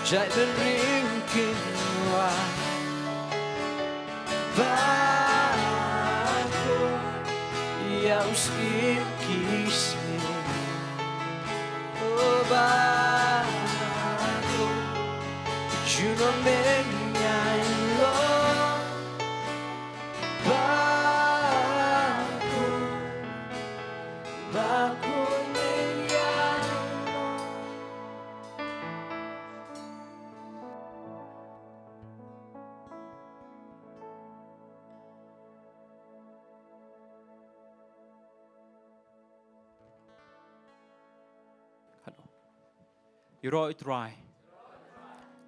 Chạy bên riêng kinh hoàng và cô yêu skip kisme ba cô you know me nhai lo ba cô Yuro try.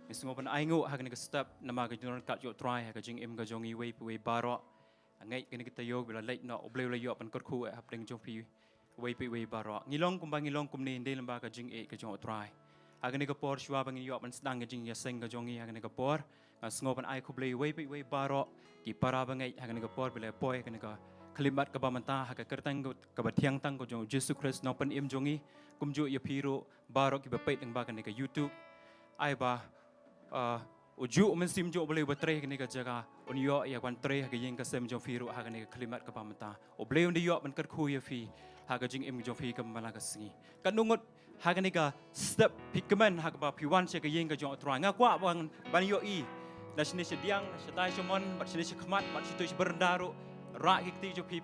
Mismo pan aingo hagan ka step na magajunan kat yo try ha jing im ga jongi we baro ngai kini kita yo bila late no obleu la yo pan kor khu ha pring jong pi we baro ngilong kum ni ndel ba ka jing e ka jong try hagan ka por shwa bang yo pan sedang ka jing ya sing ka jongi hagan ka por sngo pan ai khublei we baro ki para bangai hagan ka por bila poi kan ka kalimat ka bamanta ha ka kertang ka bathiang tang ko jong Jesus Christ no pan im jongi kumju ya piro barok ki bapait ng bagan ka YouTube ai ba uju men sim jo boleh betre ni ka jaga on yo ya kwan tre ha yeng ka sem jo piro ha ni ka klimat ka pamata o boleh ndi yo men kat khu ya fi ha ka jing im jo fi ka mala ka singi kanungot ha ni ka step pigment ha ka ba piwan se ka yeng ka jo tra nga kwa ban yo i na sini sediang setai somon bat sini khmat bat situ berndaro ra ki ti jo pi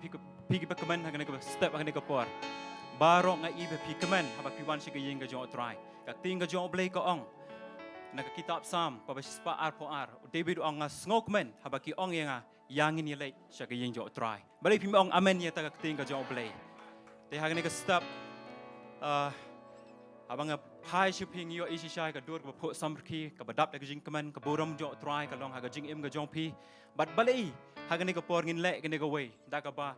pigment ha ni ka step ha ni ka por barok ngai ibe pigment haba piwan si gayeng ga jong try ka ting ga jong blay ko ong na kitab sam pa baspa ar David ong ngokmen haba ki ong yang ni late sa gayeng jong try balik pim ong amen ya ta ka ting ga jong blay te ha ni ka step abang pai shipping yo isi shai ka dur ka pho samki ka badap da gajing kaman ka borom jong try ka long ha ga jing im ga jong pi bat balai ha ni ka por ngin le ka ni ka we da ka ba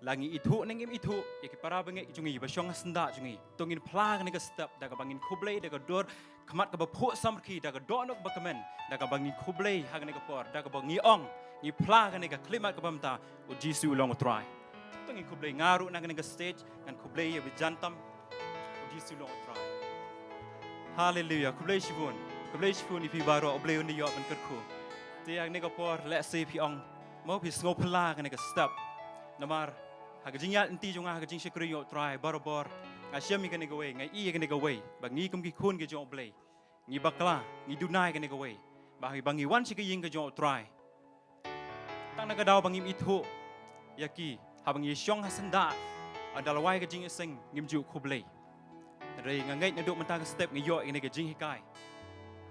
langi itu nengim itu ya ki para bangai jungi basyong senda jungi tungin plang ni ka step da ka bangin khublei da ka dor khamat ka ba pho samki da ka donok ba kamen da ka bangin khublei ha ni ka por da ka bangi ong ni plang ni ka klimat ka bamta u jisu long try tungin khublei ngaru nang ni ka stage ngan khublei ya bijantam u jisu long try hallelujah khublei shibun ni fi baro oblei ni yo ban kerku te ang ni ka por let's say pi ong mo pi sngo pla ka ni ka step namar hagajingyal inti jonga hagajing sekri yo try barobor ngasyam mi kane gawe ngai i kane gawe bangi kum ki khun ke jong blay ngi bakla ngi dunai kane gawe bahi bangi wan sik ying ke jong try tang naga daw bangi ithu yaki habangi syong hasanda adalawai ke jing sing ngimju khublay rei ngai na duk mentang step ngi yo ine ke jing hikai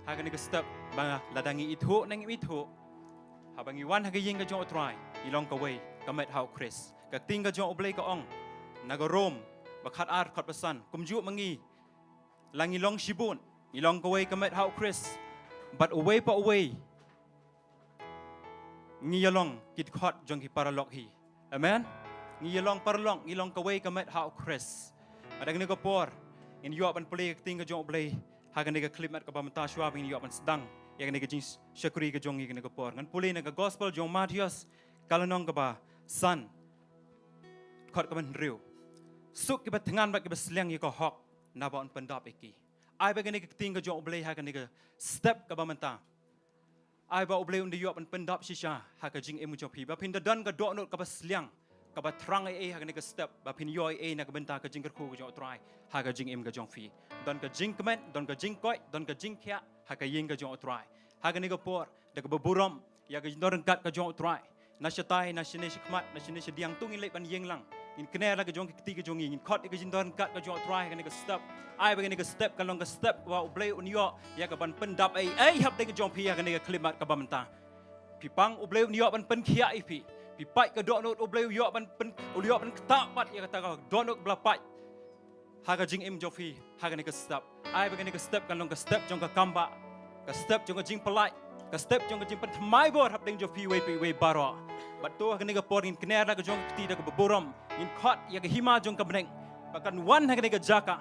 hagane ke step banga ladangi ithu nang ithu habangi wan hagaying ke jong try ilong ka we kamet hau Chris ka ting ka jong oblay ka ong nagarom bakhat ar khat pasan kumju mangi langi long shibun ilong ka way kamet hau Chris but away pa away ngi yalong kit khat jong ki paralok hi amen ngi yalong paralok ilong ka way kamet hau Chris adang ni ka por in yo ban play ting ka jong oblay ha ka ni ka clip mat ka pamata shwa bin yo ban sedang yang ni kejing syakuri ke Jong ni ke por ngan pulih na ke gospel Jong Matius kalau nong ke ba san kot ke ban riu suk ke ba tengan ba ke ba sliang ye ko hok na ba on pendap iki ai ba ke ni ke ting ke Jong blei ha ke ni ke step ke ba mentang ai ba blei un di yop an pendap shisha ha ke jing emu Jong pi ba pin da dan ke Dohnud ke ba sliang ke ba trang ai ha ke ni ke step ba pin yoi ai na ke benta ke jing ke khu ke Jong trai ha ke jing em ke Jong fi don ke jing kemen don ke jing koi don ke jing khia ha ke ying ke Jong trai ha ke ni ke por de ke buram ya ke jing kat ke Jong trai na shatai na shine shikmat na shine shdiang tung in le ban yeng lang in kene la ke Jong ke ti ke Jong in khot ke jing kat ke Jong trai ke ni ke step ai ba ke ni ke step kalong ke step wa blei un yo ya ke ban pendap ai hap de ke Jong pi ha ke ni ke klimat ke ba menta pi pang blei un yo ban pen khia ai pi pai ke Dohnud blei yo ban pen yo ban tak pat ya kata ke Dohnud bla pai ha ke jing em Jong pi ha ke ni ke step ai ba ke ni ke step kalong ke step Jong ke Kumba ke step Jong ke jing pelai ke step Jong ke jing pen mai bor hap ding Jong pi we baro bat tu ha ke ni ke por in kene la ke Jong ke ti de ke borom in khot ya ke hima Jong ke beneng pakan wan ha ke ni ke jaka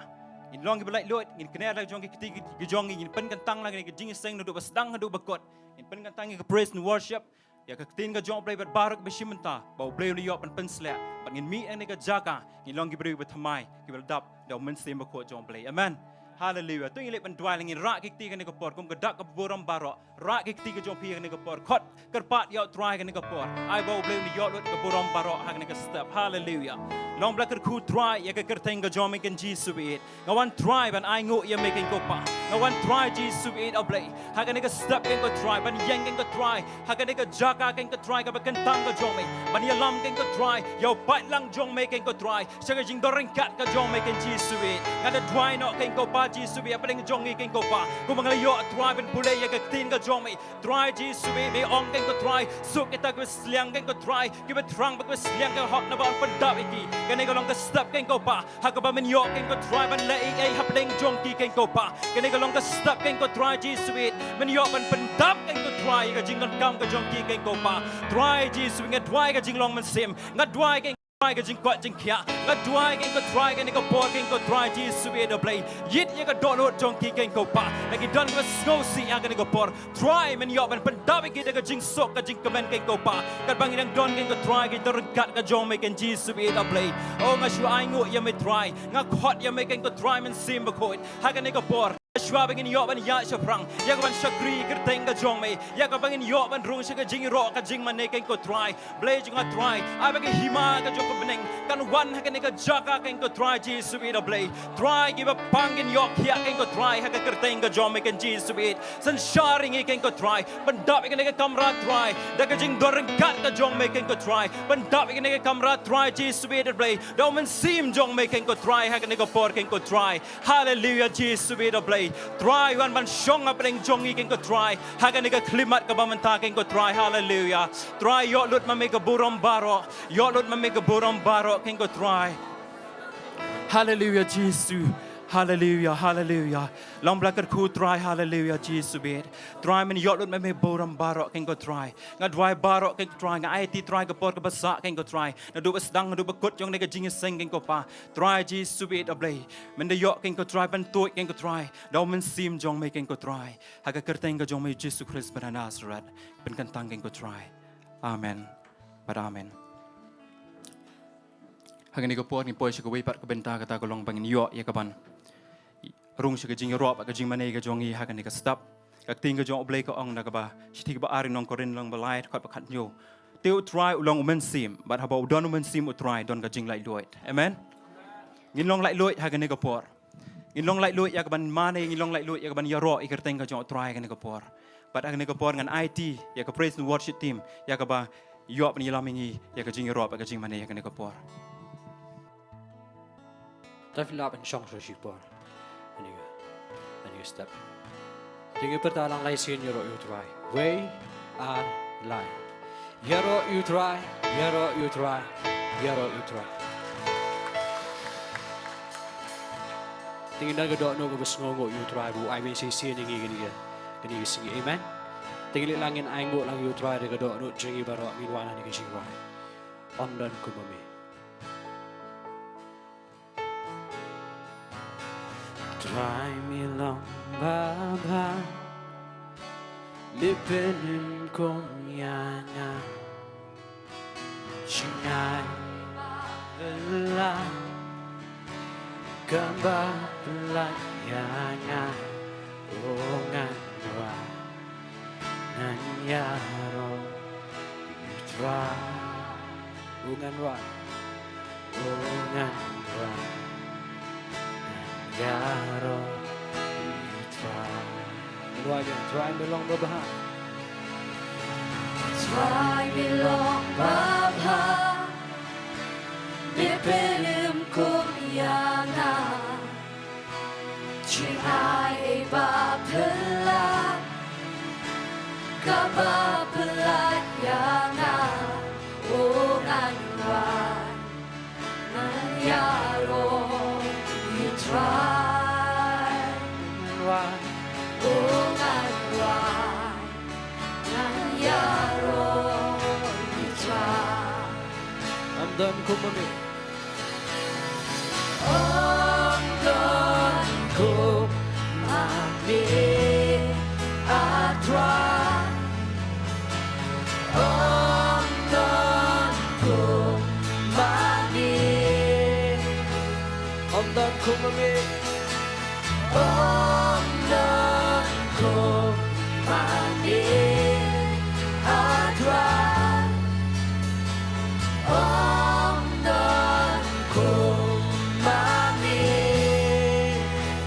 in long ke belai lot in kene la Jong ke ti ke Jong in pen kan tang la ke jing seng du basdang du bakot in pen kan tang ke praise and worship ya ke tin ke Jong play bat barak besimenta bau play ni yo pen slap bat ngin mi ang ni ke jaka in long ke beri bet thamai ke bel dap da men sem ko Jong play amen hallelujah tu ile pen dwelling in rak ki ti ke ni ke por kum ke dak ke boram baro rak ki ti ke Jong pi ke ni ke por khot kerpat yo try ke ni ke por ai bau play ni yo lot ke boram baro ha ke ni ke step hallelujah long black ku try ya ke kerteng ke Jong ken Jesus bit ngawan try ban ai ngu ya making ko pa ngawan try Jesus bit oblay ha ke ni ke step ken ko try ban yang ken ko try ha ke ni ke jaka ken ko try ka ba ken tang ke Jong ban ya lam ken ko try yo pat lang Jong making ko try sa ke jing doreng kat ke Jong making Jesus bit ngada try no ken ko pa Jesus bit apa ding Jong ken ko pa ku mangal yo try ban pulay ya ke tin ke Jong try Jesus bit me ong ken ko try suk kita ke sliang ken ko try ki ba trang ba ke sliang ke hot na ba pendap iki kene kalong ke step ken ko pa ha ka ba men yo ken ko try ban le ai hap ding Jong ki ken ko pa kene kalong ke step ken ko try Jesus bit men yo ban pendap ken ko try ka jing kan kam ka Jong ki ken ko pa try Jesus ngat try ka jing long men sim ngat try ken try ka jing kwat jing khia ngat try ken ko try ken ko por ken ko try Jesus bit the play yit ya ka Dohnud Jong ki ken ko pa lagi don ko snow si ya ken ko por try men yo ban pendap ki ka jing sok ka jing kemen ken ko pa kat bang yang don ken ko try ki dor kat ka Jong me ken Jesus bit the play oh nga shu ai ngu ya me try nga khot ya me ken ko try men sim ba khoi ha ken ko por Shwa bangin yo ban ya shaprang ya ka ban shakri kerteng ka Jong me ya ka bangin yo ban rung sa ka jing ro ka jing man ken ko try blay jing try ai bagi hima ka Jong ko beneng kan wan ha ka ne ka jaka ken ko try Jesus bit blay try give a pangin yo khia ken ko try ha ka kerteng ka Jong me ken Jesus bit san sharing ken ko try ban dap ken ka kamera try da ka jing doreng kat ka Jong me ken ko try ban dap ken ka kamera try Jesus bit blay do man sim Jong me ken ko try ha ka ne ko por ken ko try hallelujah Jesus bit blay try wan ban shong up ring Jong ken ko try ha ka ni ka klimat ka ba man ta ken ko try hallelujah try yo lut ma me ka buram baro yo lut ma me ka buram baro ken ko try hallelujah Jesus hallelujah hallelujah long black ku try hallelujah Jesus bit try men yo lut ma me buram baro ken ko try nga dry baro ken ko try nga ai ti try ka por ka basa ken ko try na du bas dang du bakut Jong ne ka jing seng ken ko pa try Jesus bit oblay men de yo ken ko try ban tu ken ko try do men sim Jong me ken ko try ha ka kerteng ka Jong me Jesus Christ ber Nazareth ben kan tang ken ko try amen pada amen ha ni ko por ni poi se ko wei pat ka benta ka ta ko long bangin yo ya ka ban rung se ka jing ro ka jing mane ka Jong hi ha ka ni ka stop ka ting ka Jong oblay ka ong na ka ba shi ka ba ari nong korin long balai khat ba khat nyo teu try ulong men sim but ha ba don men sim try don ka jing lai loit amen ngin long lai loit ha ka ni ka por ngin long lai loit ya ka ban mane ngin long lai loit ya ka ban ya ro i ka teng ka Jong try ka ni ka por but ha ni ka por ngan IT ya ka praise and worship team ya ka ba yo ban yalam ngi ya ka jing ro ka jing mane ya ka ni ka por ta filap en shong so shi por ani step tingi pertalang lai sin yo you try way are lie yero you try yero you try yero you try tingi na ga do no ga sngo you try bu I mean si ningi gani singi amen tingi langin ai ngo lang you try ga do no jingi baro mi wana ni ga jingwai ondan kumami try me long baba Lipenim kumyanya Shingai Bela Gamba Belayanya Ongan Wa Nanyaro Yutra Ongan Wa Ongan Wa Nanyaro Yutra Luayan, try belong babha. Try belong babha. Lipenim kumyana. Jingai ba pela. Gaba pelayana. Onganwan. Nanyaro. You try. Onganwan. Nanyaro. You try. I'm done kumami. Ongan kumami atra. Ongan kumami. I'm done kumami. Ongan kumami atra. Ongan kumami.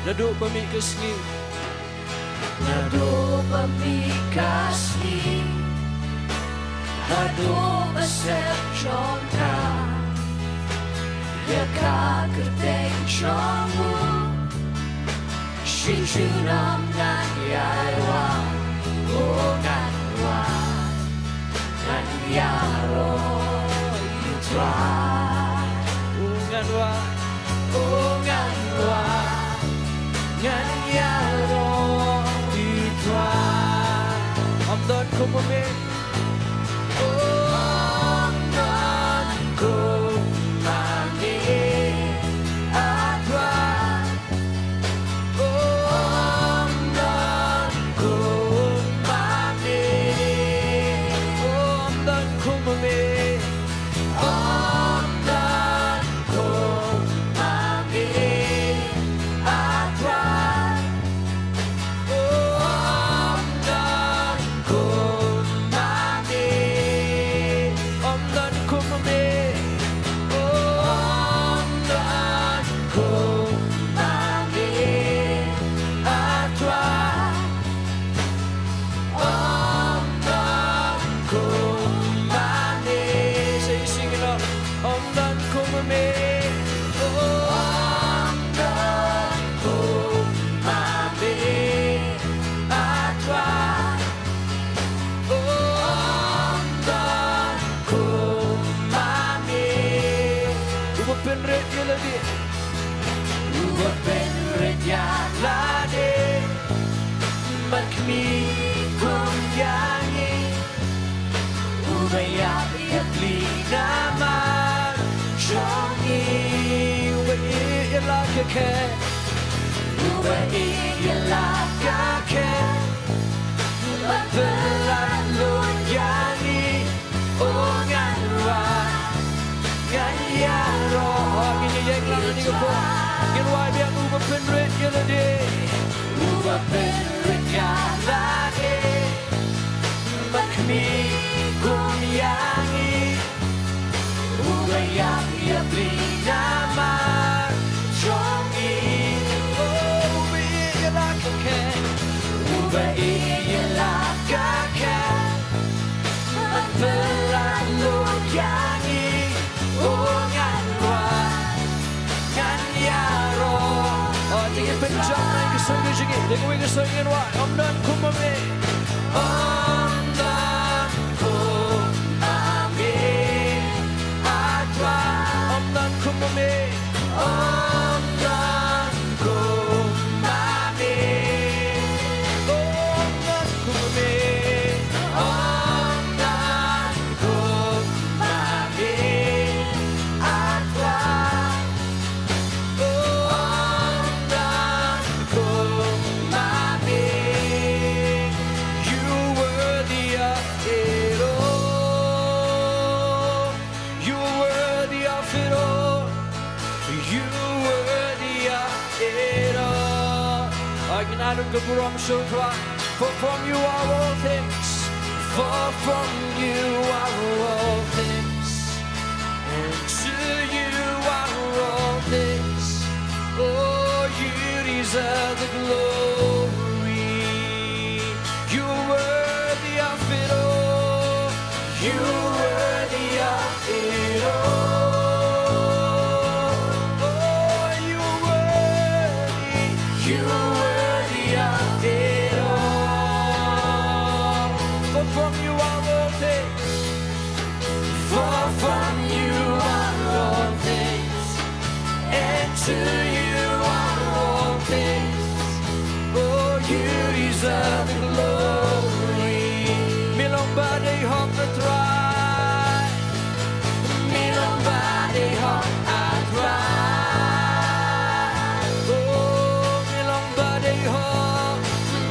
Naduk pemikas ni. Nado pemikasni. Nado besep conta. Ya kageteng congu. Shinchunam nan yaiwa. Ongan wa. Nan yaro. You try. Ungan wa. Ongan wa. Nan yaro. You try. I'm done kumami. Ongan kumami atra. Ongan kumami. I'm done kumami. Ongan kumami atra. Ongan kumami. I'm done kumami. Ongan kumami atra. Ongan kumami. Say sing it out. I'm done kumami. Ongan kumami atra. Ongan kumami. Upen red yeladi. Uwapen redyalade. Makmi kumyangi. Ubayap yapli naman. Jongi. Ubai yelakake. Ubai yelakake. Magpelan luyangi. Ongan wa. Nganyaro. Giniyang lang ni ko. Ginwai biang upen red yeladi. Uwapen redyalade. Makmi kumyangi. Ubayap yapli naman. Jongi. Ubai yelakake. Ubai yelakake. Magpelan luyangi. Ongan wa. Nganyaro. Oh, tingin penjam na ikasong na sige. Tingin ikasong yan wa. I'm done kumami. Ongan kumami atra. I'm done kumami. Ongan kumami. I'm done kumami. Ongan kumami atra. Ongan kumami. You were Adon Kaburam Sohthri. For from you are all things. For from you are all things. And to you are all things. Oh, you deserve the glory. You're worthy of it all. You're worthy of it all. Oh, you're worthy. You're worthy of it all. For from you are all things. For from you are all things. And to you are all things. Oh, you deserve the glory. Milong badai hok atrai. Milong badai hok atrai. Oh, milong badai hok.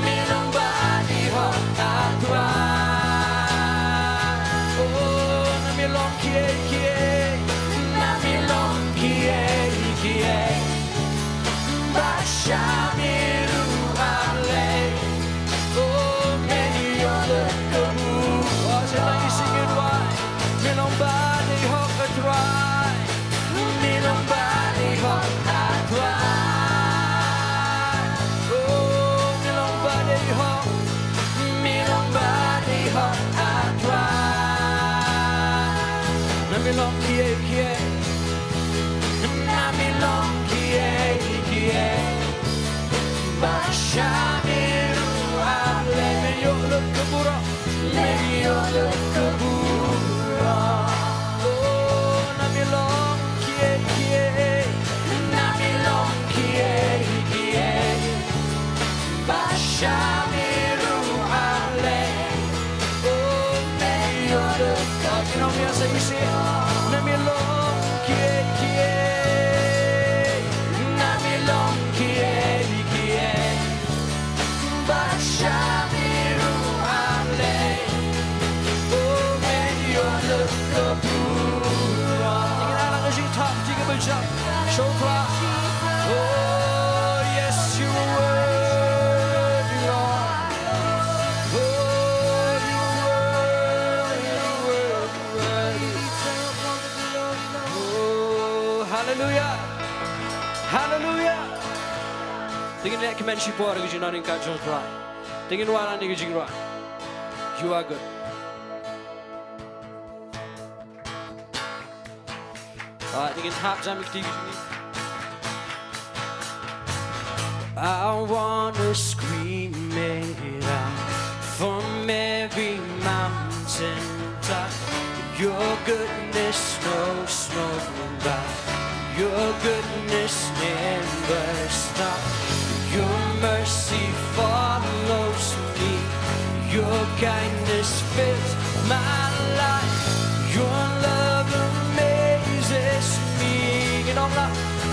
Milong badai hok atrai. Oh, na milong kie kie. Na milong kie kie. Bashamiru ale. Oh, many other kabu. Oh, so now you sing it why? Milong badi hok atrai. Milong badi hok atrai. Oh, milong badi hok. Milong badi hok atrai. Na milong kie kie. Na milong kie kie. Bashamiru ale. Meyo le kabura. Meyo le kabura. Oh, na milong kie kie. Na milong kie kie. Bashamiru ale. Oh, meyo le kabura. You know me, I say we sing. Na milong kie kie. Na milong kie kie. Bashamiru ale. Oh, meyo le kabura. Tingin alang kasi top, Jingiasyllok, Sohthri. Oh, yes, you are worthy, Lord. Oh, you are worthy, Oh, hallelujah. Hallelujah. Tingin lihat kemen Shillong dengan Jingiasyllok kat Sohthri. Tingin walan dengan Jingduwai. You are good. Alright, tingin tap jam ketiga sini. I wanna scream it out from every mountain top. Your goodness knows no bounds. Your goodness never stops. Your mercy follows me. Your kindness fills my life. Your love amazes me. You know,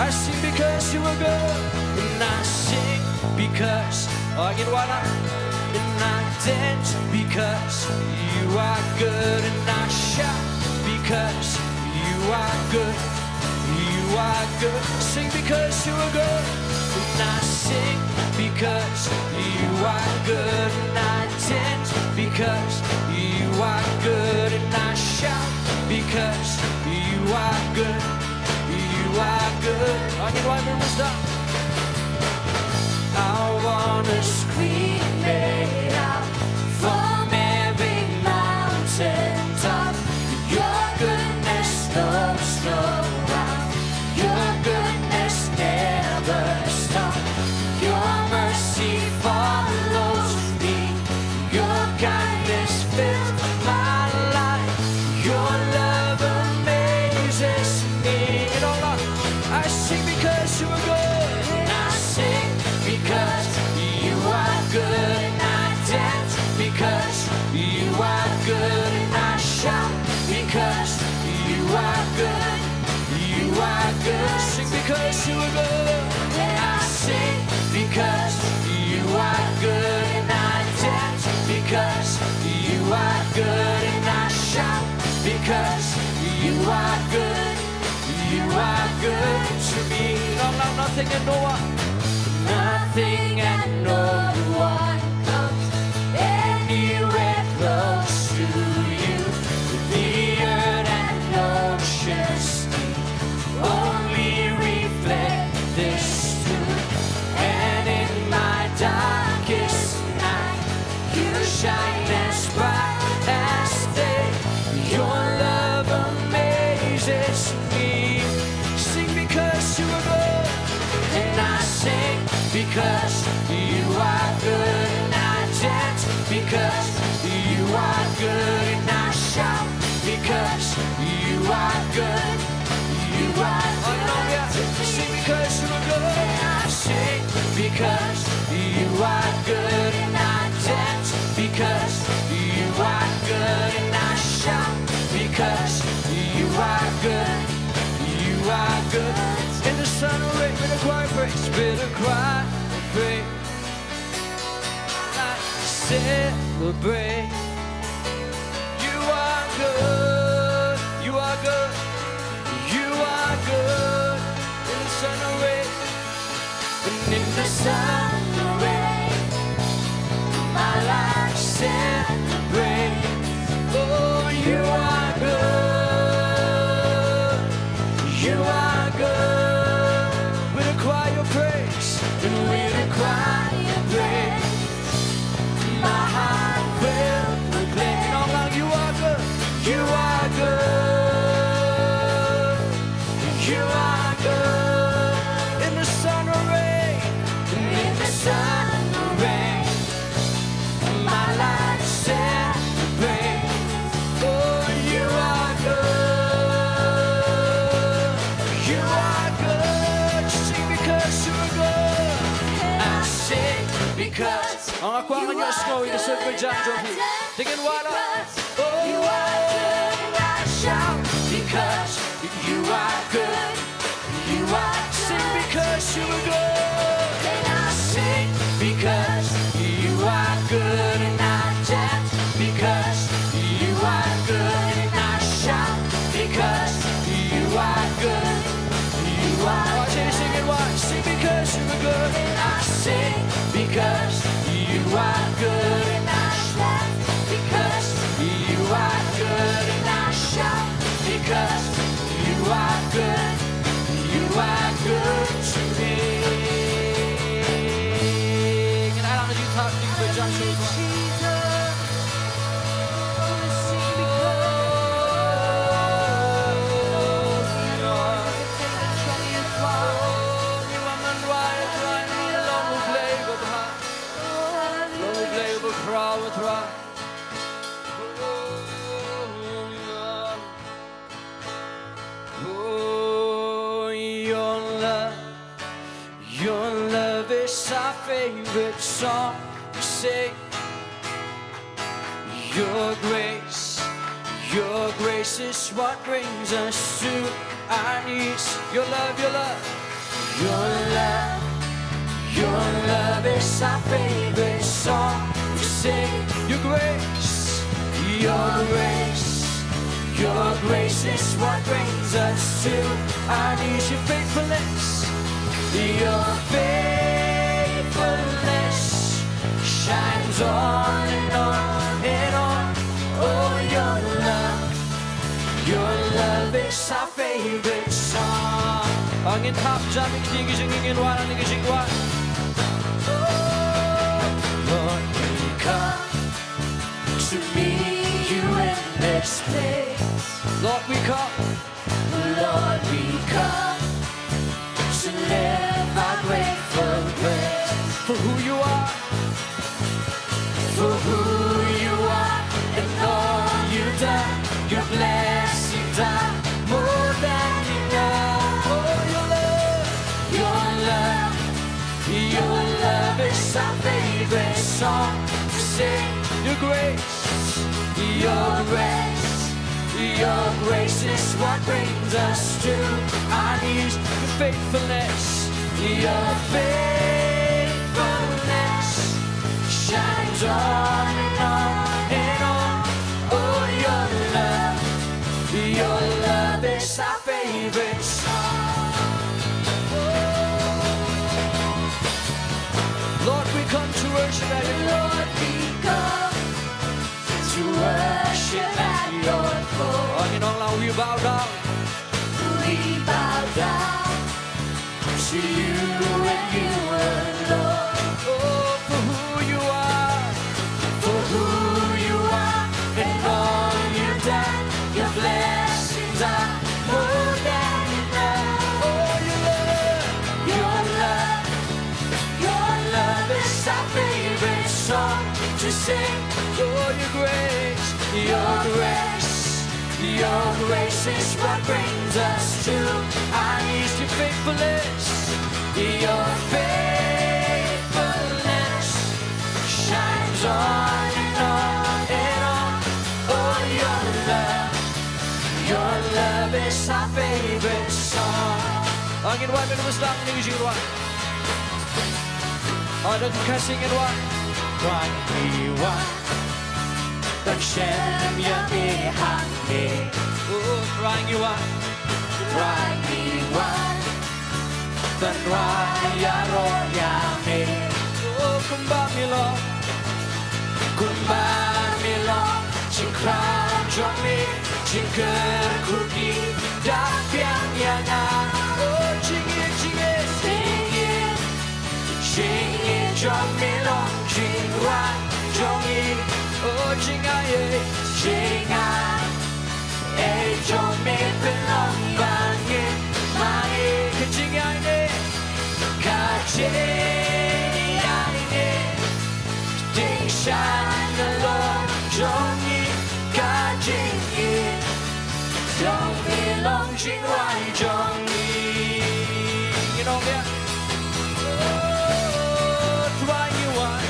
I sing because you are good. And I sing because, you know what? And I dance because you are good. And I shout because you are good. You are good. Sing because you are good. And I sing because you are good. And I dance because you are good. And I shout because you are good. You are good. You know I remember stuff. I wanna scream it out from every mountain top. Your goodness knows no bounds. Your goodness never stops. Your mercy follows me. Your kindness fills my life. Your love amazes me. You know what? I sing because you are good. And I sing because you are good. And I dance because you are good. And I shout because you are good. You are good. Sing because you are good. And I sing because you are good. And I dance because you are good. And I shout because you are good. You are good to me. No, nothing and no one. nothing and no one comes anywhere close to you. The earth and oceans only reflect this truth. And in my darkest night, you shine as bright as day. Your love amazes me. Sing because you are good, and I sing because you are good, and I dance because you are good, and I shout because you are good. You are good. Sing because you are good, and I sing because you are good, and I dance because you are good, and I shout because you are good. You are good. In the sun of rain, with a cry praise, with a cry praise, I celebrate. You are good. You are good. You are good. In the sun of rain, and in the sun of rain, my life celebrates. Oh, you are good. You are good. With a cry of praise, and with a cry of praise, my heart will proclaim. Nonglum, you are good. You are good. You are good. In the sun or rain, in the sun or rain, my life celebrates. Oh, you are good. You are good. Sing because you are good. I sing because Ang ako ang kanyang snowy na sa Jingduwai. Tingin wala. oh, you are good. And I shout because you are good. You are Sing because you are good. and I sing because you are good, and I dance because you are good, and I shout because you are good. You are Watch it, sing it, watch. Sing because you are good. and I sing because you are good, and I shout because you are good, and I shout because you are good. You are good to me. Kailangan na yung top ng Jingduwai. Oh, your love is our favorite song to sing. Your grace is what brings us to our knees. Your love, your love, your love, your love is our favorite song to sing. Your grace, your grace is what brings us to our knees. Your faithfulness, your faithfulness shines on and on and on. Oh, your love is our favorite song. Ang intap dyan, ikigiging wala, ikigiging wala. Lord, we come to meet you in this place. Lord, we come. Lord, we come to live our grateful praise For who you are, for who you are and all you've done. Your blessing done more than enough. Oh, your love is our favorite song to sing. your grace, your grace is what brings us to our knees. your faithfulness, Your faithfulness shines on and on and on. Oh, your love is our favorite song. worship at your throne. Angin Nonglam, we bow down. We bow down to you and you alone. Oh, for who you are. For who you are and all you've done, your blessings are more than enough. Oh, your love. Your love, your love is our favorite song to sing. Oh, your grace. Your grace, your grace is what brings us to our knees. Your faithfulness. Your faithfulness shines on and on and on. Oh, your love is our favorite song. Angin Wai menulis lang ni Jingduwai. Ada kasingin Wai. Quang Huy Quang Tận xem ya mi hàng mi. Oh, crying you are. Quang Huy Quang Tận hoa ya ro ya mi. Oh, Kumba Milo. Kumba mi lo trên crown cho mi trên cơn cookie đã phiang ya na. Oh, Jingiasyllok. Sing it cho mi lo Jingduwai cho mi. Oh, Jingiasyllok. Sing ai cho mi bên lòng vàng nghe mai Cái Jingiasyllok. cả chế ai nghe tình sáng lo cho mi cả chính yên trong mi lòng Jingduwai cho mi. You know that. Oh, crying you are.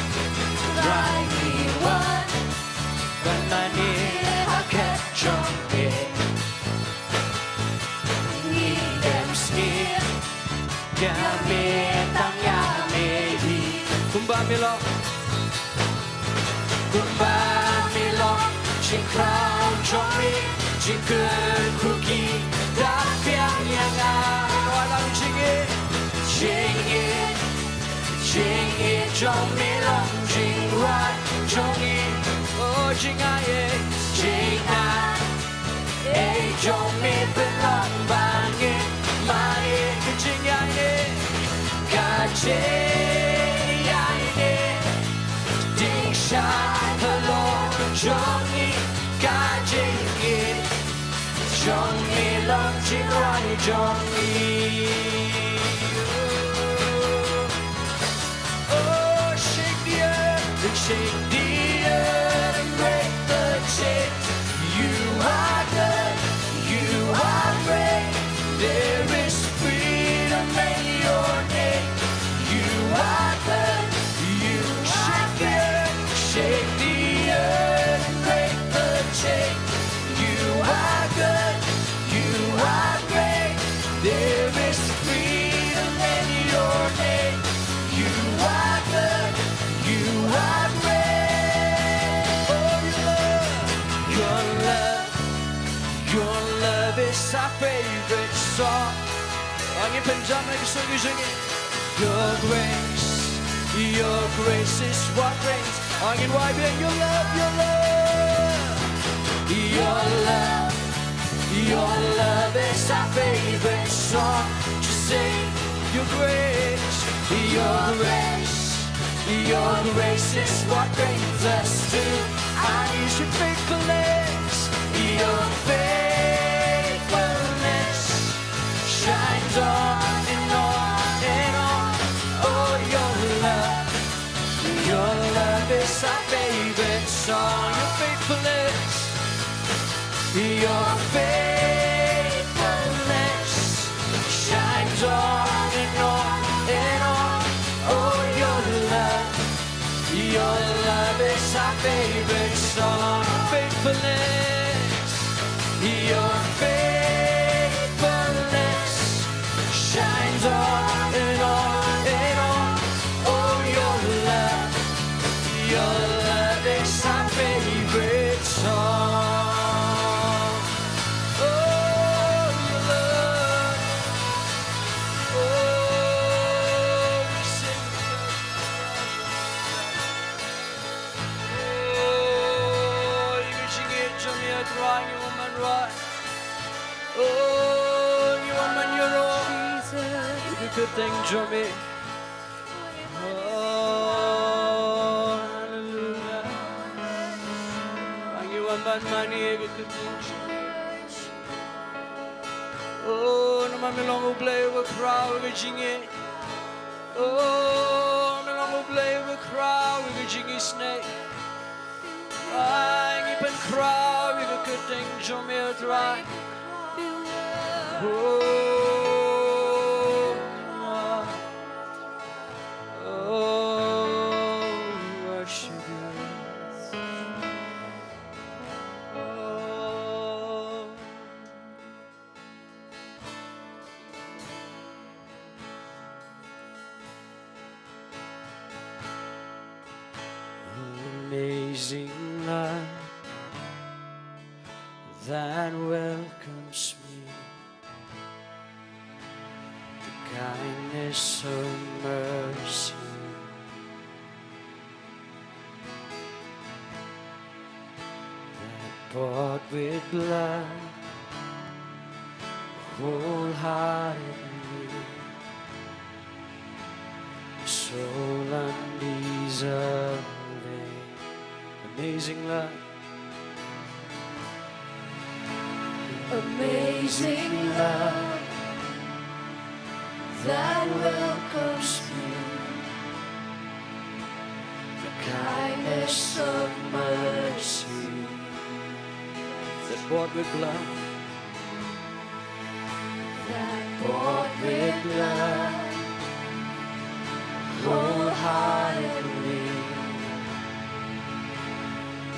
Crying you are when I need a catch on it. Need them skin, can be tăng ya maybe. Kumba Milo. Kumba mi lo trên crown cho mi trên cơn cookie đã phiang ya nga. Nói lang Jingiasyllok. Sing it cho mi lòng Jingduwai cho mi. Oh, Jingiasyllok. Sing cho mi bên lòng vàng nghe mai Cái Jingiasyllok. cả chế ai nè tình sáng lo cho mi cả chính yên trong mi lòng Jingduwai cho mi. Oh, shake the earth. Shake the earth and break the chains. You are good, you are great. There is freedom in your name. You are good, you are great. Shake the earth and break the chains. You are good, you are great. There is freedom in your name. You are good, you are great. Oh, your love. Your love is our favorite song. Angin Punjab na gusto ko singin. Your grace is what brings. Angin YBN, your love, your love. Your love is our favorite song to sing. Your grace. Your grace is what brings us to our knees. Your faithfulness. Your faithfulness shines on and on and on. Oh, your love is our favorite song. Your faithfulness. Your faithfulness shines on and on and on. Oh, your love is our favorite song. Faithfulness. Your faithfulness shines on and on and on. Oh, your love is our favorite song. Oh, your love. Oh, we sing. Oh, you sing it to me. try you woman right. Oh, you woman you're all. You could think Jimmy. Oh, hallelujah. Thank you woman money you could think Jimmy. Oh, no man long who play with crowd with Jingi. Oh, no man who play with crowd with Jingi snake. Anh even crowd with a good thing Jimmy try. Oh, worship you. Oh. Amazing love that welcomes me, the kindness of mercy, that bought with blood, wholeheartedly, so undeserving. Amazing love. Amazing love that welcomes me, the kindness of mercy That bought with blood, that bought with blood, wholeheartedly,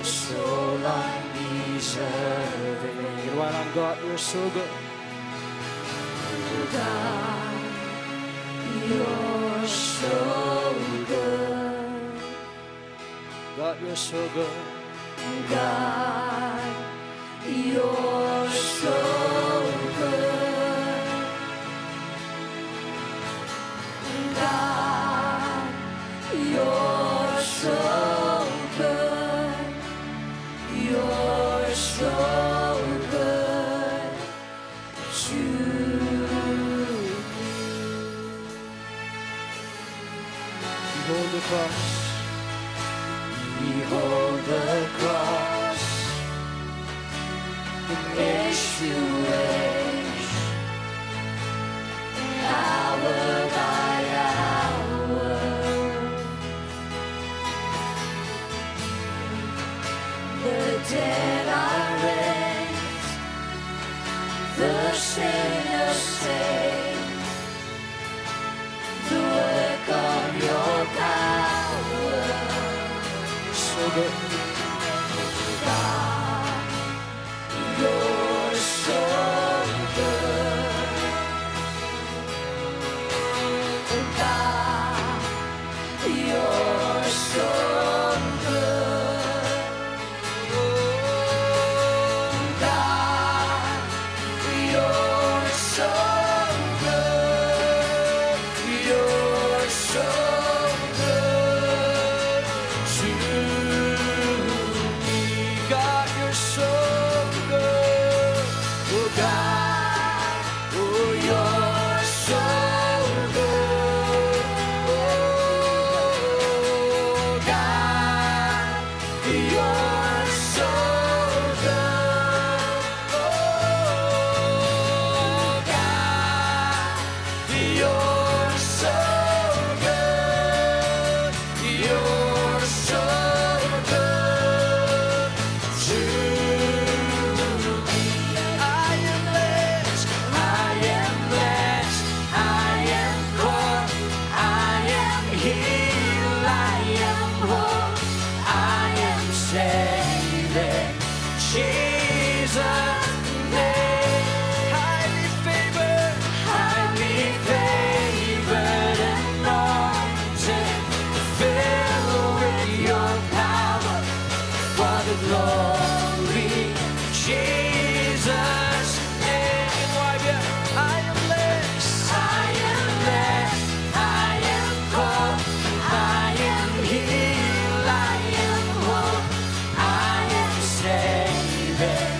so undeserving. you know what, God, you're so good. God, you're so good. God, you're so good. God, you're so good. God, you're so good. You're so good to me. Behold the cross. Behold the cross, age to age, hour by hour. The dead are raised, the sinners saved, the work of your power. So good. God, you're so good. God, you're so good. God, you're so good. You're so good to me. God, you're so good. Oh God, oh, you're so good. Oh, God, you're so good. Oh, God, you're so good. You're so good to me. I am blessed. I am blessed. I am called. I am healed. I am whole. I am saved in Jesus' name. Highly favored. Highly favored and anointed, filled with your power for the glory. Jesus' name. I am blessed. I am blessed. I am called. I am healed. I am whole. I am saved in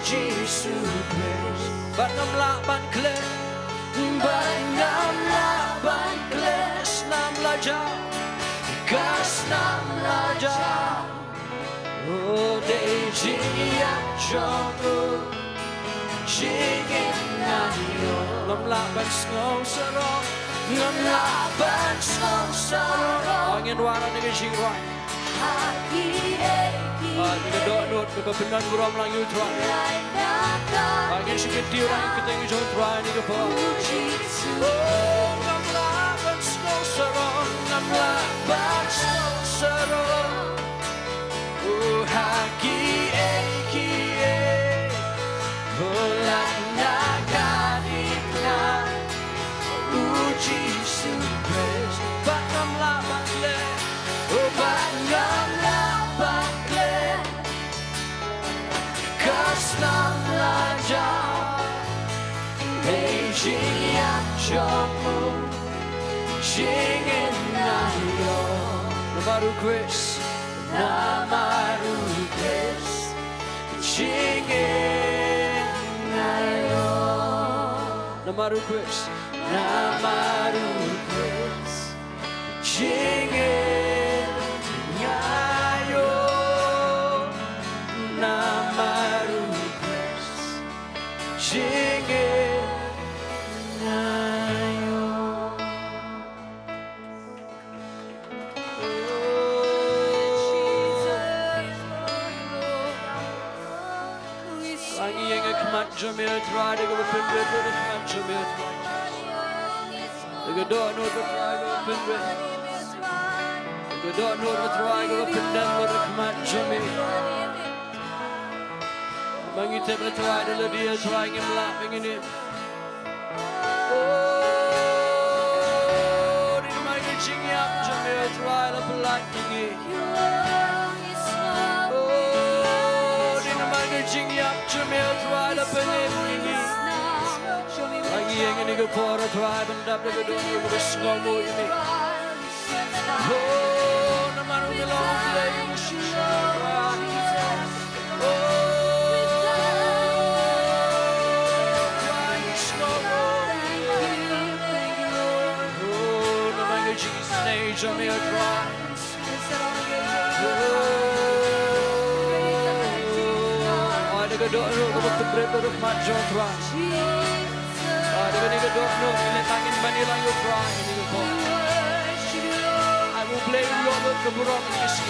Jesus Christ. Ban ngam la ban kle, ban ngam la ban kle, nam la ja, gas nam la ja. Oh, day Jingiasyylok, Jingiasyylok. Ngam la ban snow sarong, ngam la ban snow sarong. Angin warna ni Jingduwai. Ni Dohnud ke penan buram lang yutra. Angin sikit orang kita yang jauh try ni kepa. Oh, ngam la ban snow sarong, ngam la ban snow sarong. Oh, haki eki Holana kadipna Jesus Christ. Batnam la bakle, oh batnam la bakle, kasnam la ja, Jingiasyylok, Jingiasyylok. Namaru Chris, Namaru Chris, Jingiasyylok. Namaru Chris, Namaru Chris, Jingiasyylok. Namaru Chris, Jingiasyylok. Wangi yang kemat jamil try de go pindre de kemat jamil try. De Dohnud try go pindre. De Dohnud try go pindre de kemat jamil. Mangi temple try de dia try ngim la mengini. Oh, di mangi jingiap jamil try la pelak ngi. Jingiap jamil try la pelak ngi. Lagi yang ini ke pora try bendap de Dohnud ke sngomo ini. Oh, namaru ngelong play Shillong. Jamil try. Ada ke Dohnud ke betul betul mat Jong try. Ada ke ni ke Dohnud ni tangin bani lang you try ni ke pon. I will play your Lord ke buram ni isi.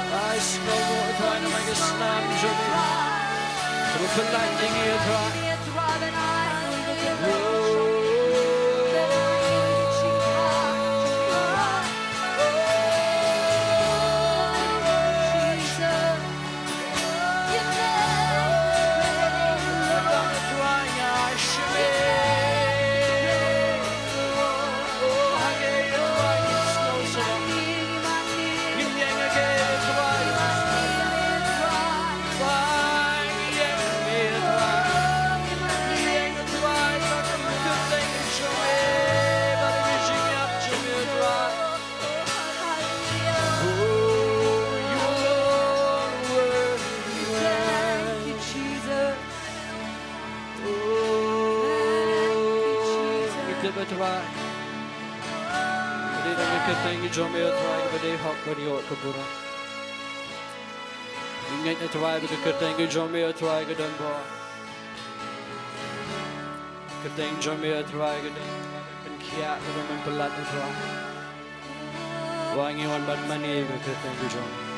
I snow try nama ke snam Jamil. Pelak Jingiasyylok. Try. Jadi dah kita ingin jamil try kepada hak beriot kebura. Ingat try kita ingin jamil try ke Nongpoh. Kita ingin jamil try ke penkiat ke mempelat try. Wangi wan ban mani kita ingin jamil.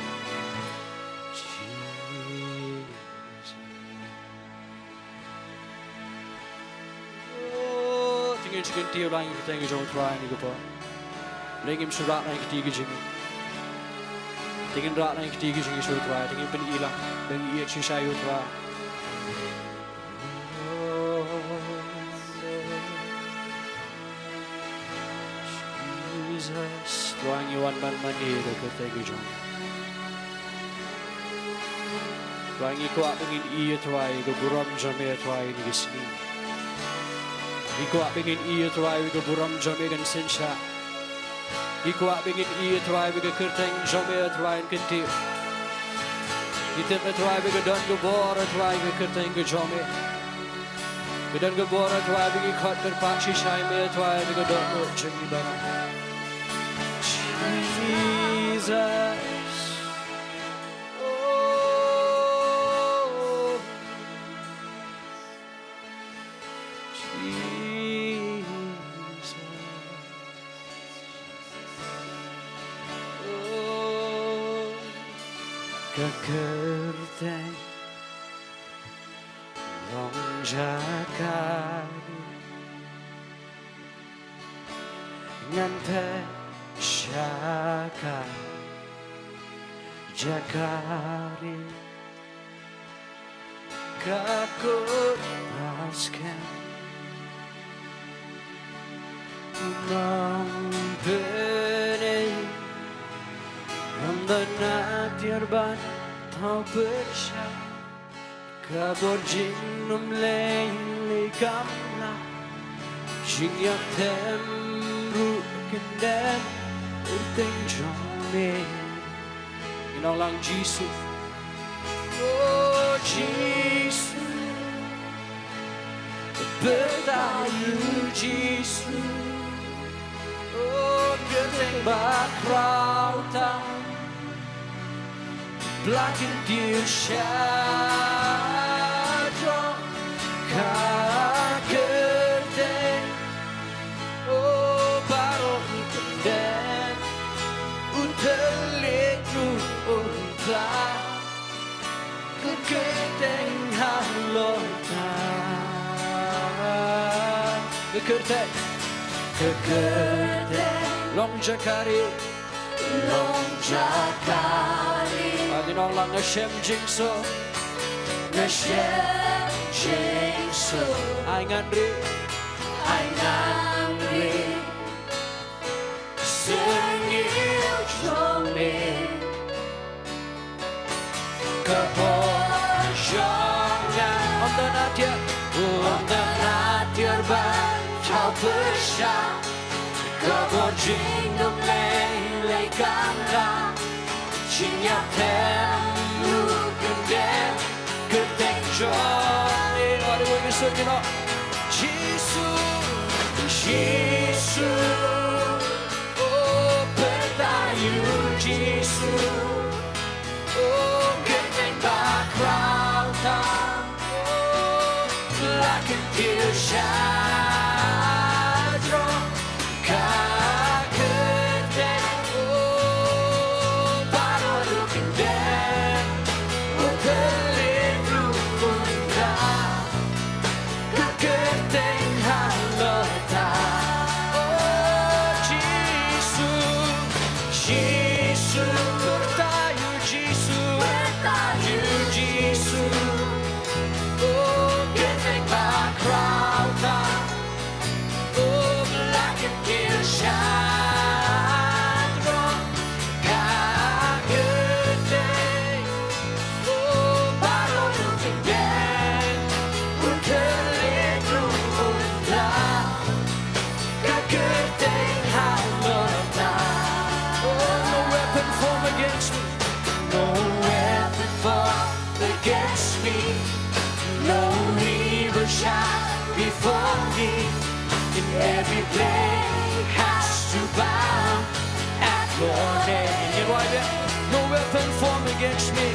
Chicken tea lang kita ingin jauh try ni kepa. Lagi surat lang kita ingin jingi. Tingin rat lang kita ingin jingi jauh try. Tingin pen ilang dan iat sisa jauh try. Jesus, tuang iwan ban mani kita ingin jauh. Tuang ikut ingin iat try, ke buram jamil try ni kesini. Iko pengen iya try ke buram jamil kan sensya. Ikwa bingin try bigger curtain, Jome try and continue. Itip try bigger done go bore, try bigger curtain go Jome. We done go bore, try bigger cut the patchy shine, try bigger Dohnud, Jingiasyllok. Jesus. Oh, Jesus. Oh, kekerteng lonjakan nganpe Shaka Jakari Kakut Paskan Nongpoh Namdanat Yarban Tau Persha Kabor Jingnum Leili Kamla Jingiatem Rukendem Urteng Jome Inong Jesus. Oh Jesus, bertayu Jesus. Oh geteng bakrautan Blakin dir syadron Kageteng Oh barok ikendem Unterlegru untla Kegeteng halotan Kegeteng Long Jakari Adinong lang Hashem Jingso Ay ngandri Sengil Jome Kepojongan On the night your band Ciao Persha Kebojingum lei kamla Jingiatem Rukendem Geteng Jong All the way we sing it up Jesus Oh bertayu Jesus Oh geteng bakrautan Oh lakin dir syadron Kageteng Oh baru rukendem Utelitru undra Kegeteng halotan Oh Jesus bertayu Jesus Oh geteng bakrautan Oh blakin dir syadron Kageteng Oh baru rukendem Utelitru undra Kegeteng halotan Oh no weapon formed against me No weapon formed against me No evil shall befall me In every place has to bow at your name No weapon formed against me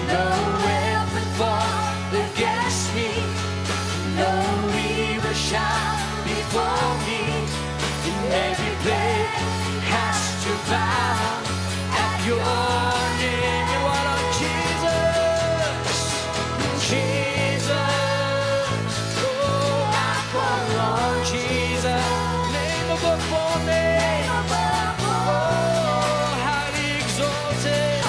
No weapon formed against me No evil shall befall me In every place has to bow at your name Jesus Oh I call on Jesus Name above all names Oh highly exalted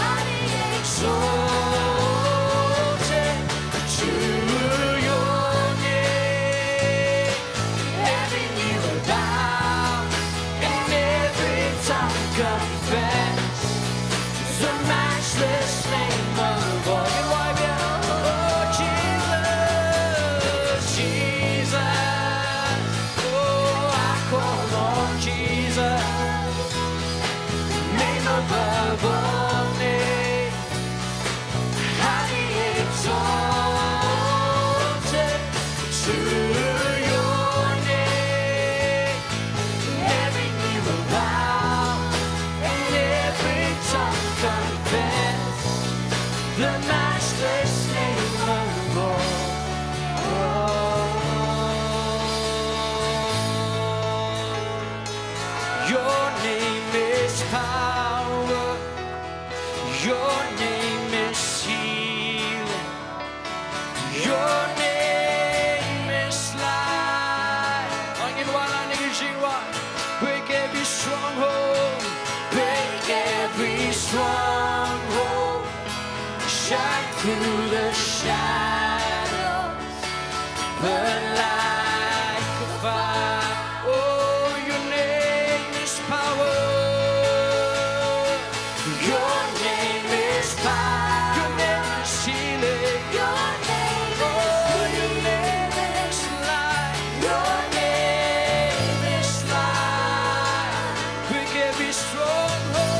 To your name Every knee will bow And every Your name is power. Your name is healing. Your name is life. Angin wala ni Jingduwai. Break every stronghold. Break every stronghold. Shine through the shadows. Burn like a fire. Oh, your name is power. Your name is power. Your name is healing. Your name your name is life. Your name is life. Break every stronghold.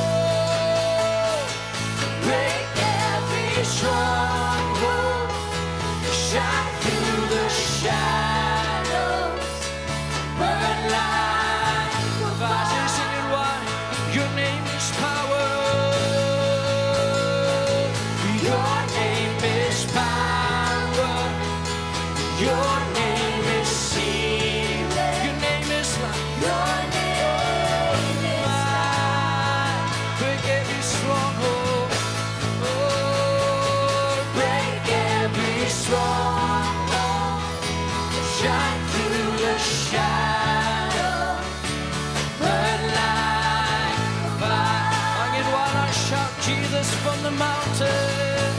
Break every stronghold. Shine through the shadows. Burn like a fire. Sing it one. Your name is power. Your name is power. Your name is healing. Your name is life. Your name is life. Break every stronghold. Oh, break every stronghold. Shine through the shadows. Burn like a fire. Angin wala, shout Jesus from the mountain.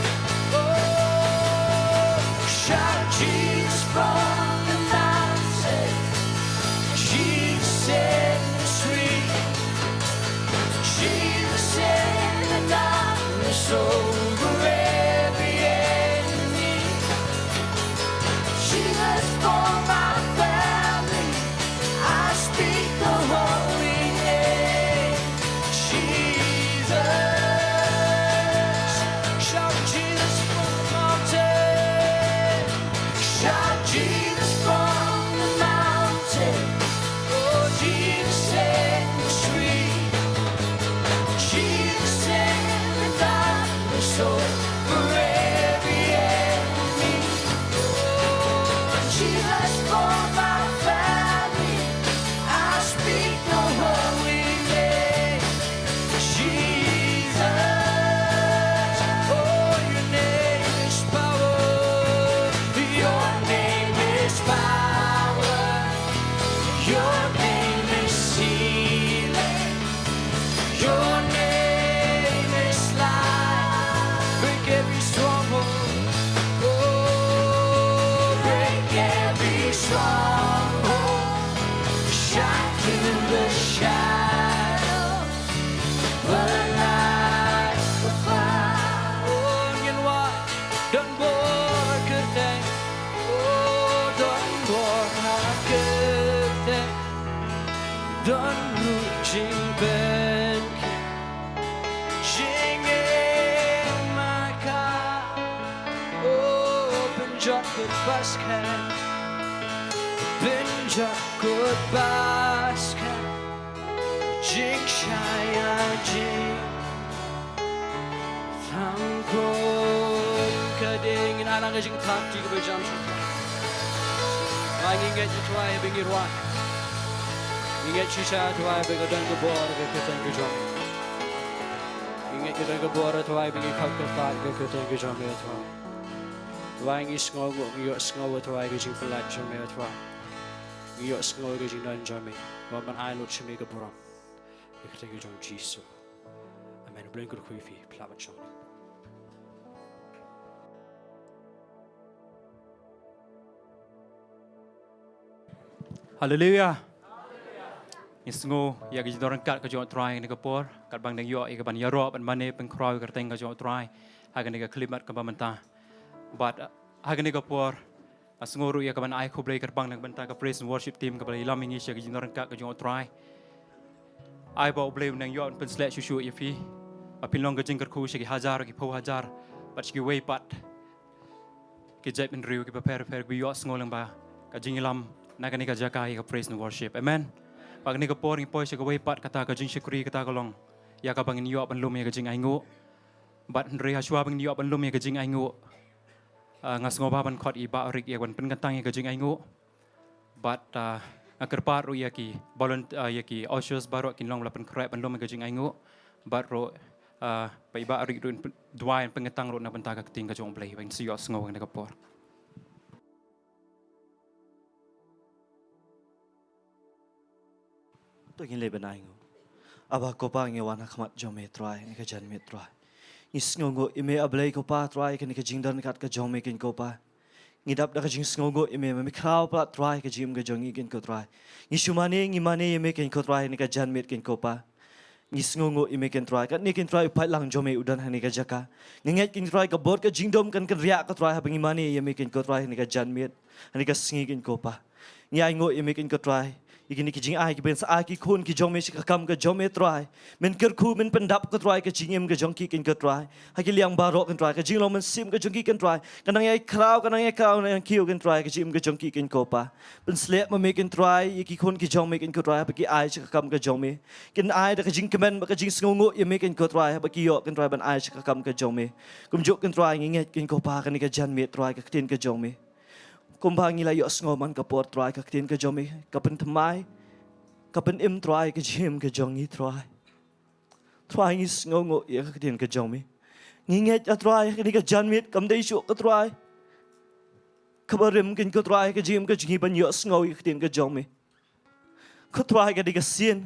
Oh, shout Jesus from the mountain. Jesus set me free. Jesus in the darkness over every enemy. Jesus for my family. I speak the holy name. Jesus. Shout Jesus from the mountain. Shout Jesus from the mountain. Oh, Jesus set me free. Jesus in the darkness over every enemy. Oh, Jesus for my family. I speak the holy name. Jesus. Oh, your name is power. Your name is power. Your name is healing. Your name is life. Break every stronghold. Oh, break every stronghold. Shine through the shadows. Burn like a fire. Oh, Jingduwai, Dongmuloom kedai. Oh, Dongmuloom kedai. Dongmuloom jingben. Benjakut baskan, benjakut baskan, jingshaya jing, tangkon kading alang jing tang jing berjam shukla. Ingat Jowai bingir wan, ingat shisha Jowai begadang kebor beketang kejong. Ingat kedang kebor Jowai bingir kau ketat beketang kejong Jowai. Jowai ngis ngau ngiyok ngau Jowai kejing pelat jome Jowai. Ngiyok ngau kejing nan jome. Waman ai lot shme keborang. Beketang kejong Jisu. Amen. Bring good kuifi pelawan jong. Haleluya. Isngo ya ke jidoran kat ke jong try ni kapor kat bang deng yo ke ban yaro ban mane pen kroy ke teng ke jong try ha ke ni ke klimat ke bamanta but ha ke ni kapor asngo ru ya ke ban ai khoblei ke bang deng banta ke praise and worship team ke bali laming ya ke jidoran kat ke jong try ai ba blei deng yo pen slek shushu ya fi apin long ke jing ke khu ke hazar ke pho hazar but ke way pat ke jai pen riu ke prepare ke yo asngo lang ba ke jingilam na ke ni ke jakai ke praise and worship amen. Pag ni kapor ni poy sa gaway pat kata ka jing shukri kata kalong ya ka bangin yo pan lum ya ka jing aingo bat nri haswa bang yo pan lum ya ka jing aingo ngas ngoba ban khot i ba rik ya ban pen katang ya ka jing aingo bat Akerpat ro yaki volun yaki ushers baru kin long lapan krep ban lom gajing aingo bat ro pa iba ri ro duai pengetang ro na bentaga keting ka jong play ban siyo sngo na kapor. To gin le benai ngo. Aba ko pa nge wana khamat jome try ni ka jan me try. Is ngo ime ablay ko pa try ka ni ka jingdan kat ka jome kin ko pa. Ngidap da ka jing ngo ime me kraw pa try ka jim ka jongi kin ko try. Ni shumane ngi mane ime kin ko try ni ka jan me kin ko pa. Ni ngo ime kin try ka ni kin try pa lang jome udan hani ka jaka. Nget kin try ka bot ka jingdom kan riak ka try ha bangi mane ime kin ko try ni ka jan me hani ka sngi kin ko pa. Ni ai ngo ime kin ko try. Igini ki jing ai ki ben sa ai ki khun ki jong me ka kam ka jong me try men ker khu men pendap ka try ka jingem ka jong ki kin ka try ha ki liang barok kan try ka jing lo men sim ka jong ki kan try kanang ai kraw nang kiu kan try ka jim ka jong ki kin ko pa pen slep ma me kan try ki khun ki jong me kin ko try ba ki ai ka kam ka jong me kin ai da ka jing kemen ba ka jing sngo ye me kin ko try ba ki yo kan try ban ai ka kam ka jong me kum jok kan try nget kin ko pa kan ka jan me try ka tin ka jong me Kumba ngila yo ngoman ka por try ka tin ka jomi ka pen tmai ka pen im try ka jim ka jongi try ngis ngo ya ka tin ka jomi nginget ya try ka ni ka janmit kam dei shu ka try ka barim kin ka try ka jim ka jingi ban yo ngo ka tin ka jomi ka try ka di ka sin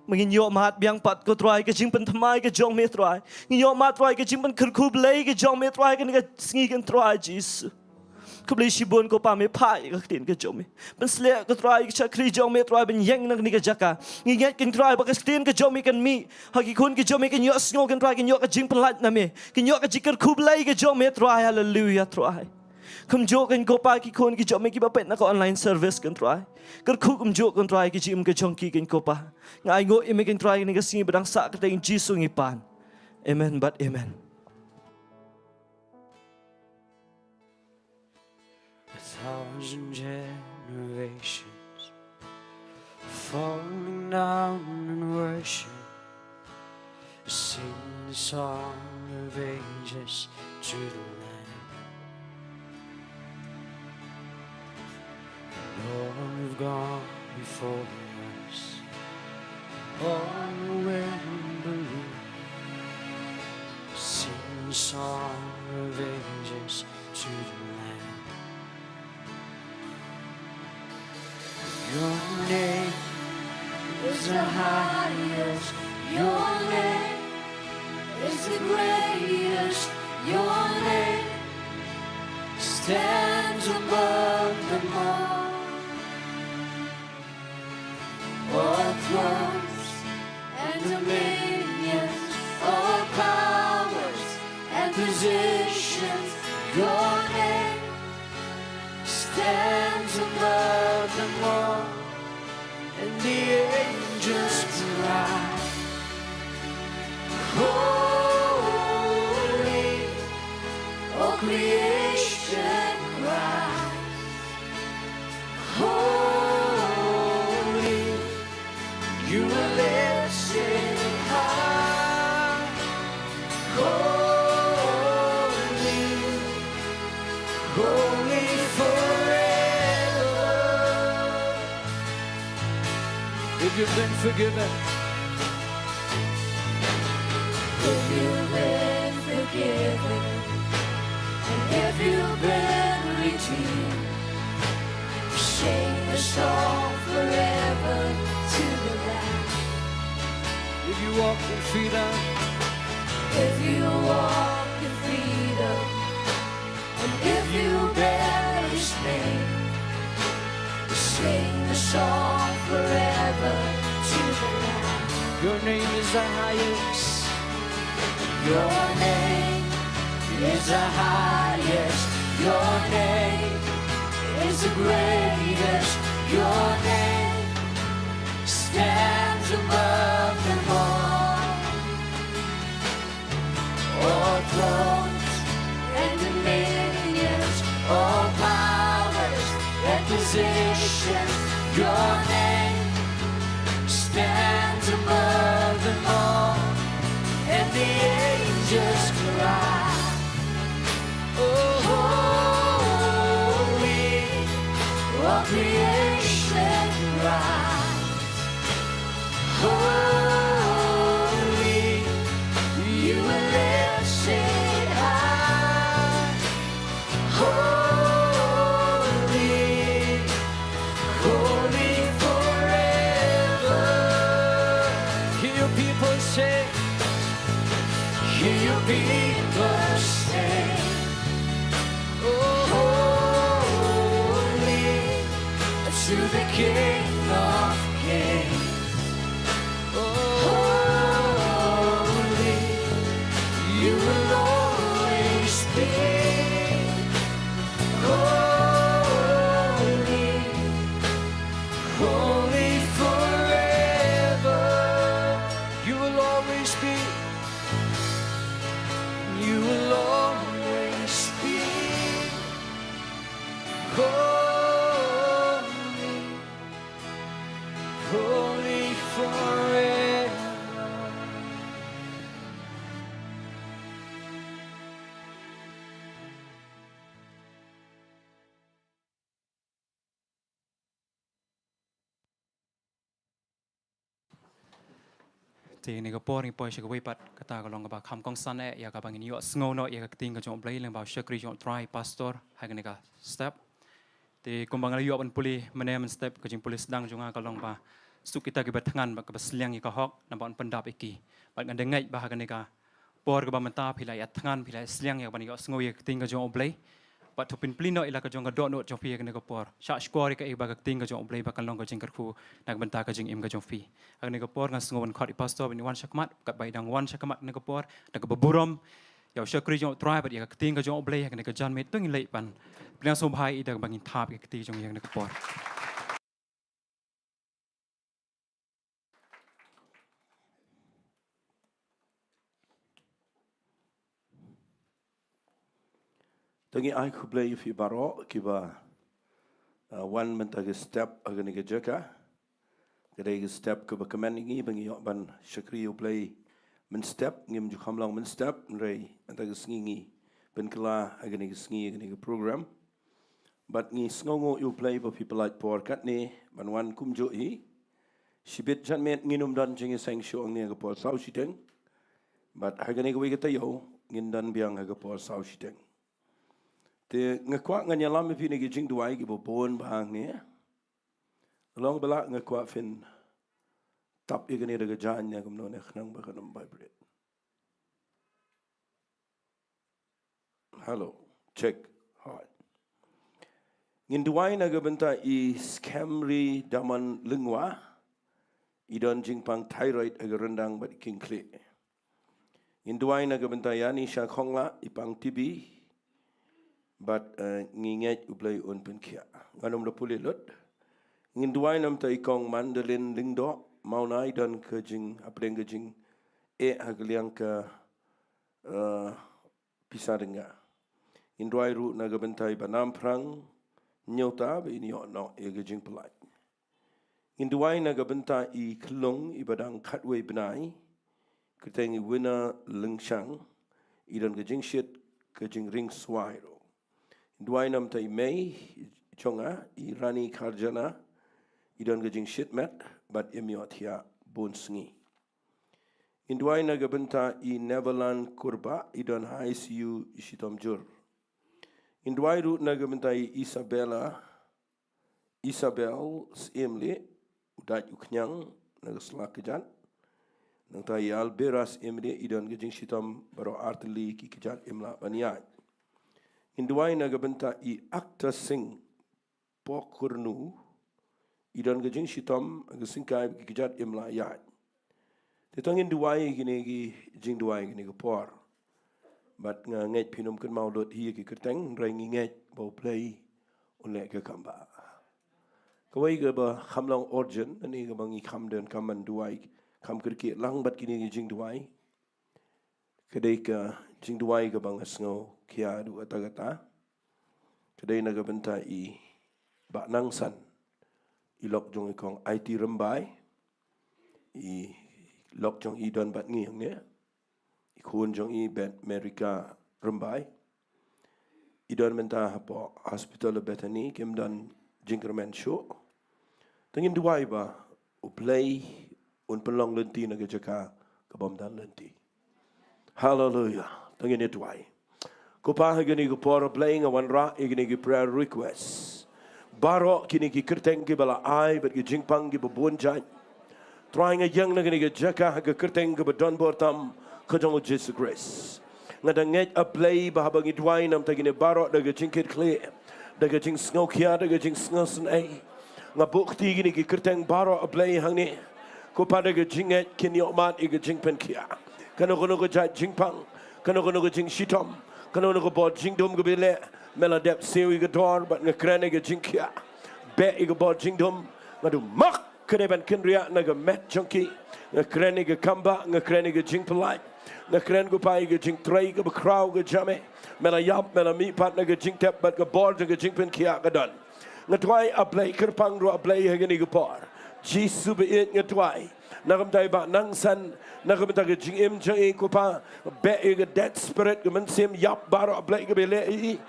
mengin yo mat biang pat ka try ka jim pen tmai ka jomi try ngi yo mat try ka jim pen kerkub lei ka jomi try ka ni ka sngi kan try Jesus Kau beli sibun kau pamai pai kau tin ke jomi. Penselek kau try ke cakri jomi try ben yang nak ni ke jaka. Ngingat kan try bakas tin ke jomi kan mi. Hagi kun ke jomi kan yok sngo kan try kan yok ke jing pelat na me. Kan yok ke jikar kublai ke jomi try hallelujah try. Kum jok kan kau pai ki kun ke jomi ki bapet nak online service kan try. Ker ku kum jok kan try ke jim ke jongki kan kau pa. Ngai ngo ime kan try ni ke singi bedang sak ke ting jisu ngipan. Amen but amen. 1,000 generations falling down in worship, sing the song of ages to the Lamb. Lord, we've gone before us, all the wind believe, sing the song of ages to the Lamb. Your name is the highest. Your name is the greatest. Your name stands above them all. All thrones and dominions, all powers and positions. Your name stands above them all, and the angels cry, holy, all creation cries, holy, you are lifted high, holy, holy forever. If you've been forgiven, If you've been forgiven, and if you've been redeemed, sing a song forever to the Lamb. if you walk in freedom, If you walk in freedom, and if you bear His name, sing a song forever to the Lamb. your name is the highest. Your name is the highest. Your name is the greatest. Your name stands above them all. All thrones and dominions, all powers and positions. Your name stands above them all, and the angels cry, oh, holy, all creation cries. people sing. Oh, holy to the King of Kings. Oh, holy, you will always be. Holy, holy forever. You will always be. You will always be. Holy, holy forever. Thì này có por ni poi shigwe pat kata kalong ba kham kong san e ya ka bang ni yo sngo no ya ka ting ka jong play leng ba shakri jong try pastor ha ka ne ka step thì cùng bằng yo ban puli mane man step ka jing police dang jonga kalong ba su kita ki batngan ba ka basliang ka hok na ban pandap iki ban kan dengai ba ha ka ne ka por ka ba manta philai atngan philai sliang ya ban yo sngo ya ka ting ka jong play but to pin plino ila ka jong ka Dohnud jong pi ka ne ka por sha score ka ba ka ting ka jong play ba kan long ka jing ka khu nak banta ka jing im ka jong fi ha ne ka por ngan sngo ban khot pastor ban wan shakmat ka bai dang wan shakmat ne ka por nak ba burom ya shakri jong try ba ya ka ting ka jong play ha ne ka jan me tung lei pan Bilang sombhai ida bangin thap ke ti jong yang nak por. Tangi ai ku play fi baro kiba one mentag step agani ke jaka. Kedai step ke bakaman ini bangi yok ban shakri you play men step ngim ju khamlang men step rei mentag sngingi ben kala agani ke sngi agani ke program. But ngi sngongo you play for people like por kat ni ban wan kumjo hi. Sibit jan met nginum dan jingi sang shong ni ke por sau siteng. But agani ke wi ke tayo ngin dan biang ke por sau siteng. Te ngakwa nganyalam fi ni Jingduwai ki bobon bahang ni. Long bala ngakwa fin tap igani daga janya kumno ne khnang ba kanam vibrate. Hello, check. Hi. Nginduwai naga benta I scamri daman lingwa. Idon jingpang thyroid aga rendang bat king kle. Nginduwai naga benta yani sha khongla ipang TB. But nginget ublay un penkia. Nganom da puli lot. Nginduwai nam ta ikong mandolin lingdo Mawlai dan kejing apeng kejing hagaliang ka pisah dengar. Nginduwai ru naga bentai banam perang nyota be ini ono kejing pelai. Nginduwai naga bentai I kelong I badang katwe benai keteng I wina lengshang I dan kejing shit kejing ring swairo. Nginduwai nam ta I mei chonga I rani karjana Idon gajing shit met, but imiot ya bon sngi. Nginduwai naga benta I Neverland kurba, idon ICU ishitom jur. Nginduwai ru naga benta I Isabel emle, udat uknyang, naga selakajan. Nang ta I Alberas emle, idon gajing shitom baro artili ki kijat imla banyai. Nginduwai naga benta I Akta Singh pokurnu, Idon gajing shitom agasingkai kijat imla yat. Tetangin duwai gini Jingduwai gini por. But nget pinum kan mau dot hi ki kerteng rai nget bau play unle ke kamba. Kawai ke ba khamlang origin ani ke bangi kham den kaman duwai kham kerki lang bat gini Jingduwai. Kedai ke Jingduwai ke bang asngo kia du atagata. Kedai naga benta I ba nangsan. Ilok jong ikong IT rembai, lok jong don bat ngiang ne, ikun jong bet Amerika rembai, idon menta hapo hospital Bethany kem dan jingkermen show, tengin duwai ba uplay un pelong lenti naga jaka kabam dan lenti. Hallelujah, tengin duwai. Kupa hagani kupora playing awan ra igani prayer request. Barok kini ki kerteng ki bala ai bet ki jingpang ki babon jai. Trying a young na kini ki jaka ha ki kerteng ki badon bortam kajong Jesus grace. ngadangej ablay bahaba ngidwai nam tagine barok daga jingkit kle daga jing sngokia daga jing sngosen ai ngabukti gini ki kerteng barok ablay hangni ko pada ga jinget kinyo mat iga jingpen kia kano ko jat jingpang kano ko jing shitom kano ko bod jingdom go bele meladep sewi ga dor bat ngakrane ga jingkia be iga bod jingdom ngadu mak keneban kenria naga met junkie ngakrane ga kamba ngakrane ga jingpelai ngakren go pai ga jing trai ga crowd ga jame mela yap mela mi pat naga jingtep bat ga bod ga jingpen kia ga don ngatwai ablay kerpang ro ablay hagani ga por Jisu beit ngatwai nagam tai ba nang san nagam ta ga jing im jang ko pa be ga dead spirit ga man sim yap baro ablay ga bele I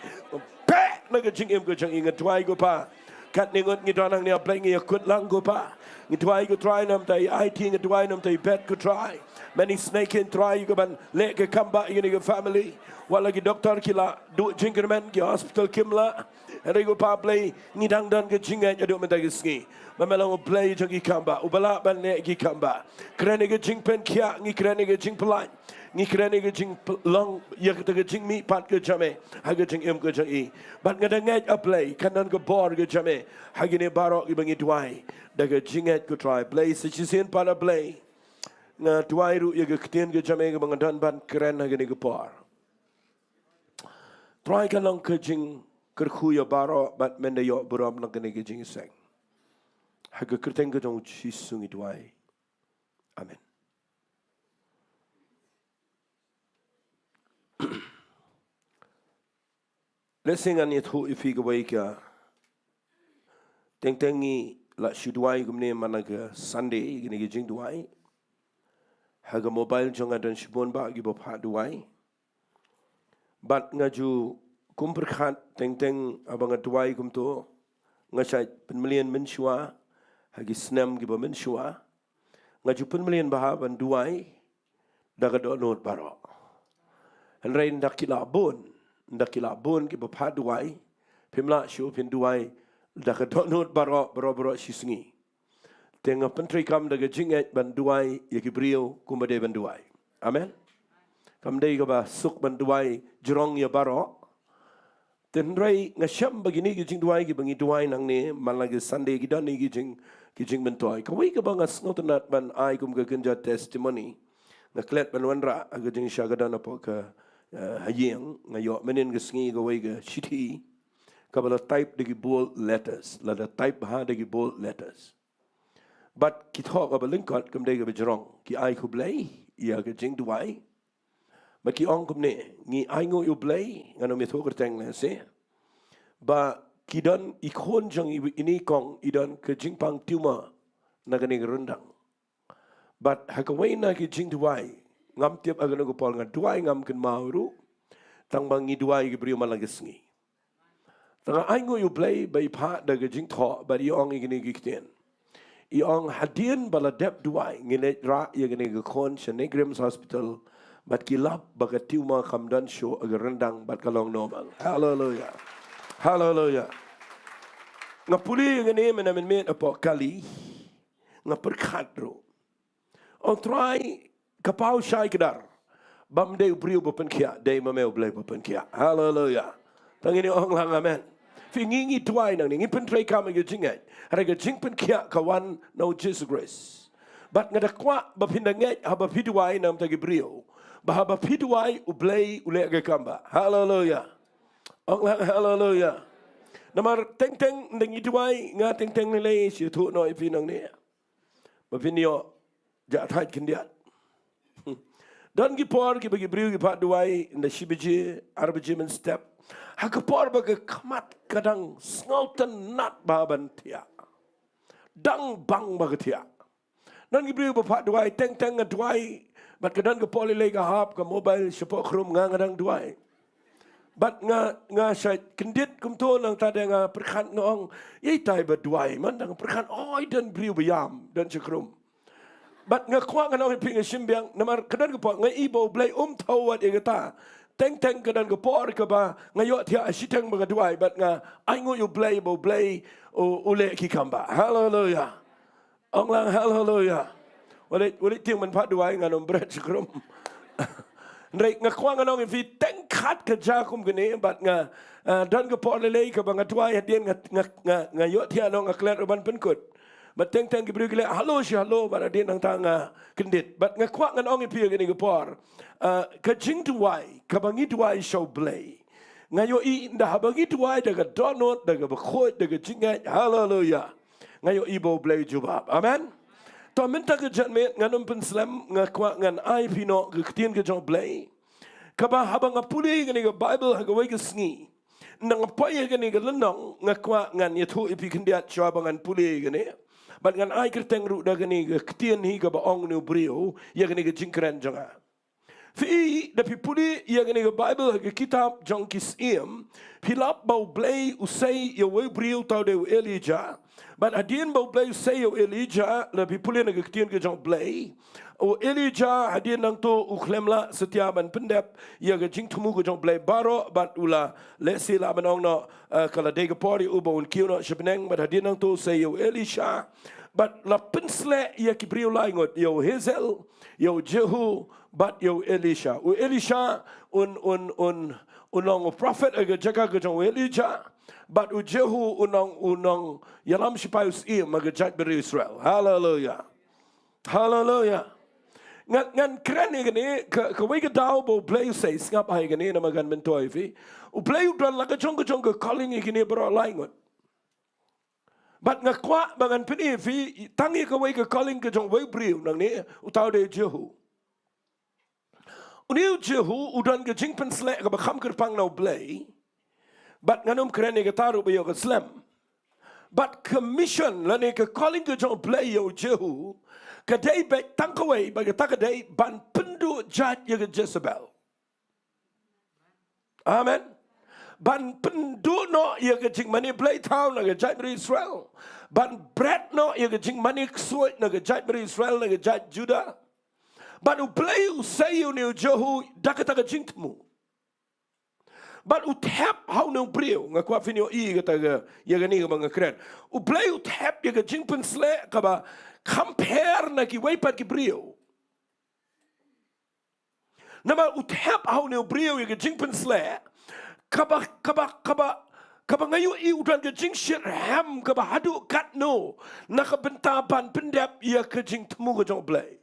be naga jing im ga jang ngatwai go pa kat ningot ngi donang ni ablay ngi kut lang go pa ngatwai go try nam tai IT ngatwai nam tai bet go try many snake in try go ban le ga kamba ni ga family wala gi doctor kila du jingerman gi hospital kimla and go pa play ni dang dan ga jinga ya do menta gi ski mamelang play jang gi kamba ubala ban le gi kamba krene ga jingpen kia ngi krene ga jing pelai ngi krene ga jing long ya ga ga jing mi pat ga jame ha ga jing em ga jang I bat ga dang a play kanan ga bor ga jame ha gi ne barok gi bangi twai da ga jinget go try play si sin para play nga twai ru ya ga ktien ga jame ga bangan ban kren ha gi ne ga por try ka long ka jing kerkhuya baro bat mende yo buram na gane ge jing seng ha ga kerteng ga jong chi sungi twai amen Lesing an yethu ifi ga wai ka tengtengi la shudwai gumne managa Sunday gane ge jing duai ha ga mobile jong adan shibon ba gi bo pha duai bat ngaju kumperkhat teng abang tuai kum tu ngasai penmelian menshua hagi snam gi bamen shua ngaju penmelian baha ban duai daga Dohnud baro henrain dakila bon gi bapha duai pimla shu pin duai daga Dohnud baro shisngi tenga pentri kam daga jinget ban duai yaki brio kumade ban duai amen kam dei ga ba suk ban duai jurong ya baro tenrai ngasham begini gi Jingduwai gi bangi duai nang ne malagi Sunday gi dan gi jing mentoi kawai ga bang asnotnat ban ai kum ga kenja testimony ngaklet ban wanra aga jing shagadan apo ka hayeng ngayo menin ga sngi ga wai ga shiti kabala type de gi bold letters la da type ha de gi bold letters but kithok ga linkot kum de ga bejrong ki ai ku blai ya ga Jingduwai Maki ong kumne ngi aingo yu play ngano me thoker teng le se ba kidan ikon jang ini kong idan ke jingpang tuma nagani rendang but hakawai na ki Jingduwai ngam tiap agano ko pol ngaduai ngam ken mauru tang bangi duai ki brio malagesngi tang aingo yu play bai pha da ke jing tho ba ong igini gikten ong hadien bala dep duai ngine ra yagani ko kon Shenegrims Hospital Bat kilap baga tiuma kamdan show agar rendang bat kalong normal. Hallelujah. Hallelujah. Ngapuli ngani menamin men apo kali ngaperkhat ro. On try kapau syai kedar. Bam de brio bopen kia de mameu blai bopen kia. Hallelujah. Tangini ong lang amen. Fingingi tuai nang ni pentrai kam ge jingat. Harga jingpen kia kawan no Jesus grace. Bat ngadakwa bapindanget haba piduai nam tagi brio. Bahaba piduai ublay ule ga kamba. Hallelujah. Hallelujah. Namar teng ndeng iduai nga teng nilai si tu no ipinang ni. Bapinyo jatai kindiat. Dan gi por gi bagi briu gi pat duai nda shibiji arbaji men step. Hakapor baga kamat kadang snautan nat baban tia. Dang bang baga tia. Dan gi briu bapat duai teng duai Bat kadang ke poli lega hap ke mobile sepok krum ngadang duai. Bat nga syait kendit kumto nang tada nga perkhan ngong yai tai berduai man nang perkhan oi dan briu bayam dan sekrum. Bat nga kwa ngang ping simbiang namar kadang ke po nga ibo blai tawat igata. Teng kadang ke por ke ba ngayo tia asitang mga duai bat nga aingo yu blai bo blai ule ki kamba. Hallelujah. Ong lang hallelujah. Walit ting man pat duai nganom berat sekrum. Rek ngakwang anong if tengkat ke jakum gini bat dan ke por lelei ke bang tuai hadien yo tia anong aklet uban penkut. Bat teng ke beri gile halo si halo bat hadien nang tanga kendit. Bat ngakwang anong if gini ke por ke Jingduwai ke bangi duai show blay. Ngayo dah bagi duai daga Dohnud daga Beit daga Jingiasyllok. Hallelujah. Ngayo ibo blay jubab. Amen. To minta ke jatmet nganum penslam ngakwa ngan ai pino ke ketien ke jong blay. Kaba habang apuli gani ke Bible hagawai ke sngi. Nang apoy gani ke lenong ngakwa ngan yatu ipi kendiat cabangan puli gani. Bat ngan ai kerteng ru da gani ke ketien hi ke baong nu brio ya gani ke jingkran jonga. Fi dapi puli ya gani ke Bible ke kitab jong kisim pilap bau blay usai ya wei brio tau de Elijah. But hadien bau blay usai ya Elijah dapi puli na ke ketien ke jong blay. O Elijah hadien nang tu uklemla setiaban pendep ya ke jing tumu ke jong blay baro bat ula lesi la banong no kala de ke pori uba un kiu no sebeneng but hadien nang tu usai ya Elisha. But la pensle ya ki brio laingot yo Hazel yo Jehu but yo Elisha. U Elisha unong prophet aga jaga ke jong Elijah. But u Jehu unong yalam sipayus aga jag beri Israel. Hallelujah. Hallelujah. Ngan keren ni ke wei ke dau bo play say ngap hai ni nama gan mentoi fi. U play u dan la ke jong ke calling ni bro laingot. But ngakwa bangan peni fi tangi ke wei ke calling ke jong wei brio nang ni u tau de Jehu. Uniu Jehu udan ke jing pensle ke bakam kerpang nau play. But nganum keren ke taru be yo ke slam. But commission la ni ke calling ke jong play yo Jehu. Kadai baik tangkawai bagi tak kadai ban pendu jat ya ke Jezebel. Amen. Ban pendu no ya ke jing mani play town na ke jat beri Israel. Ban bread no ya ke jing mani ksuit na ke jat beri Israel na ke jat Judah. Ban u play u sayu ni u Jehu dakata ke jing temu. Ban u tap hau ni u brio ngakwa finio i kata ke ya ke ni ke bang keren. U play u tap ya ke jing pensle kaba compare na ki weipat ki brio. Nama uthap hau ne brio ye jing pensle kaba ngayu I udan ke jing shit ham kaba hadu kat no na ka benta ban pendap ye ke jing temu ke jong blay.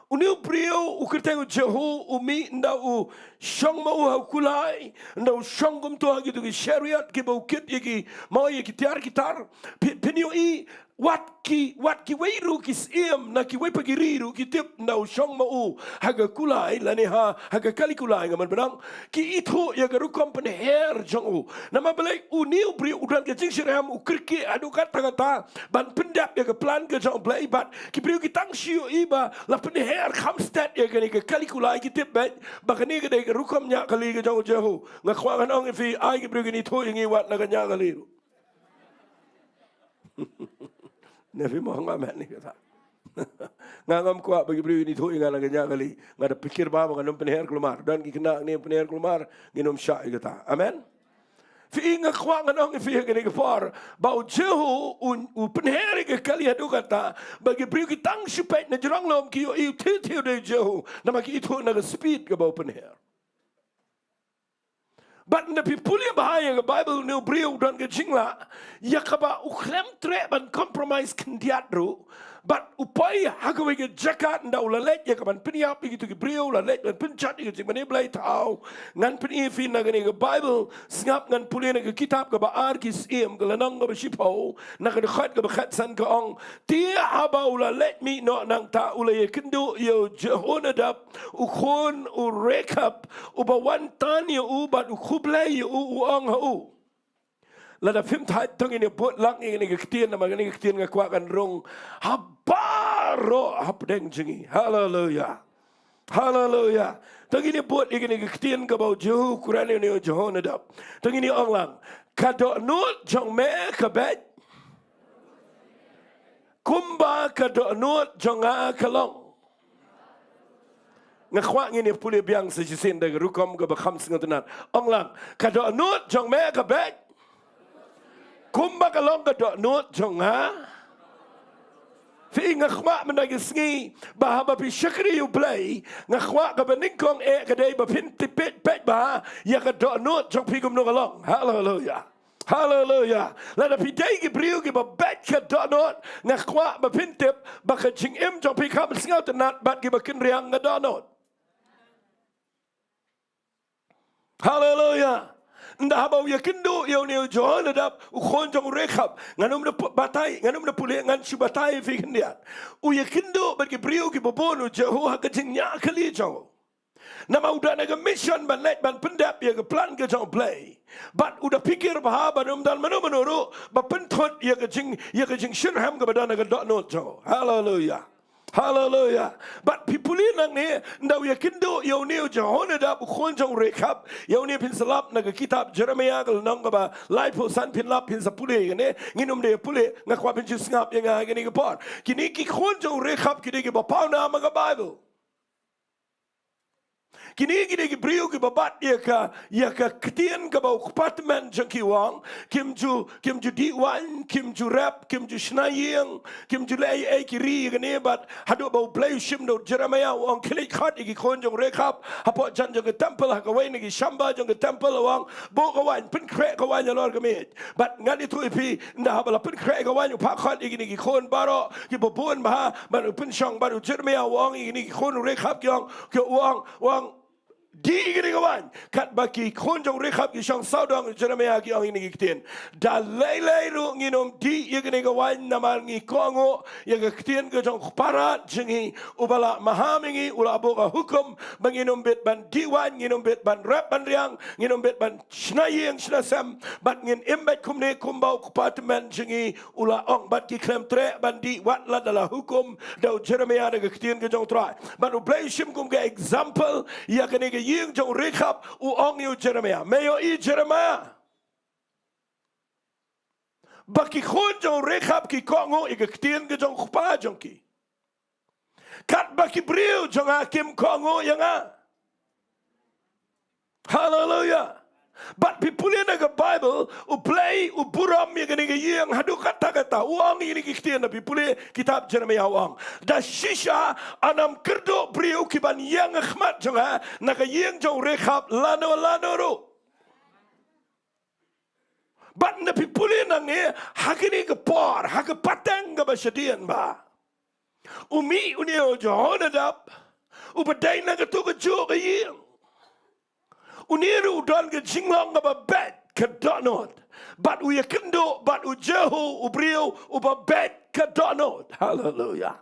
Uniu brio ukirteng Jehu umi nda u shong mau hau kulai nda u shong gum to gitu ki chariot ki bau kit ye ki mau ye ki tiar kitar pinio I wat ki wei ru ki sim na ki wei pagi riru ki tip na shong mau haga kulai la ne haga kali kulai ngaman benang ki itu ya garu company hair jong u nama belai uniu bri udan ke jing siram u kirki adu kata ban pendap ya ke plan ke jong blai bat ki bri ki tang siu iba la pen hair kamstat ya ke kali kulai ki tip bat bakani ke de garu kom nya kali ke jong jehu ngakwa kan ong fi ai ki bri ni to ingi wat na nya kali Nabi Muhammad ni kata. Ngam kuat bagi beri ni tu ingat lagi kali. Ngada pikir bahawa nganum penher kelumar dan kena ni penher kelumar nginum syak kata. Amen. Fi ingat kuat nganong fi kini kepar bau Jehu u penher ke kali adu kata bagi beri kita tang supaya najrang lom kiyo iu titiu de Jehu nama ki itu naga speed ke bau penher. But napi pulia bahaya ke Bible ni beriu dan ke jingla ya kaba uklem tre ban compromise kendiat ru but upai hagawe ke jakat nda ulalet ya kaban peniap gitu ke beriu lalet ban pencat ke jing mane blai tau ngan peni fin na ke Bible singap ngan pulia ke kitab ke baar kis im ke lanang ke sipo na ke khat ke khat san ke ong tia haba ulalet mi no nang ta ulay kendu yo Dohnud ukon u rekap uba wantan yo ubat kublay u ong hu lada film thai tong ini bot lang ini ke ketien nama ini ke ketien ngakwa kan rong habaro habdeng jingi hallelujah hallelujah tong ini bot ini ke ketien ke bau Jehu Quran ini Dohnud tong ini ong lang ka Dohnud jong me ke Beit Kumba ka Dohnud jong a kalong ngakwa ngini puli biang sejisin dari rukom ke bakam singotenat ong lang ka Dohnud jong me ke Beit Kumba kalong ka Dohnud jong ha fi pi ngakwa menagi sngi bahaba pi syakri you play ngakwa ka beningkong kadai ba pin tipet pet ba ya ka Dohnud jong pi gum no along. Hallelujah. Hallelujah. Lada pi dai ki briu ki ba bet ka Dohnud ngakwa ba pin tip ba ka jingim jong pi kam sngaw tenat bat ki ba kin riang nga Dohnud. Hallelujah. Ndah bau ya kendo yo ne jo ladap u khon jong rekap nganum na batai nganum na pule ngan si batai fi kendia u ya kendo bat ki brio ki bobonu jeho ha ka nya kali jong nama udah naga mission ban let ban pendap ya ke plan ke jong play bat udah pikir bah banum dan menuru ba pentot ya ke jing Shillong ke badan naga Dohnud jong. Hallelujah. Hallelujah. But people in ne ndaw ya kendo yo ne Dohnud da khon jong rekap yo ne pin salap naga kitab Jeremiah kal nong ba lai po san pin lap pin sapule ne nginum de pule ngakwa pin ngap yang ngani ke por kini ki khon jong rekap kini ke ba pau na ma Bible kini ki brio ki babat ya ka ketien ka ba apartment jang ki wang kim ju di wan kim ju rap kim ju snayeng kim ju lay ki ri ne bat hado ba play shim do Jeremiah wang klik khat ki khon jong rekap hapo jan jong temple ha ka wai ni ki shamba jong temple wang bo ka wan pin kre ka wan lor ka met bat ngani tu pi nda ba pin kre ka wan pa khat ki ni ki khon baro ki bo bon ba ba pin shong ba Jeremiah wang ni ki khon rekap kyong ke wang di gini kawan kat baki khonjong rekap ki shang saudang Jeremiah ki ang ini kitien da lei ru nginom di ye gini kawan namal ngi kongo ye kitien ke jong parat jengi ubala mahamingi ula boga hukum banginom bet ban diwan nginom bet ban rap ban riang nginom bet ban snayeng snasam bat ngin imbet kumne kumbau apartment jengi ula ong bat ki klem tre ban di wat la dala hukum da Jeremiah de kitien ke jong try ban u play shim kum ke example ya gini ke yung jong rekap u ong yu Jeremiah mayo i Jeremiah baki khon jong rekap ki kongo i ketien ke jong khpa jong ki kat baki brio jong hakim kongo yang hallelujah but people in the Bible u play u buram ye gani yang hadu kata uang ini kitien na people kitab Jeremiah uang da shisha anam kerdo brio kiban yang khmat jonga na ka yang jong rekap lano ro but na people in nge hakini ke por hak patang ga basadian ba umi unio Dohnud u badai na ka tu ka jo ka yang uniru dan ke Shillong ke Beit ke Dohnud bat u yakendo bat u jeho u brio u Beit ke Dohnud. Hallelujah.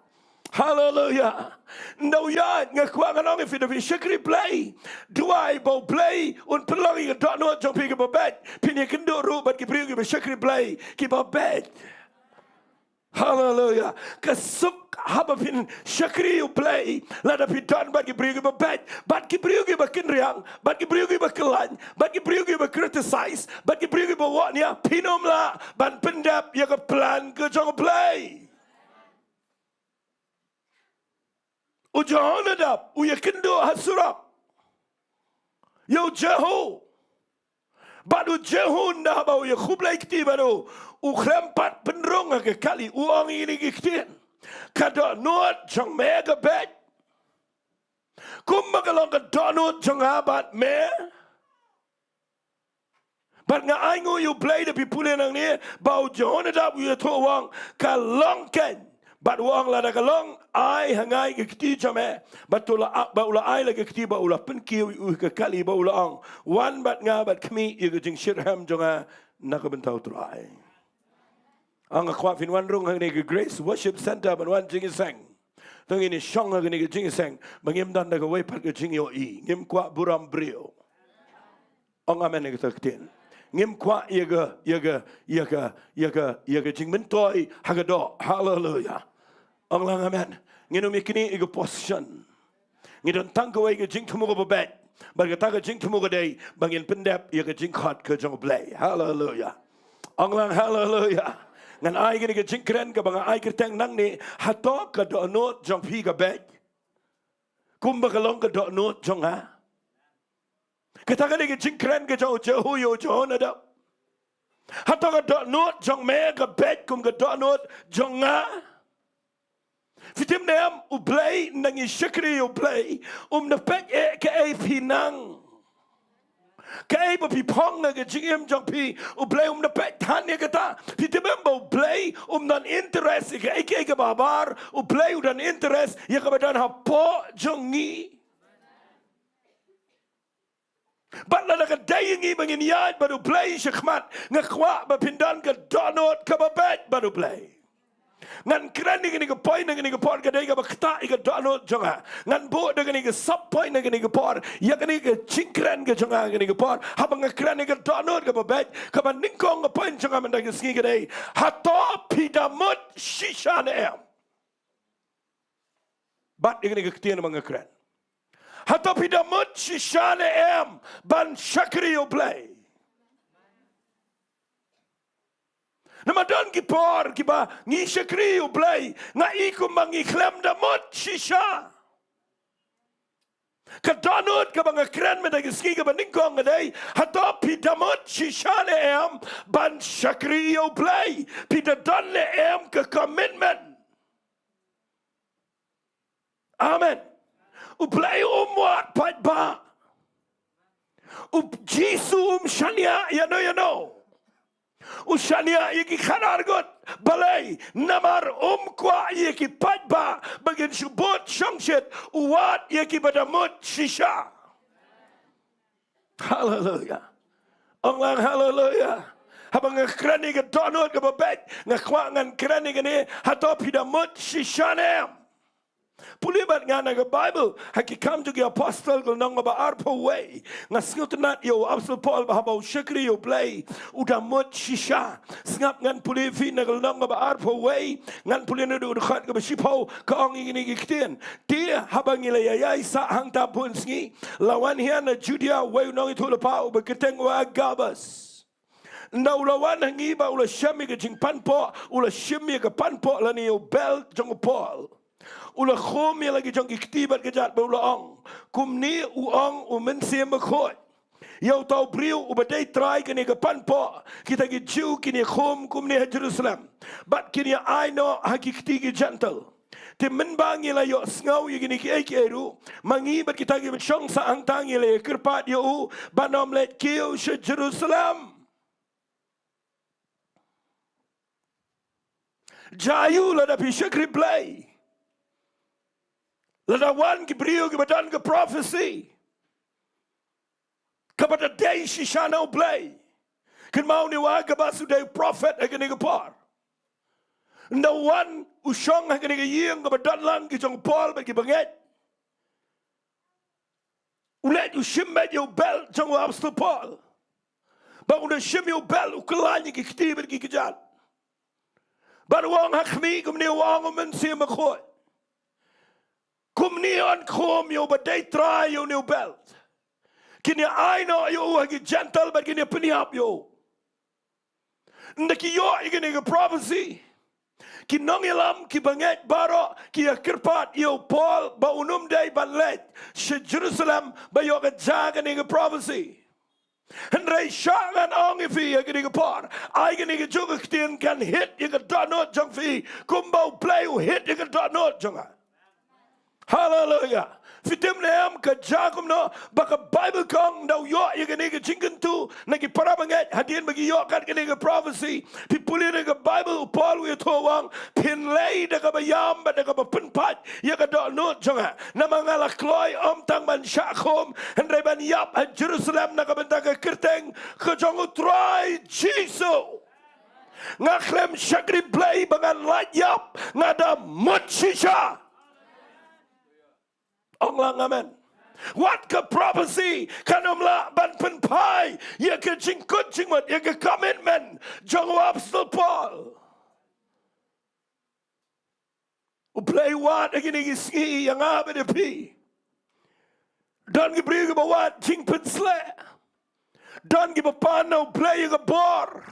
Hallelujah. Ndau ya ngakwa nganong if the shakri play duai bo play un pelongi ke Dohnud jong pi ke Beit pin yakendo ru bat ke brio ke shakri play ke Beit. Hallelujah. Kesuk haba pin syakri you play. Lada pidan bat ki brio ki Beit. Bat ki brio ki bakin riang. Bat ki brio ki bakelan. Bat ki brio ki criticize. Bat ki brio ki bawa niya. Pinom la. Ban pendap ya ke plan ke jong play. U Dohnud dap. U yakendo hasurap. Yo jeho. Bat u jeho ndah bau ya khublai kti baru. U krempat penrong ke kali uang ini kitien ka Dohnud jong mega Beit kumba kalong ka Dohnud jong abat me bat nga aingo you play the people nang ni bau Dohnud up you to wang ka long ken bat wang la da kalong ai hangai ke kti jame batula ba ula ai la ke kti ba ula pen ki u ka kali ba ula ang wan bat nga bat kmi you jing shirham jong na ka bentau trai ang akwa fin wan rung hang ni Grace Worship Center ban wan Jingiasyllok tong ini shong hang ni Jingiasyllok bangim dan da wei pat ke Jingiasyllok ngim kwa buram brio ang amen ni taktin ngim kwa yega jingmentoi hagado hallelujah ang lang amen nginum ikini ig position ngidon tangkawai ke jing tumu ko Beit bagata ke jing tumu ko dei bangin pendap yega jing khat ke jong play hallelujah ang lang hallelujah ngan ai gini ke jingkren ke bang ai kerteng nang ni Hato ke Dohnud jong pi ke Beit Kumba kalong ke Dohnud jong ha kita kan ke jingkren ke jong jeho yo Dohnud Hato ke Dohnud jong me ke Beit kum ke Dohnud jong ha Fitim nem ublay nang isyakri ublay na pek ke pinang. Kaya ba pipong na gajingim jong pi ublay na pek tan ya kata. Fitim ba ublay nan interest ke babar ublay dan interest ya kabadan hapo jongi. Batla na kadayingi bangin yad baru ublay syakmat ngakwa ba pindan ka Dohnud ka babet baru ublay. Ngan keren ni gini ke point na gini ke por kadai ka bakta ika Dohnud jonga. Ngan bo na gini ke sub point na gini ke por ya gini ke cingkren ke jonga gini ke por. Habang keren ni ke Dohnud ka babet ka ningkong ka point jonga menda ke singi kadai. Hato pidamut shisha na em. Bat ni gini ke ketian mga keren. Hato pidamut shisha na em ban syakri ublay. Namadon kipor kiba ngi syakri ublay nga ikum mangi klem damut shisha. Ka Dohnud ka bang kren me dagiski ka baningkong ngadai hato pidamut shisha na em ban syakri ublay. Pidadon na em ka commitment. Amen. Ublay umwat pat ba. Jisu shania yano. Ushania yaki khanargot balay namar kwa yaki pat ba bagin subot shangshit uwat yaki badamut shisha. Hallelujah. Onglang hallelujah. Habang ngekrani ke Dohnud ke babet ngakwa ngan krani ke ni hato pidamut shisha nem. Pulibat nga na Bible hakikam juga apostle ko nang arpo way nga singutunat yo apostle Paul bahabaw syakri yo play udamot shisha singap ngan pulifi na nang arpo way ngan pulina do khat ka basipo ka ang ingini giktin dia habang ilayayay sa hang tapon sngi lawan hiya na Judea way nang itulapa o bakiteng wa gabas na ulawan hangi ba ula syami ka jing panpo ula syami ka panpo lani yo bel jong Paul ula khom ya lagi jong iktibat kejat ba ula ong kumni uong umensi makhot yau tau briu ubadai try kini ke panpo kita ki Jew kini khom kumni Jerusalem but kini I know hakikti ki gentle ti menbangi la yo ngau ye kini ki ekeru mangi bat kita ki chong sa angtang ye kerpat yo banom let kiu she Jerusalem jayu la da pishakri play Ladawan kibriyo kibadan ke prophecy. Kepada day shishana ublay. Ken mau ni wa kabasu day prophet agani kapar. Ndawan usyong agani kayeng kebadan lang kijong Paul bagi banget. Ulet ushimmet yo bel jong apostle Paul. Ba una shim yo bel ukalanya kikti bagi kijat. Ba wang hakmi kumni wang umensi makhot. Kumni on kom yo but they try yo new belt. Kini I know yo hagi gentle but kini peniap yo. Ndaki yo igini ke prophecy. Ki nongilam ki banget baro ki akirpat yo Paul ba unum day banlet she Jerusalem ba yo ke jaga ni ke prophecy. Henry shangan ong ifi igini ke par. I igini ke juga ktin kan hit yo ke Dohnud jong fi Kumba play yo hit yo ke Dohnud jonga. Hallelujah. Fitim nem ka jakum no baka Bible kong daw yo yagani ka jingentu nagi parabanget hadin bagi yo kat kani ka prophecy pipuli na ka Bible Paul wi towang pinlay da ka bayam ba da ka punpat ya ka Dohnud jonga na mga lakloy tang man syakom hendray ban yap at Jerusalem na ka benta ka kirteng ka jong utray Jesus ngaklem syakri play bangan layap ngada mutsisha. Onglang amen. What ka prophecy kanumla ban penpai ya ka jingkut jingmat ya ka commitment jong apostle Paul. Uplay wat agini gisgi yang abe de pi. Dan gibri ga wat jingpen sle. Dan gibapano play ga bor.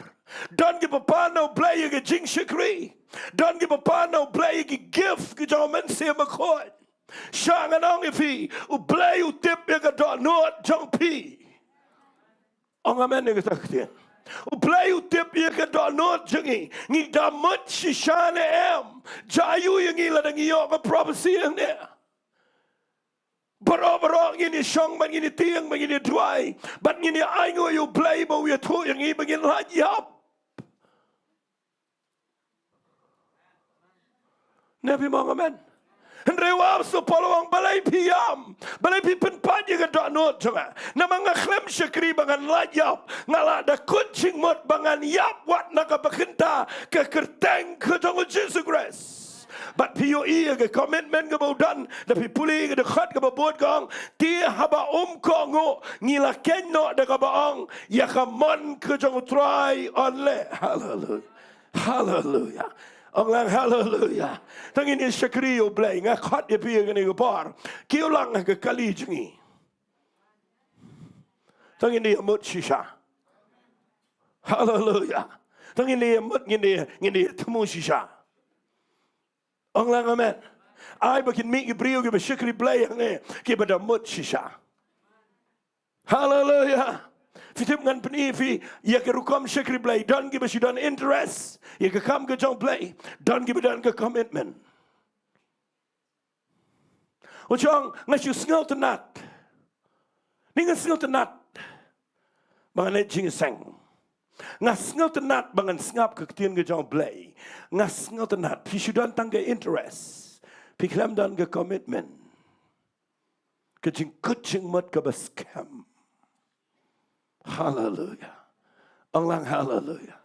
Dan gibapano play ga jing shikri. Dan gibapano play ga gift ga jong mense makot. Shangan ong ifi ublay utip ya ka Dohnud jong pi. Ong amen ni kita ketian. Ublay utip ya ke Dohnud jengi. Ngi damat shisha ne em. Jayu yang ngi ladang iyo ke prophecy yang ne. Baro ngini Shong ban ngini tiang ban ngini Jowai. Ban ngini aingo yu blay ba wi tu yang ngi bangin lajap. Nabi Muhammad. Henrewa so polong balai piam. Balai pi penpat je ke Dohnud cuma. Nama ngaklem syakri bangan lajap. Ngala ada kucing mot bangan yap wat naka bakenta ke kerteng ke tongol Jesus Christ. But POE ke komitmen ke baudan. Tapi puli ke dekat ke babot kong. Ti haba kongo. Ngila kenno de ke baong. Ya kamon ke tongol try onle. Hallelujah. Hallelujah. Orang hallelujah. Tangin ni syakri yo blay ngakhat ye pi ke ni ke par. Ki ulang ke kali jengi. Tangin ni amut shisha. Hallelujah. Tangin ni amut ngini temu shisha. Orang amen. Ai bakin mi ke brio ke syakri blay nge ki pada mut shisha. Hallelujah. Fitip ngan peni fi ya ke rukam syakri blay dan ke basidan interest ya ke kam ke jong blay dan ke badan ke commitment. Ujang ngasih sengau tenat. Ni ngasih tenat. Bangan jing seng. Ngasih tenat bangan sengap ke ketian ke jong blay. Ngasih tenat fi sudan tang ke interest. Fi klam dan ke commitment. Ke jing kucing mat ke baskam. Hallelujah. Orang hallelujah.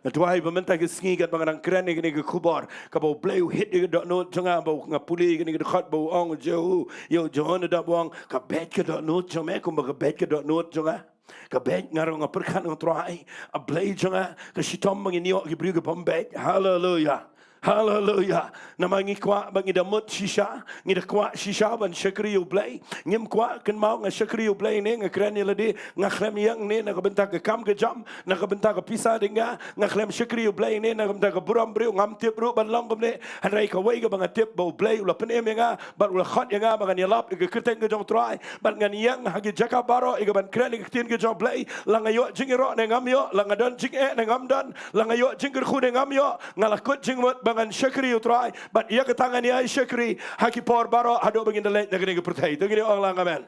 Jowai pemerintah ke sengi kat bangang keren ni ke kubar. Kabau bleu hit ke Dohnud jangan bau ngapuli ke dekat bau ong jauh. Yo Dohnud dah buang ke Beit ke Dohnud jangan kumba ke Beit ke Dohnud jangan. Ke Beit ngarong perkan ngtrai. A blay jangan ke sitom manginiok ke beri ke Beit. Hallelujah. Hallelujah. Nama ngi kwa bang ida mut shisha, ngi da kwa shisha ban syakri u blay. Ngim kwa kan mau nga syakri u blay ne nga kran ni ladi nga khlem yang ne nga bentak ke kam ke jam, nga bentak ke pisa denga, nga khlem syakri u blay ne nga bentak ke buram brio ngam tip ru ban long ne hanrai ka wei ke bang tip bau blay ula penem nga ban ula khat nga bang ni lap ke kerteng ke jong trai, ban ngan yang hagi jaka baro ke ban kran ke tin ke jong blay, langa yo jingiro ne ngam yo, langa don jing ne ngam don, langa yo jingir khu ne ngam yo, ngalakut jingmot bangan syakri utrai but ia ketangan ia syakri haki por baro hado begin delay negeri ke pertai tu gini orang amen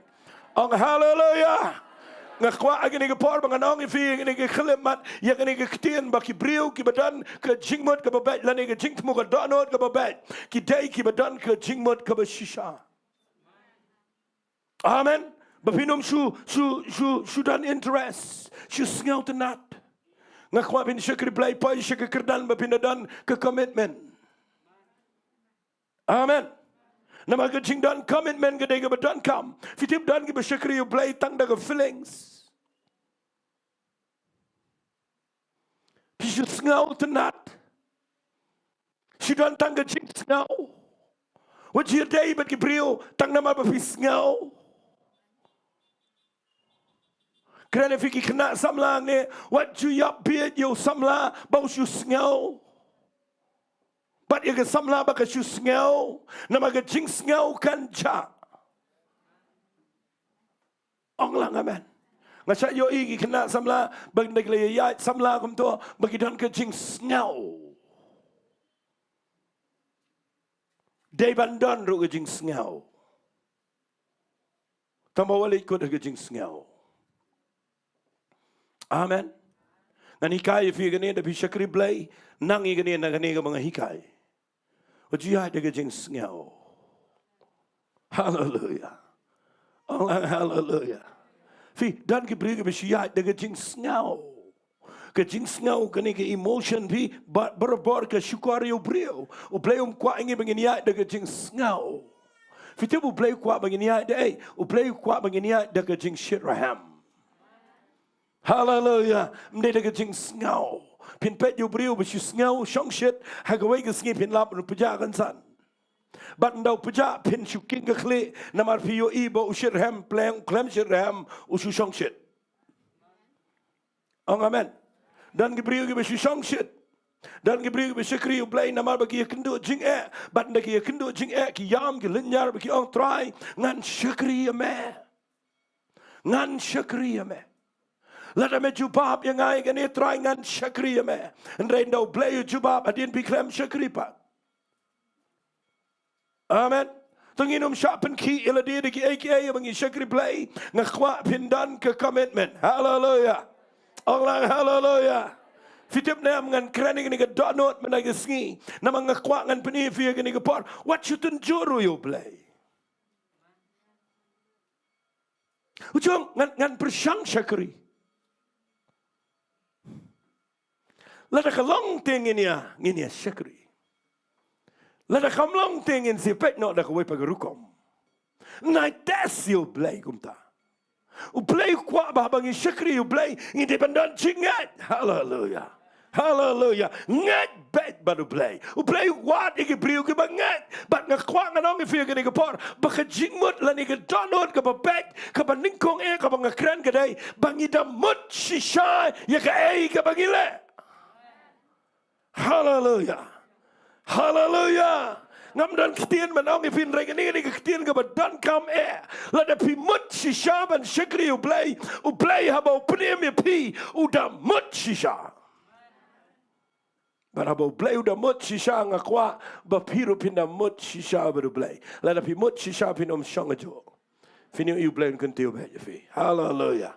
orang haleluya ngakwa agini ke por bangan ong ifi gini ke khlemat ia gini ke ketien baki brio ki badan ke jingmot ke babait lani ke jingtmu ke Dohnud ke babait ki dai ki badan ke jingmot ke bashisha amen bapinum su dan interest su ngau tenat ngakwa bin syakri play pai syakri kerdan bapinadan ke commitment. Amen. Nama ke jing dan commitment ke dega badan kam. Fitip dan ke bersyakri you play tang daga feelings. Pisu ngau tenat. Sidan tang ke jing ngau. Wajir day bat ke brio tang nama bapis ngau. Kerana fikir kena samlang ni, what you yap beard you samla bau you ngau. But you get samla baka you ngau, nama ke jing ngau kan ja. Ong lang amen. Ngasak yo igi kena samla bagi negeri yai samla kum tu bagi dan ke jing ngau. Day bandan ru ke jing ngau. Tambah walik ko ke jing ngau. Amen. Ngan hikai fi gani da bi syakri blay nang igani na gani ga mga hikai. O jihad de jing ngau. Hallelujah. Allah hallelujah. Fi dan ki bri ga bi syihad de jing ngau. Ke jing ngau gani ke emotion fi berbor ke syukur yo brio. O blay kwa ingi bangin ya de jing ngau. Fi tu blay kwa bangin ya de o blay kwa bangin ya de jing shitraham. Hallelujah. Mde de jing ngau. Pin pet you brio but you ngau shong shit hagawai ke sngi pin lap puja kan san. Bat ndau puja pin shuking ke khle namar pio ibo ushirham pleng klem shirham usu shong shit. Amen. Dan ke brio ke shong shit. Dan ke brio ke syakri u blay namar bagi kendo jing bat ndaki kendo jing ki yam ke linyar bagi ong try ngan syakri me. Ngan syakri me. Lada me jubab yang ai kan ni try ngan syakri me. Andai no blay jubab adin biklem syakri pak. Amen. Tunginum syapen ki ila dia deki AKA bangi syakri blay ngakwa pindan ke commitment. Hallelujah. Allah hallelujah. Fitip na ngan krani ni ke Dohnud menagi sngi. Nama ngakwa ngan penifia ni ke por. What you tunjuru you blay. Ujung ngan persyang syakri. Lada kalong tingin ya syakri. Lada kamlong tingin si pek no dak we pagarukom. Nai das you blay kumta. U blay kwa ba bangi syakri u blay independent jingat. Hallelujah. Hallelujah. Ngat bet baru blay. U blay wat iki briu ke bangat. Bat ngakwa nganong ifi ke ni por. Baka jingmut la ni ke Dohnud ke bet ke baningkong ke bangakran ke dai bangi damut shisha ya ke ke bangi le. Hallelujah. Hallelujah. Ngam dan ketien manong ifin regen ni ketien ke badan kam lada pimut shisha ban syakri u blay haba pnem pi udah mut shisha. Barabo blay udah mut shisha ngakwa bapiru pinda mut shisha baru blay. Lada pi mut shisha pinom shangajo. Fini u blay kuntiu be fi. Hallelujah.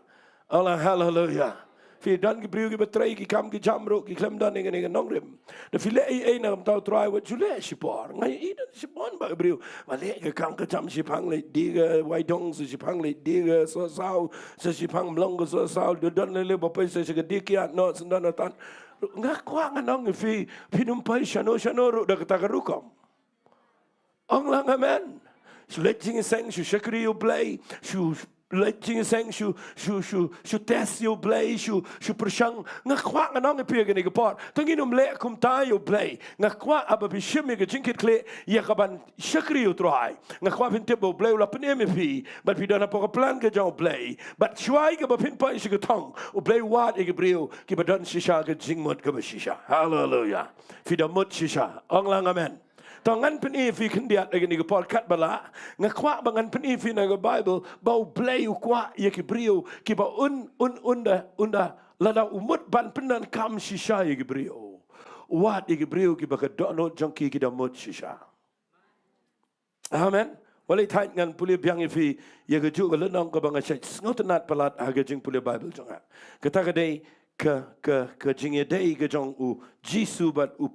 Allah hallelujah. Fi dan ki briu ki betrai ki kam ki jamro ki klem dan ngen nongrim. De fi le ai na tau try wat jule sipor. Ngai i dan sipon ba briu. Ma le ke kam ke jam sipang le diga wai dong su sipang le diga so sao so sipang mlong so sao de dan le ba pai se ke dikiat no sendan tan. Ngakwa nganong fi pinumpai shano ru da kata karukom. Ong lang amen. Su lejing seng su syakri you play su lejing seng su test you play su persyang ngakwa nganong pi gani gapor. Tunginum le kum ta you play. Ngakwa aba bishim ke jingkit kle ya kaban syakri you try. Ngakwa pin tip play la penem pi but pi dana pok plan ke jong play. But shuai ke ba pin pai shi ke tong u play wat ke briu ke badan shisha ke jingmut ke shisha. Hallelujah. Fi da mut shisha. Ong lang amen. Tangan penifi kendiat lagi ni kepal kat bala ngakwa bangan penifi na Bible bau blay ukwa ye ki brio ki ba unda lada umut ban penan kam shisha ye ki brio wat ye ki brio ki ba ka Dohnud jongki ki da mut shisha. Amen. Walai tait ngan puli biang ifi ye ke ju lenong ka banga chat ngotenat palat aga jing puli Bible jonga kata ka dei ke jing ye dei ke jong u Jisu bat u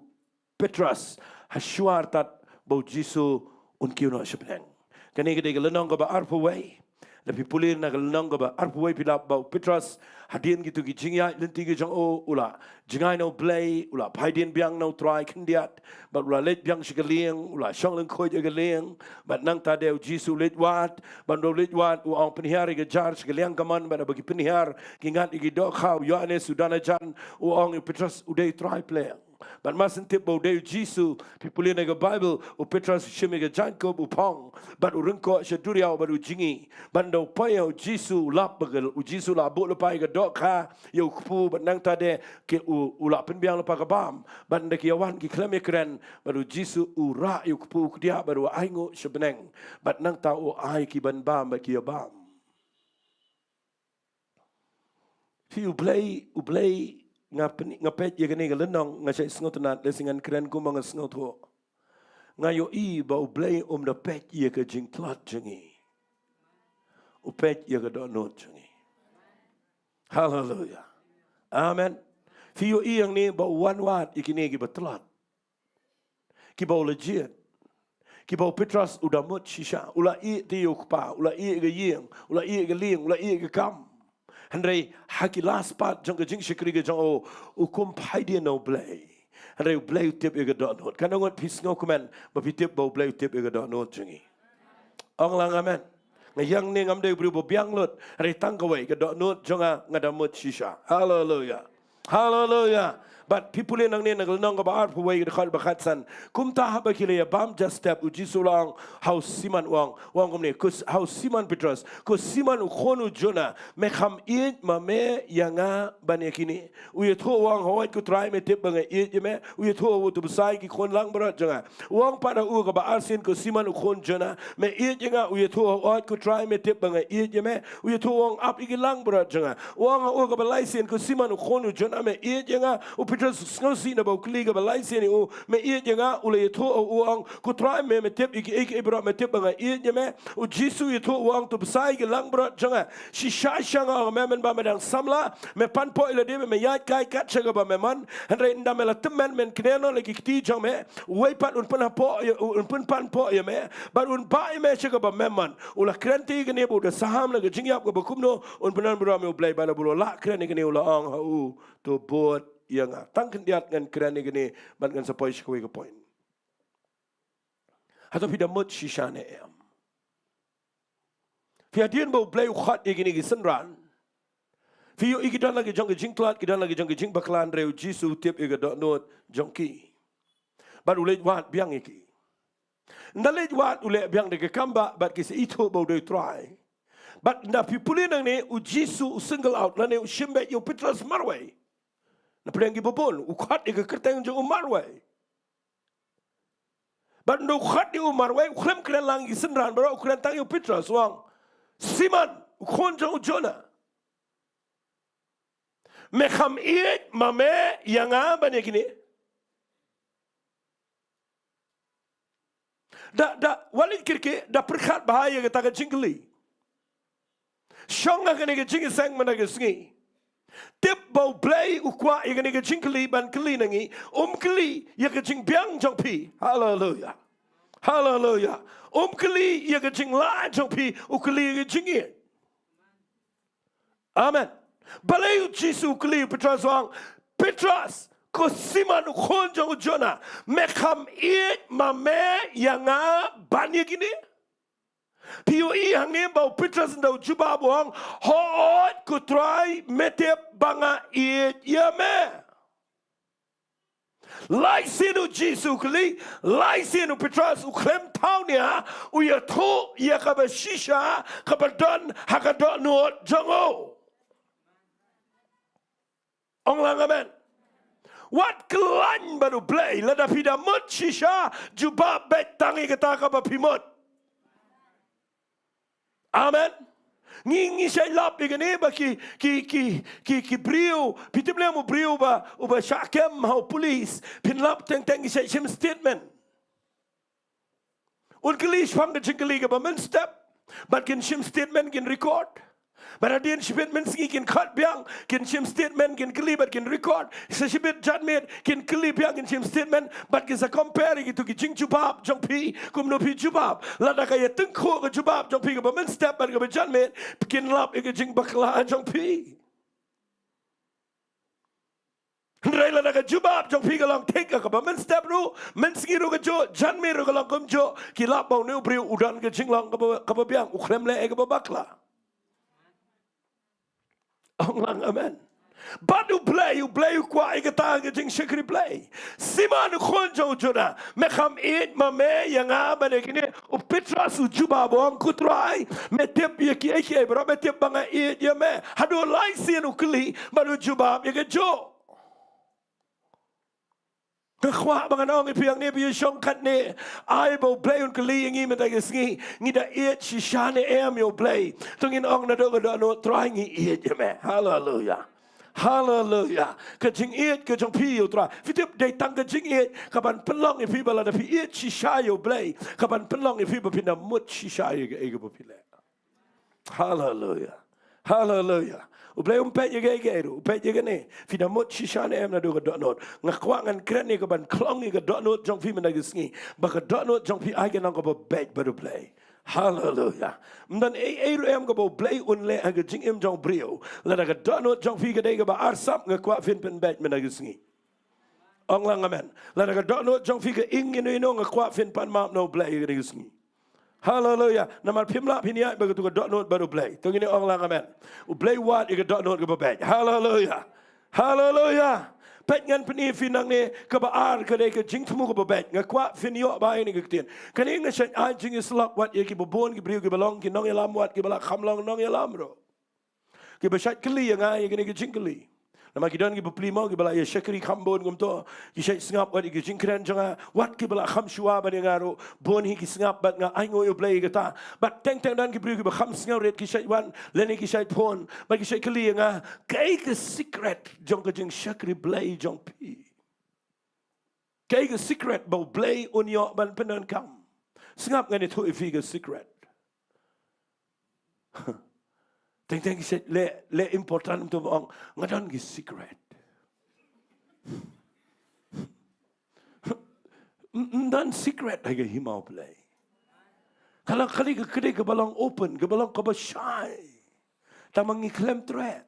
Petrus Hashwar tat bau Jisu unki no sebenang. Kani gede gelenong ka ba arpaway. Lebih pulir na gelenong ka ba arpaway pilap bau Petrus hadien gitu ki jingya lenti ki jong o ula jingai no blay ula paidien biang no try kendiat but ula let biang sigaliang ula shangleng khoi galiang but nang ta deu Jisu let wat bando let wat u ang penihar ke jar sigaliang kaman bada bagi penihar kingat igi do khau Yohanes sudana jan u ang Petrus udai try play. But masin tip bau deu Jisu pipulin na Bible u Petrus shimi ke Jacob u pong but u rengko syaduriau baru jingi bando payau Jisu lap bagel u Jisu labuk lepai ke dok ha yo kupu but nang tade ke u lap penbiang lepa ke bam but ndak yawan ki klem keren baru Jisu u ra yo kupu dia baru aingo sebeneng but nang ta u ai ki ban bam ba ki bam fi u play ngapet ye gani galenong ngasai sngotenat lesingan keren ku mga snotho ngayo I ba ublay da pet ye ke jing klot jingi upet ye ke Dohnud jingi. Hallelujah. Amen. Fi yo I yang ni ba one wat ikini ki batlot ki ba legit ki ba Petrus udah mut shisha ula I ti yo kpa ula I ke yeng ula I ke ling ula I ke kam Henry haki last part jong ke jing shikri ke jong o kumpai dia no blay. Henry blay tip ke Dohnud. Kan ngot pis ngo kumen ba tip ba blay tip ke Dohnud jingi. Ong lang amen. Ngayang ni ngam de bru biang lut Henry tangkawai ke Dohnud jonga ngadamut shisha. Hallelujah. Hallelujah. but people in nang ne nang nong ka ba art puway ka khat ba khat san kum ta ha ba kile ya bam just step uji sulang how siman wang kum ne kus how siman Petrus kus siman u khonu jona me kham it ma me yanga bane kini u ye tho wang hoy ku try me tip bang it ye me u ye tho tu sai ki khon lang bra janga wang pa da u ka ba arsin ku siman u khon jona me it yanga u ye tho hoy ku try me tip bang it ye me u ye tho wang up iki lang bra janga wang u ka ba laisen ku siman u khonu jona me it yanga u Petrus snosi na ba kli ka ba laisen u me it yanga u le tho u wang ku try me tip iki bra me tip bang it ye me u jisu ye tho wang tu sai ki lang bra janga si sha shanga me men ba me dang samla me pan po ile de me ya kai kat chaga ba me man andre nda me la temen men kneno le ki ti jang me wei pat un pan po un pan po ye me but un ba me chaga ba me man u la krenti ke ne bu de saham le jingyap ko ba kumno un panan bra me blai ba la bu la kreni ke ne la ang ha u to bot yanga tang ken diat ngan kreni ke ne ban ngan sa poi shkoi ko point hato pi da mot shishane em P.R Diengdoh blai khat igini gi sanran Fiyo ikidan lagi jong jing klat kidan lagi jong jing baklan reu jisu tiap iga Dohnud jongki. But ule wat biang iki. Ndale wat ule biang de Kumba but kisi itu bau de try. But na pipulin nang ne u jisu single out na ne u shimbe yo Petrus marway. Na prengi bobon u khat iga kerteng jong marway. But no khat di u marway u klem kren lang gi senran bro u kren tang yo Petrus wang. Siman u khon jong Jonah. Mekham it mame yanga bane kini da walid kirke da perkhat bahaya ke taga jingli shonga kene ke jingi sang mana ke sngi tip bau blai ukwa kene ke jingli ban kli nangi kli ya ke jing biang jong pi hallelujah hallelujah kli ya ke jing la jong pi ukli ke jingi amen Balai Jisu kli Petrus wang Petrus ko siman khonjong jona mekham it mame yanga banye gini Piu hang ne bau Petrus ndau juba wang hot ku try metep banga it yame Lai sinu Jisu kli lai sinu Petrus uklem taunia u ya tho ya ka ba shisha ka ba don hakadon no jongo Onglang amen. What klan baru play lada pida mut shisha juba bet tangi kata ka pimot. Amen. Ngi say lap igani ba ki brio pitimle mo brio ba uba shakem how police pin lap teng say shim statement. Un kalish fang de jingli ka ba men step but kin shim statement kin record. But adin statement ski kin cut biang kin shim statement kin klibat kin record sa shibit jadmet kin klip biang kin shim statement but kin sa compare gitu ki jing jubab jong pi kum no pi jubab lada kaya tung ko ka jubab jong pi ka ba men step but ka ba jadmet kin lap ka jing bakla jong pi Rai lada ka jubab jong pi ka long take ka ba men step ru men ski ru ka jo jadmet ru ka long kum jo ki lap bau ne bri udan ka jing long ka ba biang ukrem le ka ba bakla Amen. Badu play, you kwa ikata jing shikri play. Siman khonjo jona. Mekham it mame yanga bane kini u Petrus u juba bong kutrai. Metep yeki eke bro metep banga it yame. Hadu lai sien u kli badu juba yeke jo. Kekwa bangan ong ipiang ne biyo shong kat ne. Ai bo play un kli yangi metagisngi. Ngida it shishane em yo play. Tungin ong na do no try ngi it yame. Hallelujah. Hallelujah. Ke jing it ke jong pi yo tra. Fitip day tang ke jing it kaban pelong ipi bala da pi it shisha yo play. Kaban pelong ipi bapina mut shisha yo ge bo pile. Hallelujah. Hallelujah. Ublay umpet ye geru, umpet ye gene. Fida mut shishane em na do ga Dohnud. Ngakwangan kren ni ka ban klong ni ka Dohnud jong pi menagisngi. Baka Dohnud jong pi ay ganang ka ba Beit baru play. Hallelujah. Mdan ru em ka ba play unle aga jing em jong brio. Lada ka Dohnud jong pi ka day ka ba arsap ngakwa fin pen Beit menagisngi. Ong lang amen. Lada ka Dohnud jong pi ka ingin ino ngakwa fin pan map no play menagisngi. Hallelujah. Namal pimla piniat begitu ke Dohnud baru play. Tunggu ni orang lang amen. Play what you ke Dohnud ke bebek. Hallelujah. Hallelujah. Pet ngan peni finang ne ke baar ke de ke jing temu ke bebet ngakwa finio bai ni ke tien. Kan ing shat a Jingiasyllok wat ye ki bobon ki briu ki belong ki nong yalam wat ki bala khamlong nong yalam ro. Ki beshat keli yang ai ke ni ke jing keli. Nama kita ni berpeli mau kita bela ya syakri khambon gumto kita sengap wat kita jingkran jangan wat kita bela kham shua bani ngaro bon hi kita sengap bat nga aingo yo play kita bat teng dan kita beri kita kham sengau red kita wan leni kita pon bat kita keli nga kai ke secret jong ke jing syakri play jong pi kai ke secret bau play unyo ban penan kam sengap ngani tu ifi ke secret Teng kita le important untuk orang ngadan ki secret. Dan secret lagi himau play. Kalau kali ke balong open, ke balong ke shy. Tamang iklem tre.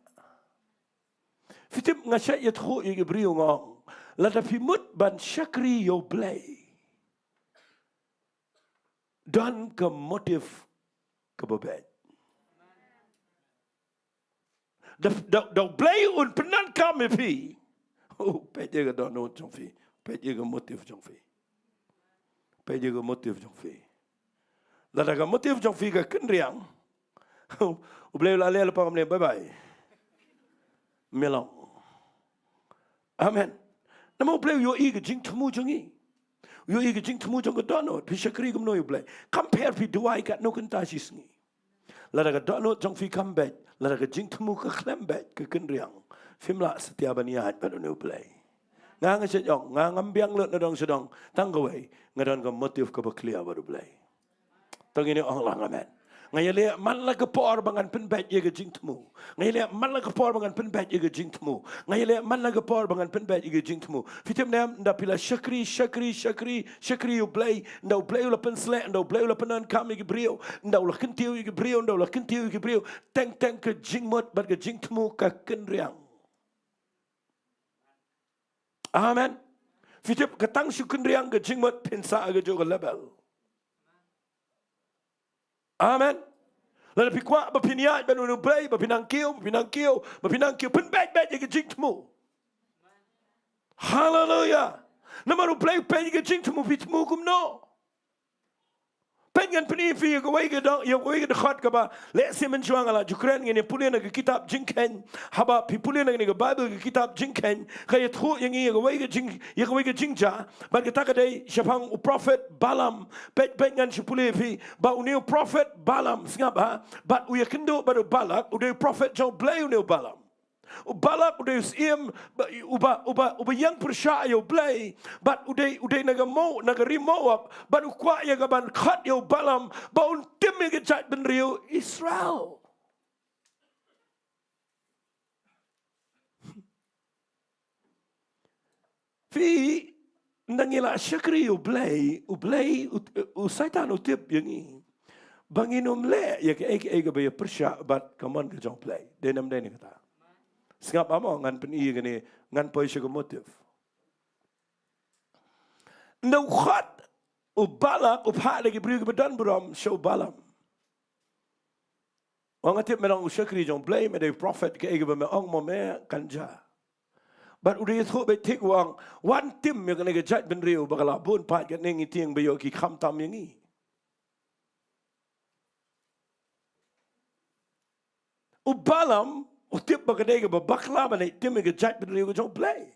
Fitip ngasyat ya tho ye brio ngong. Lada pimut ban syakri yo play. Dan ke motif ke bebet. Dah play un penan kami pi. Oh, pet je ke Dohnud jong fi. Pet je ke motif jong fi. Pet je ke motif jong fi. Lada ke motif jong fi ke kendriang. Oh, play la le pa kamne bye bye. Melong. Amen. Namo play yo i ke jing temu jong i. Yo i ke jing temu jong ke Dohnud. Pi syakri kum no yo play. Compare pi Jowai kat no kenta sisngi. Lada ke Dohnud jong fi come back. Lada ke jing temu ke klembet ke kendriang. Fimla setiap baniat pada new play. Ngang sejong, ngang ambiang lut nadong sedong tanggawai ngadon ke motif ke berclear baru play. Tong ini orang amen. Ngayale man la ke por bangan penbet ye ke jing temu. Ngayale man la ke por bangan penbet ye ke jing temu. Ngayale man la ke por bangan penbet ye ke jing temu. Fitim nam nda pila syakri you play nda play ula pensle nda play ula penan kami ke brio nda ula kentiu ke brio nda ula kentiu ke brio teng ke jing mot bar ke jing temu ka kendriang. Amen. Fitip ketang syukendriang ke jing mot pensa ke jo ke level. Amen. Lalu pikwa bapiniat banu play bapinang kiu penbet ye ke jing temu. Hallelujah. Nama play pen ye ke jing temu pitmu kum no. Pen kan peni fi ye wai ke dong ye wai ke dekat ke ba le semen juang ala jukran ngene pulen ke kitab jingken haba pi pulen ke Bible ke kitab jingken kaya thu yang ye wai ke jingja ba ke takadai syapang prophet Balam pet ngan syupule fi ba uneu prophet Balam singap ha ba uya kendo baru Balak udeu prophet Jong blay uneu Balam Balak udai sim uba yang persya yo play but udai naga rimo up but ukwa ya gaban khat yo Balam ba un tim ke chat ben rio Israel. Fi nangila syakri yo play usaitan utip yang ni banginum le ya ke ba persya but come on ke Jong play denam ni kata Singap amo ngan peni gani ngan poi syukur motif. Ndau khat Balak upha lagi beri ke badan beram show Balam. Orang atip merang usyakri Jong blame ada prophet ke ege bame ong mome kanja. But udah itu betik wang one tim yang kena kejat benriu bakal bun pat kat nengi tiang bayo ki kham tam yang ni. Balam utip bagade ke babakla mana tim ke jat benriu Jong play.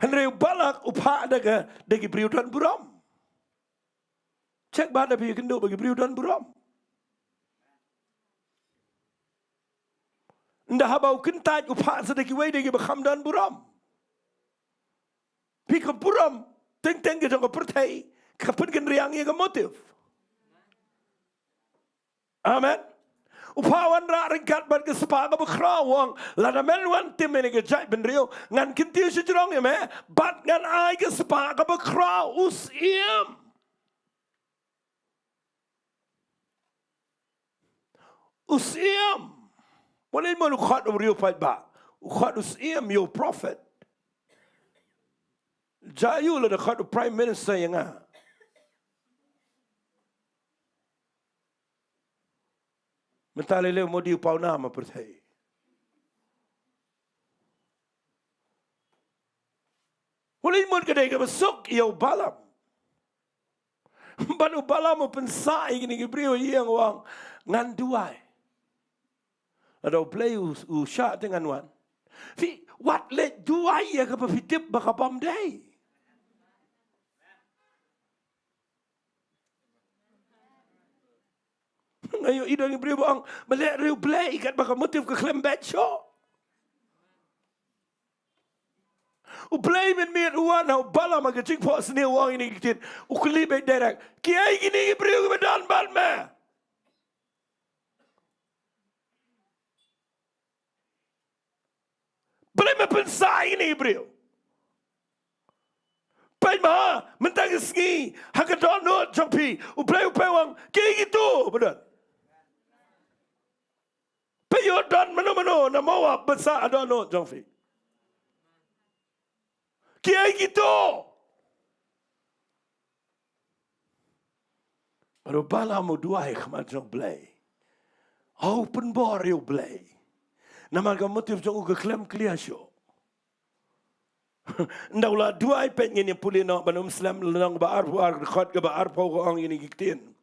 Henry Balak upha ada ke degi beriu dan buram. Cek bada pi kendo bagi beriu dan buram. Nda habau kentaj upha sedeki wei degi bakham dan buram. Pi ke buram teng ke Jong ke pertai kapan kan riang ye ke motif. Amen. Upawan ra ringkat bat ke sepaga bekrawang lada melwan tim ini ke jai benrio ngan kintiu sejurong ya me bat ngan ai ke sepaga bekraw usiam boleh mau khat rio fight ba khat usiam yo prophet jayu la khat prime minister yang ah Mentale leu modi upau nama pertai. Wala imod ka day ka masuk iyaw balam. Baru balam mo pensai gini gibriyo iyang wang nganduay. Ada play usya dengan wan. Fi what let duai ya ka pafitip baka pamday. Ngayon idang gibriyo ang malek riu play kat baka motif ka klem betso. Uplay men mir uan hau bala maga Jingpo seni wang ini kitin ukli be derek kiai gini gibriu ke badan bal me Play me pensai ini gibriu Play ma mentang sengi haka Dohnud jampi uplay wang kiai gitu badan Payo don mano na mawa besar Dohnud jampi Kiai gitu. Baru bala mo duai kamat jong blay. Open bar yo blay. Nama ka motif jong uga klem kliasyo. Ndawla duai pet ngini puli no banum Islam lang ba arpuar khot ka ba arpo ko ang ini giktin.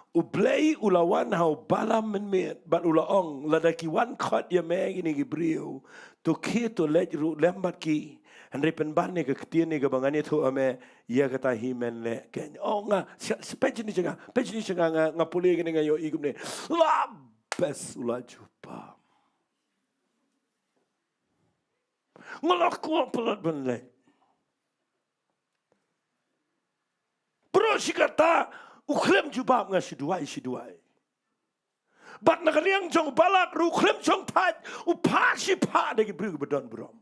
U blay ulawan hau bala men met bat ula ong ladaki wan khot ya me ini gibriu. To kito let ru lembat ki. Henry penban ni ke ketian ni ke bangani tu ame ia kata himen le ken oh nga page ni cenga nga puli ke nga yo igum ni la bes ula jupa ngalak ko pelat ben le bro si kata uklem jubab nga shiduai bat nakaliang jong balak ru uklem jong pat upa si pa de bru bedon brom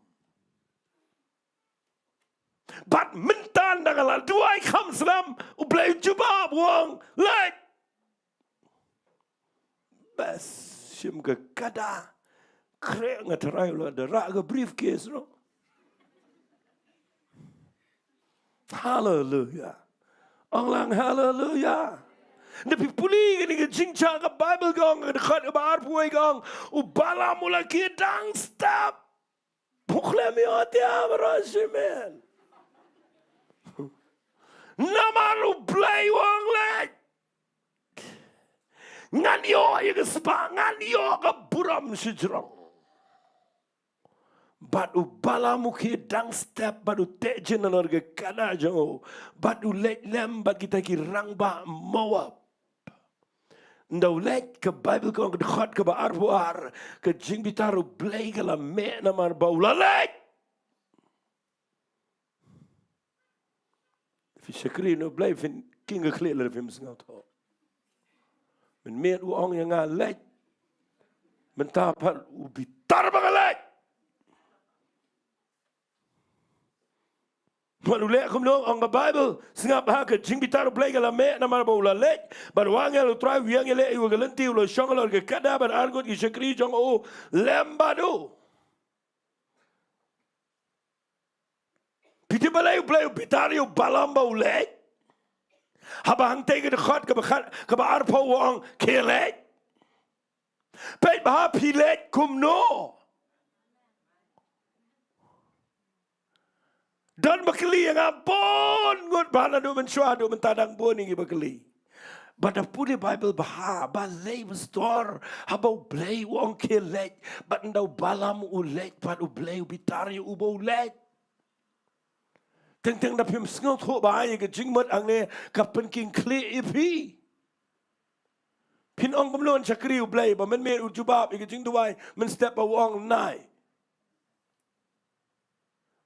But mentan dagala duai kam selam ublay jubab wang like bas sim ke kada kre ngatarai lo ada rak ke briefcase no hallelujah orang hallelujah Nabi puli gini ke jingcha ke Bible gong ke dekat ke bar puai gong ubala mula ki dang stop buklemi hati amrasimen Namaru play wang lek. Ngan yo ya kespa, ngan yo ke buram sejrong. Batu bala muki dang step batu tejen nalor ke kada jo. Batu lek lem bat kita ki rang ba mawap. Ndau lek ke Bible kong ke dekat ke ba arbuar ke jing bitaru play ke la me namar baula lek. Syakri no blij vind kinga kleder vim sngat ho. Men meer u ang yang lek. Men tapal u bitar bagalek. Malu lek kum no ang Bible singap ha ke jing bitar blij gala me na mar baula lek. Bar wangel u try wiang ele u galenti u lo shongol ke kada bar argot ki syakri jong o lembado. Piti balai play pitari balamba ulek. Haba hang tegen de gat ke ba arpo wang kelek. Pet ba pilet kum no. Dan bakli yang apon ngut bana do men shwa do men tadang boni bakli. But puli Bible bah ba lay store haba play wang kelek but ndau balam ulek but u play pitari u ulek. Teng na pim sngot ho ba ye ke jingmat ang ne kapen king kle ipi pin ong kumlon chakri u blay ba men me u jubab ye ke Jingduwai men step ba wong nai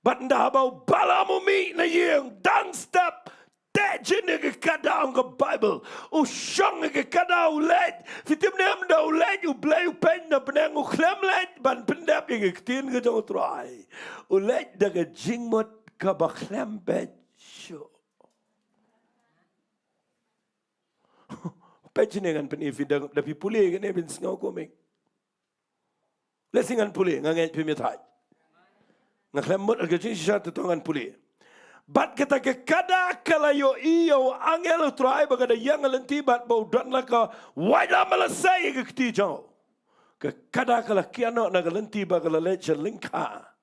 but nda ba balamu mi na yeng dang step te jine ke kada ang Bible u shong ke kada u let fitim nem da u let u blay u pen na benang u klem let ban pendap ye ke tin ke jong try u let da ke jingmat kabaklem becho. Pejingan penifidang tapi puli kan evin sengau komik. Lesingan puli ngangai pimitai. Ngaklem mut agajing sisa tetongan puli. Bat kita ke kada kalayo iyo angel try bagada yang lenti bat bau dan laka wajah malasai ke tijau. Ke kada kala kiano nagalenti bagala leche lingka.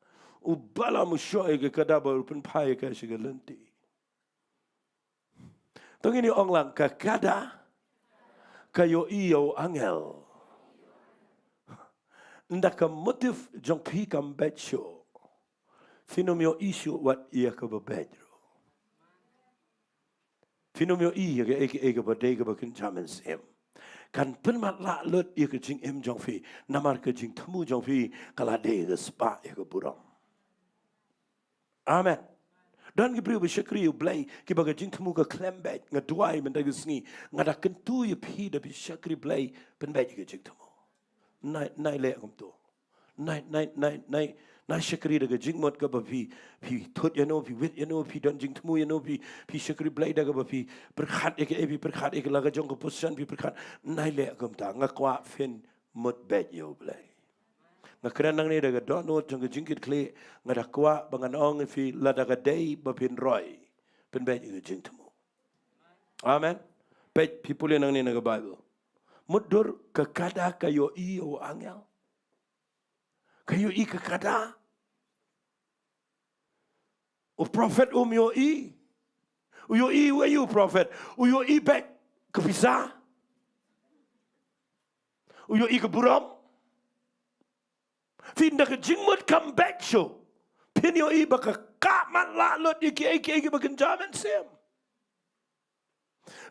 Ubala musyoi ke kadaba pen pai ke sigalenti. Tong ini ong lang kada kayo iyo angel. Ndaka motif jong pi kam betcho. Finomio issue wat ia ke bebedro. Finomio iya ke eke badega bakin jamin sem. Kan penmat la lut ia ke jing im jong fi. Namar ke jing temu jong fi kalade ke spa ia ke buram. Amen. Dan Gabriel bersyakri blai ki baga jing temu ke klembet ngadwai mendaga sengi ngadak kentu ye pi da bersyakri blai penbet ke jing temu. Nai le kum tu. Nai syakri daga jing mot ke pi thut ya no pi wit ya no pi dan jing temu ya no pi syakri blai daga pi berkhat ek pi berkhat ek laga jong ke position pi berkhat nai le kum ta ngakwa fen mot bet yo blai. Ngakran nang ni daga Dohnud jong ke jingkit kle ngadakwa bangan ong fi la daga day bapin roy pen bet ke jing temu. Amen. Bet people nang ni naga Bible. Mudur kekada kayo i o angel. Kayo i kekada. O prophet yo i. Yo i where you prophet. Yo i back kepisa. Yo i ke buram. Finda ke jingmut come back show. Pin yo i baka kaman la lot iki bakan jaman sem.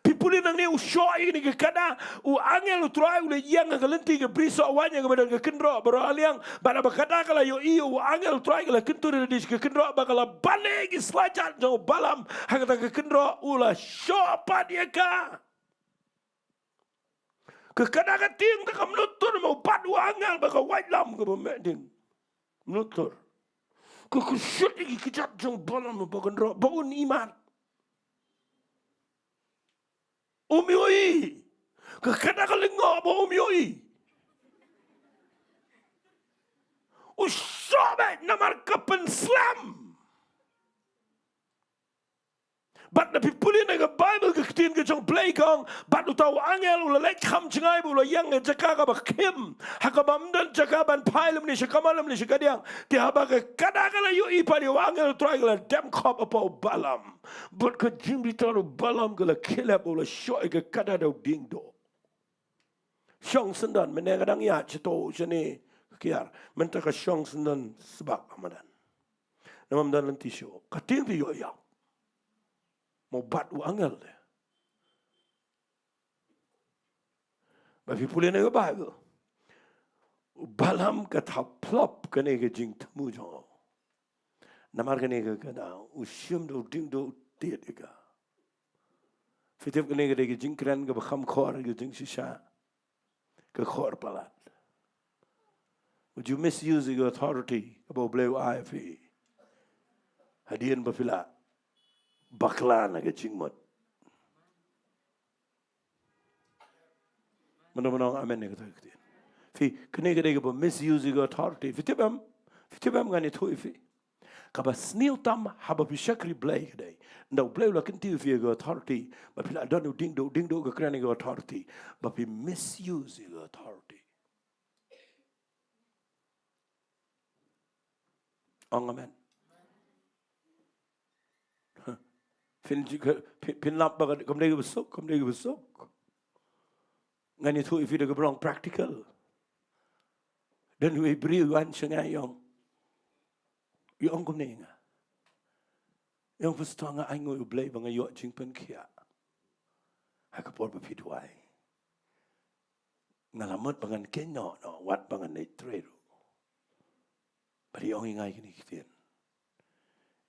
Pipuli nang ni ushoy ni ke kada u angel u try u le yang ke lenti ke briso awanya ke badan ke kendro baro aliang bana bakada kala yo i u angel try kala kentur di ke kendro bakala balik islajat jo balam hangata ke kendro ula shopa dia ka. Kekada kating tak menutur mau padu angel baka white lam ke pemedin. Menutur. Kekusut lagi kejap jong balam baka kendro bangun iman. Umioi. Kekada kalengok ba umioi. Usobet namar kapen slam. But the people in the Bible ketin ke jong play kong but utaw angel ula lek kham chingai ula yang jaka ka bakim hakabam dan jaka ban pailum ni shikamalam ni shikadiang ti haba ke kadagala yu ipali angel triangle dem khop apo balam but ke jimbi taru balam gala kilap ula shoy ke kadado dingdo shong sendan menengadang ya chito jene kiar menta ka shong sendan sebab amadan namam dan lentisho kating pi yo ya mau bat u angel de. Bagi pulih na Bible. Balam kata plop kene ke jing temu jo. Namar kene ke kada usyum do ding do tiet ka. Fitip kene ke jing kran ke bakham khor ke jing shisha. Ke khor palat. Would you misuse your authority about blue IFE? Hadian bafila. Bakla na ke jingmot. Mana amen ne kata kiti. Fi kene ke ba misuse your authority. Fitibam ngani thu fi. Kaba snil tam haba bishakri blay kede. Ndau blay la kinti fi your authority. Ba pila donu ding do ke krani your authority. Ba fi misuse your authority. Amen. Pin lap baga kamdegi besok. Ngani thu ifi de gebrong practical. Dan we bri wan sengai yong kumnenga. Yong pustanga aingo ublay banga yo jingpen kia. Hakapor bapidwai. Ngalamot bangan kenyo no wat bangan nei treru. Bari yong ingai kini kitien.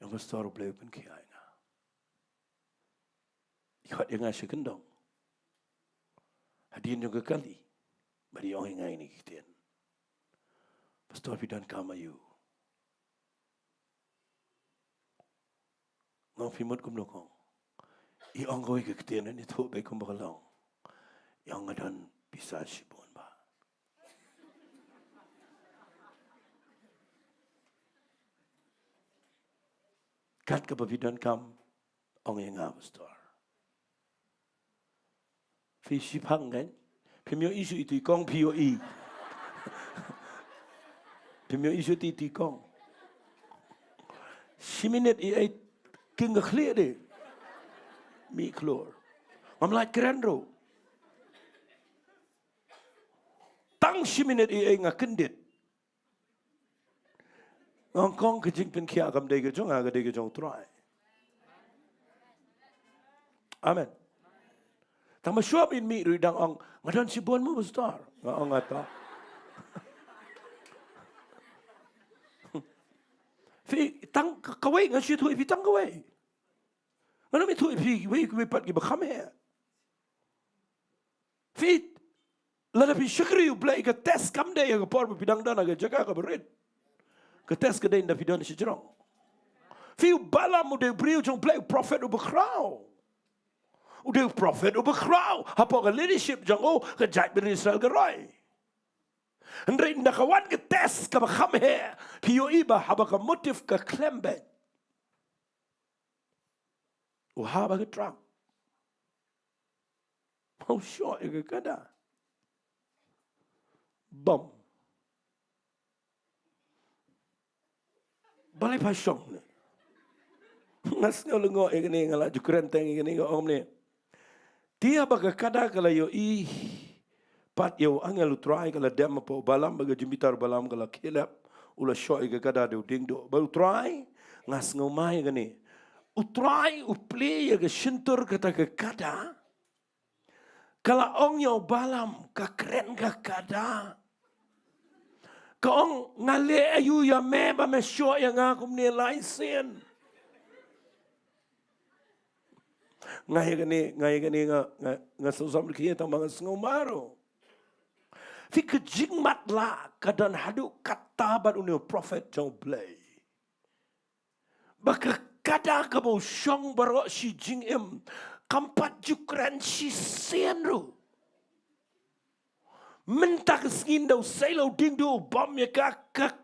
Yong pastor ublay pen kia. Ikut yang ngasih kendong. Hadirin juga kali. Bari orang yang ini kitian. Pastor pidan kamayu. Ngau fimut kum lokong. Iong kau ikut kitian ini tu baik kum bakalong. Yang ngadan bisa sibon ba. Kat kepapidan kam. Orang yang ngau pastor. Fi pang kan? Pimyo isu itu ikong POE. Pimyo isu itu ikong. Siminit I king clear deh. Mi keluar. Mamlat keren ro. Tang siminit I ngakendit. Ngongkong kejing pen kia agam dega jong aga dega jong try. Amen. Tang masyuap in mi ridang ong ngadon si buan mo besar. Ngong ngata. Fi tang kawai ngasih tu fi tang kawai. Mana mi tu fi we pat ki bakam he. Fi lada fi syukri ublai ke tes kam day ke por bidang dan aga jaga ke berit. Ke tes ke day nda fi don si jerong. Fi balam ude brio jong blai prophet ubekrau. Ude prophet ubekrau. Apa ke leadership jong o ke jait ben Israel ke roy. Hendrik nda kawan ke tes ke bakam he. Pio iba haba ke motif ke klembet. Haba ke Trump. Mau syok ke kada. Bom. Balai pasyong ni. Ngas ngolong ni ngala jukuran teng ni om ni. Dia baga kada kala yo I pat yo angel try kala dem po balam baga jimitar balam kala kilap ula syok ke kada de dingdo. Baru try ngas ngomai ni. Utrai uplay ke sentur kata ke kada. Kalau ong yo balam ka keren ka kada. Ka ong ngale ayu ya me ba me syo yang aku ni laisen. Ngai gani nga sosam kiye tang mga ngomaro. Fi ke jingmat la kadan hadu kata bat uni prophet jong play. Baka kada ka bo syong baro si jingim kampat jukran si senru. Mentak skin daw selo dingdo bom ya ka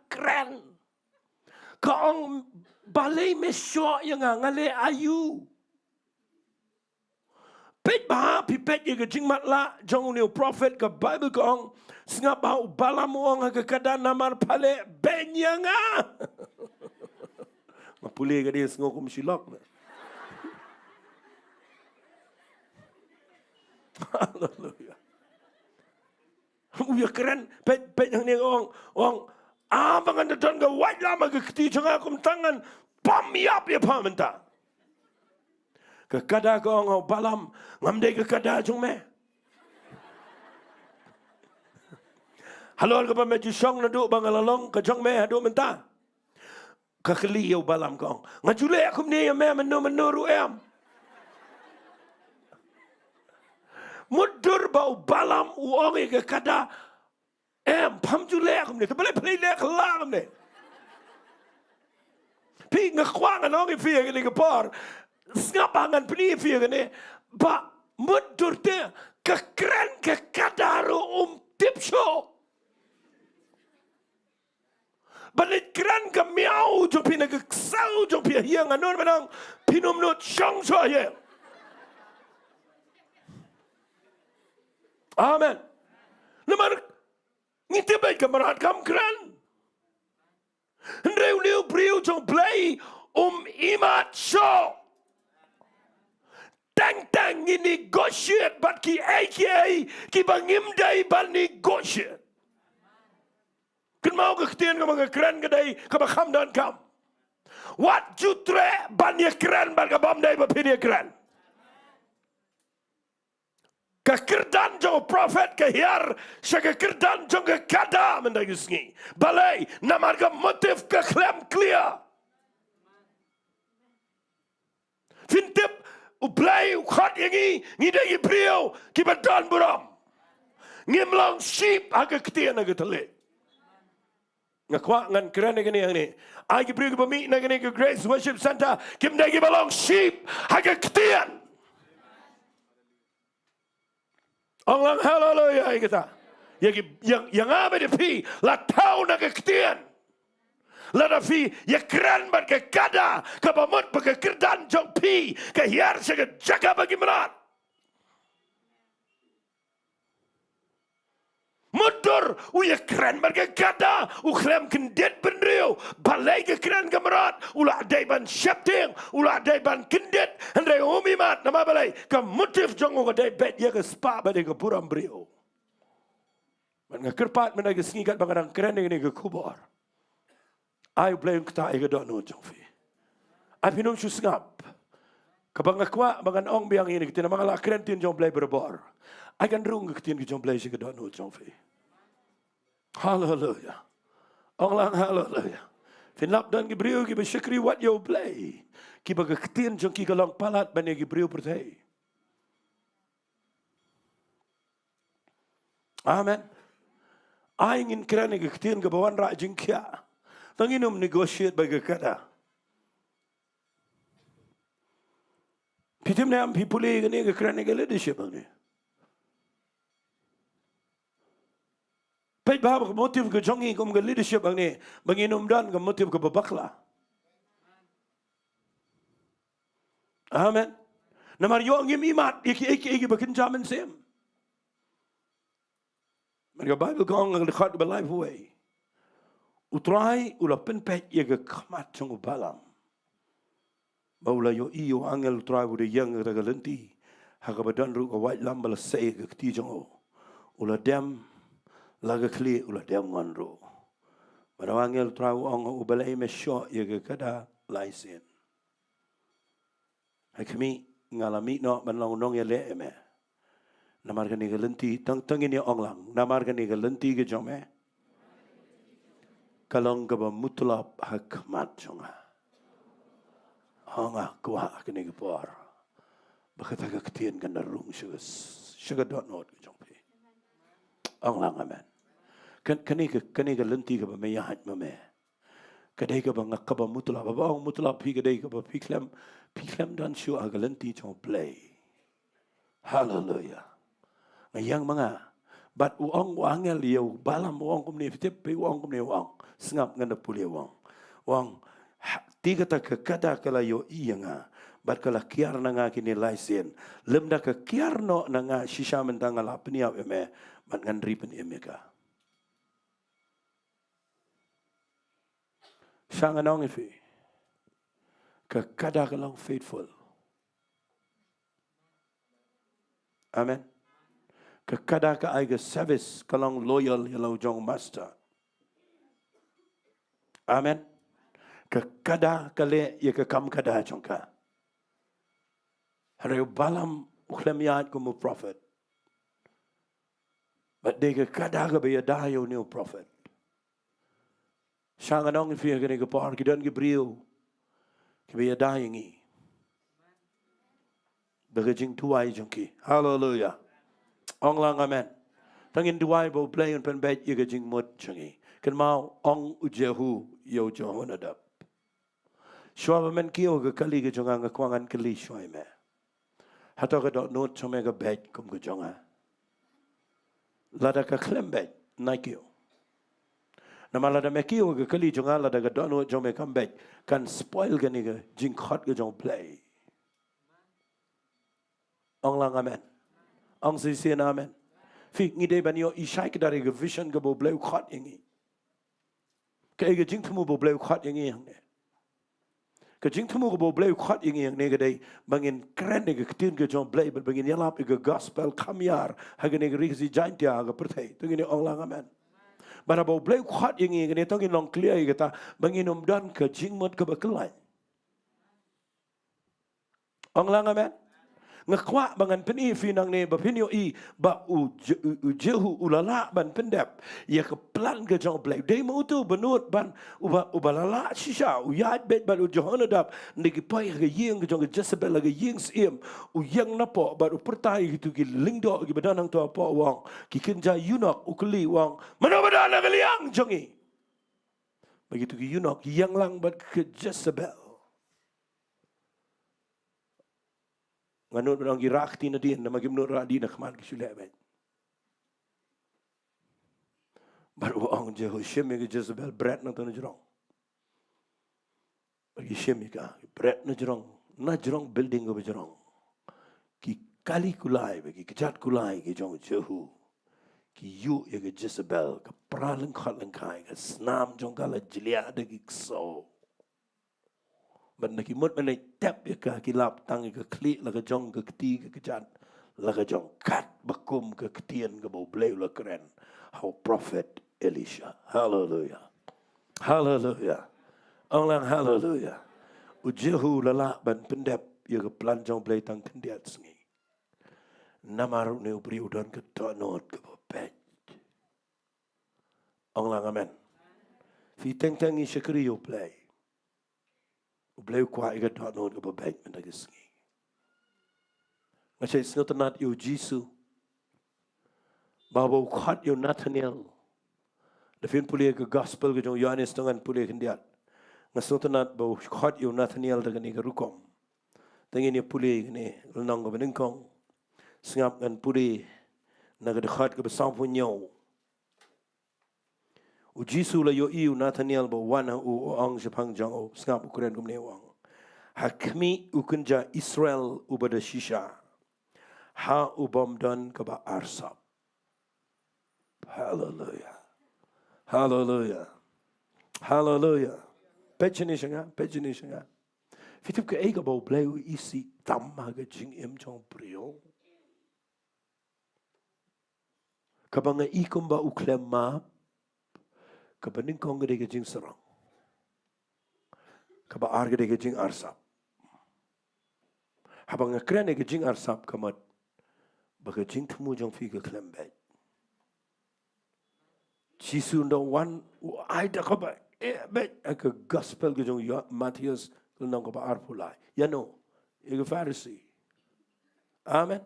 keren. Kaong balai mesyo yang ngale ayu. Pet bah pipet ye ke jingmat la jong ni prophet ke Bible kaong sengap bau balamu ong ke kada namar pale benyanga. Mapulih ke dia Sohkymphor. Haleluya. Uya keren pet yang ni orang bangan dan ke white lama ke keti jangan aku tangan pamiap ya pamenta. Ke kada ke orang balam ngamdai ke kada jong me. Halo ke pameju syong naduk bangalalong ke jong me aduk menta. Kakeli yo balam kong. Ngajule aku ni ya me menu em. Mudur bau balam uang ke kada pam jule aku ni. Kebalik play le kelang ni. Pi ngakwangan orang fi ke ni kepor. Ngapangan peni fi ke ni. Ba mudur te kekeren ke kadaru tip show. Balik keren ke miau jom pina ke ksau jom pina hiang anur menang pinum nut syong soye. Amen. Nomor ngiti baik kemerat kam keren. Hendreu liu priu jom play imat show. Tang ini negotiate bat ki AKA ki bangimdai ban negotiate. Kan mau ke ketian ke mga keren ke day ke bakam dan kam. Wat jutre ban ye keren ban ke bam day bapin ye keren. Ke kerdan jong prophet ke hiar se ke kerdan jong ke kada menday gisngi. Balai namar ke motif ke klem clear. Fintip ublay ukhat yangi ngidai ibriyo ki badan buram. Ngimlang sheep aga ketian aga telik. Ngakwa ngan keren ni yang ni. Ai beri ke pemik nak ni ke Grace Worship Center. Kim dah balong sheep haga ketian. Allah haleluya kita. Yang apa dia pi la tahu nak ketian. La dah pi ya keren ban ke kada ke pamut ke kerdan jong pi ke hiar se jaga bagi merat. Motor, uya keren mereka kata, uklem kendet benriu, balai ke keren kamerat, ulah daiban syapting, ulah daiban kendet, hendai umimat nama balai, ke motif jongo ke dai bet ya ke spa badai ke puram beriu. Man kerpat menaga singikat bangadang keren ini ke kubur. Ayo blame kita ke Dohnud jongfi. Ayo minum susngap. Kabangakwa bangan ong biang ini kita nama keren tin jong blay berbor. Akan rung ketin ke jong blay ke Dohnud jongfi. Hallelujah. Onglang hallelujah. Finlap dan gibriu ki bersyukri what you play. Ki bagaketin jong ki kalong palat bani gibriu pertai. Amen. I ingin kerana ketin ke bawan rak jingkia. Tanginum negotiate bagi kata. Pitim nam pipuli kini ke kerana ke leadership ni. Pej bahab ke motif ke jongi kum ke leadership ni, banginum dan ke motif ke babakla. Amen. Namar yo ngim imat iki berkenjaman sem. Mereka Bible kong ngedekat be life way. Utrai ula penpej ye ke kamat jong balam. Baula yo iyo angel utrai bude yang ke lenti. Haka badan ru ke white lambal sei ke ti jong. Ula dem laga kli ulah dia ngonro. Pada wangel trau ong ubalai mesyo ye ke kada laisen. Hakmi ngalami no banlang nong ye le eme. Namar kani ke lenti tang ini ong lang. Namar kani ke lenti ke jome. Kalong ke mutlap hakmat jonga. Onga kuah kani ke por. Bakata ke ketien kan darung sugar Dohnud ke jompe. Ong lang amen. Kani ke lenti ke bamayahat mame. Kadai ke bangakaba mutula babang mutula pi kadai ke piklem dan syu aga lenti chong play. Hallelujah. Ngayang mga bat uang wangel liu balam uang kumni fitip pe uang kumni uang sengap ngana puli uang. Uang tiga tak kata kala yo ianga bat kala kiar nanga kini laisen lemda ke kiar no nanga shisha mentanga la penia eme bat ngan ripen emeka. Sangat nong ifi, kekada kelang faithful. Amen. Kekada ke aiga service kelang loyal yalau jong master. Amen. Kekada kale ye kekam kada jongka. Hari balam ukhlemiat kumu prophet. But they kekada ke beyadayo new prophet. Sangat nong ifi kene ke par kidan ke brio ke be dayangi bagi Jingduwai jongki. Hallelujah. Ong lang amen. Tangin duwai bo play pen bet ye ke jingmut jongi ken mau ong ujehu yo johonadap shwa men kio ke kali ke jonga ngakwangan kali shwai me hato ke Dohnud chome ke bet kum ke jonga lada ke klembet naikio. Namala da mekio ke kali jonga la daga Dohnud jome comeback kan spoil gani ke jingkhot ke jong play. Ong lang amen. Ong sisi na amen. Fi ngide banyo ishai ke dari ke vision ke bo play khot ingi. Ke ke jingtmu bo play khot ingi yang ne. Ke jingtmu ke bo play khot ingi yang ne ke dai bangin keren ke ketin ke jong play bangin yalap ke gospel kamyar hagene ke riksi Jaintia ke pertai. Tu ngine ong lang amen. Bara bau blai kuat yang ini kena tongin long clear kita banginum dan ke jingmut ke bekelai. Ong lang amen. Ngakwa bangan peni finang ne bapinyo I ba ujehu ulala ban pendep ya ke plan ke jong blai dei mau tu benut ban ubalala shisha uyat bet ban ujohonadap negi pai ke yeng ke jong Jezebel ke yeng sim uyang napo ba pertai gitu ki lingdo ki badanang to apa wang ki kenja yunok ukli wang mana badana ke liang jongi begitu ki yunok yang lang bat ke Jezebel. Manut orang girakti na din na magimnut ra din na kaman kisulebet. Baru ang Jehoshim ke Jezebel bread na to na jurong. Bagi Shim ka bread na jurong building ko jurong. Ki kali kulai bagi kejat kulai ki jong Jehu. Ki yu ya ke Jezebel ke pralang khat lang kai ke snam jong kala jelia de ki so ban ki mut ban tap ya ka kilap tang ke kli la ke jong ke ti ke jan la ke jong kat bakum ke ketien ke bau bleu la keren how prophet Elisha. Hallelujah. Hallelujah. Orang hallelujah. Ujehu lala ban pendep ya ke pelanjong bleu tang kendiat sengi. Namaru ne ubri udan ke Dohnud ke Beit. Orang amen. Fi teng i syakri yo play. Ubleu kwa ke Dohnud ke Beit mendag sengi. Macam sengotanat yo Jisu. Bawa ukhat yo Nathaniel. Defin pulia ke gospel ke jong Yohanes dengan pulia kendiat. Ngasotanat bawa ukhat yo Nathaniel dengan ke rukom. Tengin ni pulia ni lenong ke benengkong. Sengap dengan pulia nak dekat ke besar punyau. Ujisu la yo iu Nathaniel bawa wana ang Jepang jang sengap ukuran ke menewang. Hakmi ukunja Israel ubada shisha. Ha ubam dan ke ba arsap. Hallelujah. Hallelujah. Hallelujah. Pejani shanga. Fitip ke ega bau bleu isi tamma ke jingim jong prio. Kabanga ikum ba uklema kabaning kong ke jing serang. Kaba arge ke jing arsap. Habanga krene ke jing arsap kamat baga jing temu jong fi ke klembet. Jisu ndo wan ai da kaba bet ke gospel ke jong Matius nang kaba arpulai. Ya no, ke Pharisee. Amen.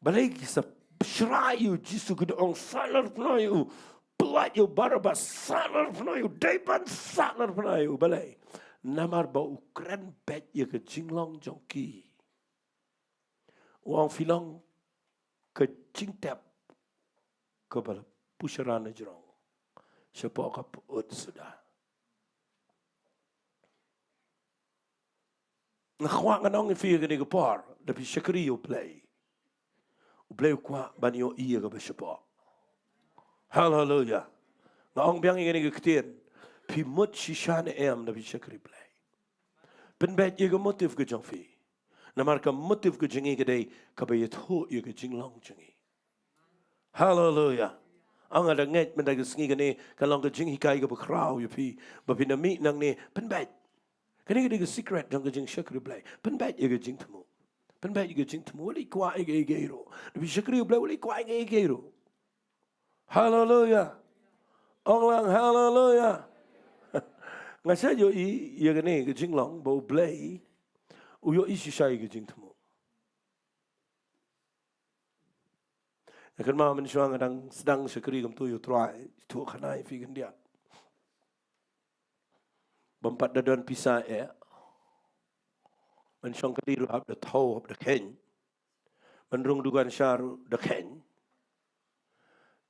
Balai kisah Shrayu Jisu ke ong salar penayu. Pelat yu Barabas salar penayu. Daipan salar penayu. Balai. Namar ba ukran bet ya ke Jinglong jongki. Wang filong ke Jingtap ke bala pusharana jerong. Siapa ka puut sudah. Nakhwa nga nong ifi ke ni ke par. Tapi syakri yu play. Ubleu kwa banyo iya ke bersyapa. Hallelujah. Nga ong biang ingin ke ketien. Pi mut shishan tapi syakri play. Penbet iya ke motif ke jongfi. Namar ka motif ke jengi ke day. Kabayat ho iya ke jinglong jengi. Hallelujah. Ang ada nget mendag sengi ke ni. Kalong ke jing hikai ke berkrau yu pi. Bapinami nang ni. Penbet. Kani ke secret jong ke jing syakri play. Penbet iya ke jing temu. Penbet juga jing temu wali kuat ege-ege-ro. Tapi syakri ublai wali kuat ege-ege-ro. Hallelujah. Orang hallelujah. Ngasa yo i ya gane ke jing long bo blai. Uyo isi syai ke jing temu. Akan ma mensyuang adang sedang syakri kam tu yo try tu khanai fi gandia. Bempat dadan pisahมันช่องคดีรูปเดอะโทบเดอะเคนมันรุงดูกันชารูเดอะเคน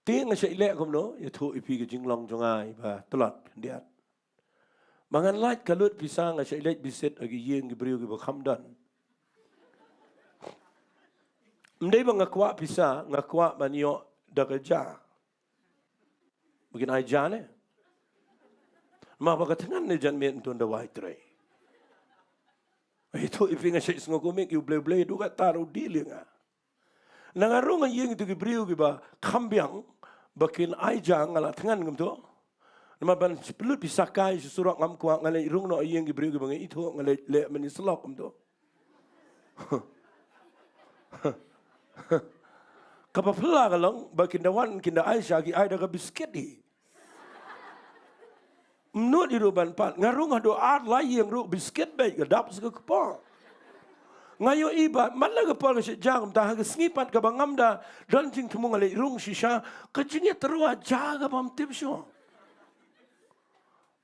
เตียงก็ใช่เละคมโนอย่าถูกอีพีก็จิงลองจงไงบ่าตลอดเดียดบางอันไล่กระลุดพิซางก็ใช่เละบิเซตอะไรยิงกิบริวกิบคำดันไม่ได้บางกว่าพิซางกว่ามันโยดักจ้าmungkin aja ne ma baga tangan ne jan men tuan da wai tre itu ipinga syai sengokomik yu blay-blay du kat taruh dilinga. Nangarong ang itu gibriu giba kambiang bakin aijang ngala tangan ngam tu. Nama ban sepelut pisakai susurak ngam kuang ngala irung no yang gibriu giba ngai itu ngala le Jaintia ngam tu. Kapapela kalong bakin dawan kinda Aisyah gi ai daga bisket di. Menurut iruban pat ngarung ado art layang ru bisket baik gedap sega kepa. Ngayo iba malah kepal ke jang dah ke sengipat ke bangam dah dan jing temu ngalai rung shisha kejingnya terua jaga pam tip syo.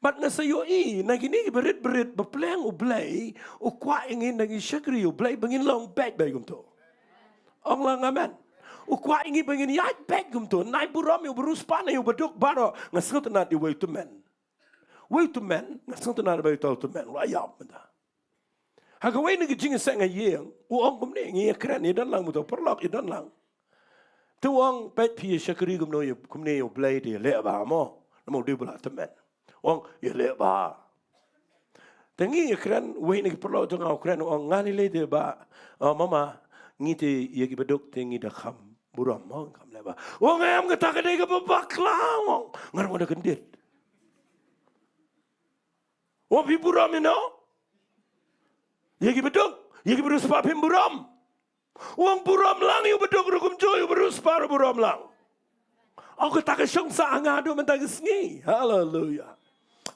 Bat ngasayo nagini berit-berit bepleng ublay ukwa ingin nagi syakri ublay bangin long back baik gum tu. Allah ngamen. Ukwa ingin bangin yat back gum tu. Nai buram yu berus panai yu beduk baro ngasut na di way to men. Way to men, ngasut na way to men. Rayap menda. Hagaway nagi jing sa nga yeng uong kumne ngi kran idan lang mo to perlok idan lang. tuang pet pi syakri kumne yo blay de le ba mo namo di bula temen ong ye le ba tengi kran we ni perlo to ngau kran ong ngani le de ba mama ngiti ye ki bedok tengi da kham buram mo kham le ba ong am ka ta ka de ka ba klang ngar mo da kendit ong pi buram no ye ki bedok pa pim buram ong buram lang yu bedok rukum jo yu berus par buram lang aku tak syong sa ngado men tak sngi hallelujah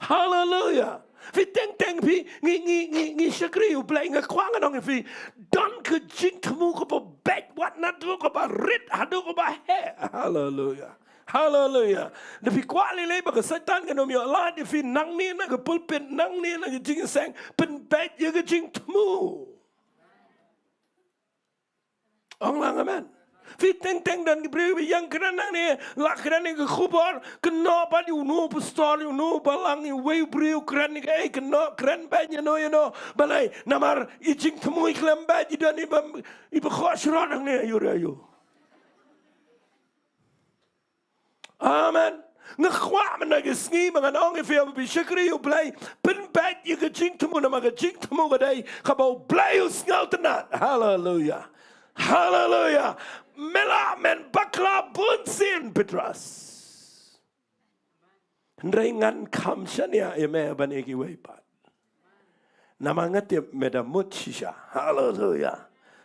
hallelujah vi teng vi ngi syakri u blai nga kwang nong vi don ke jing temu ko ba bet wat na do ko ba rit adu ko ba he hallelujah hallelujah de vi kwali le ba ke satan ke nom yo la de vi nang ni na ke pulpit nang ni na ke jing sang pen bet ye ke jing temu ong lang amen vi teng dan gebreu yang kerana ni la kerana ke khubar kena pa di uno pastor uno balang we breu kerana ke kena keren ba you know balai namar ijing temu iklam ba di dan iba khosra nang ni ayo amen ngkhwa man ge sngi man ong fe bi shakri u blai pen ba ye ke jing temu na ma ke jing temu ga dai khabo blai u sngal tanat hallelujah hallelujah mela men bakla bunsin Petras Nrengan kam shania eme banegi weipat namangate medamut shisha hallelujah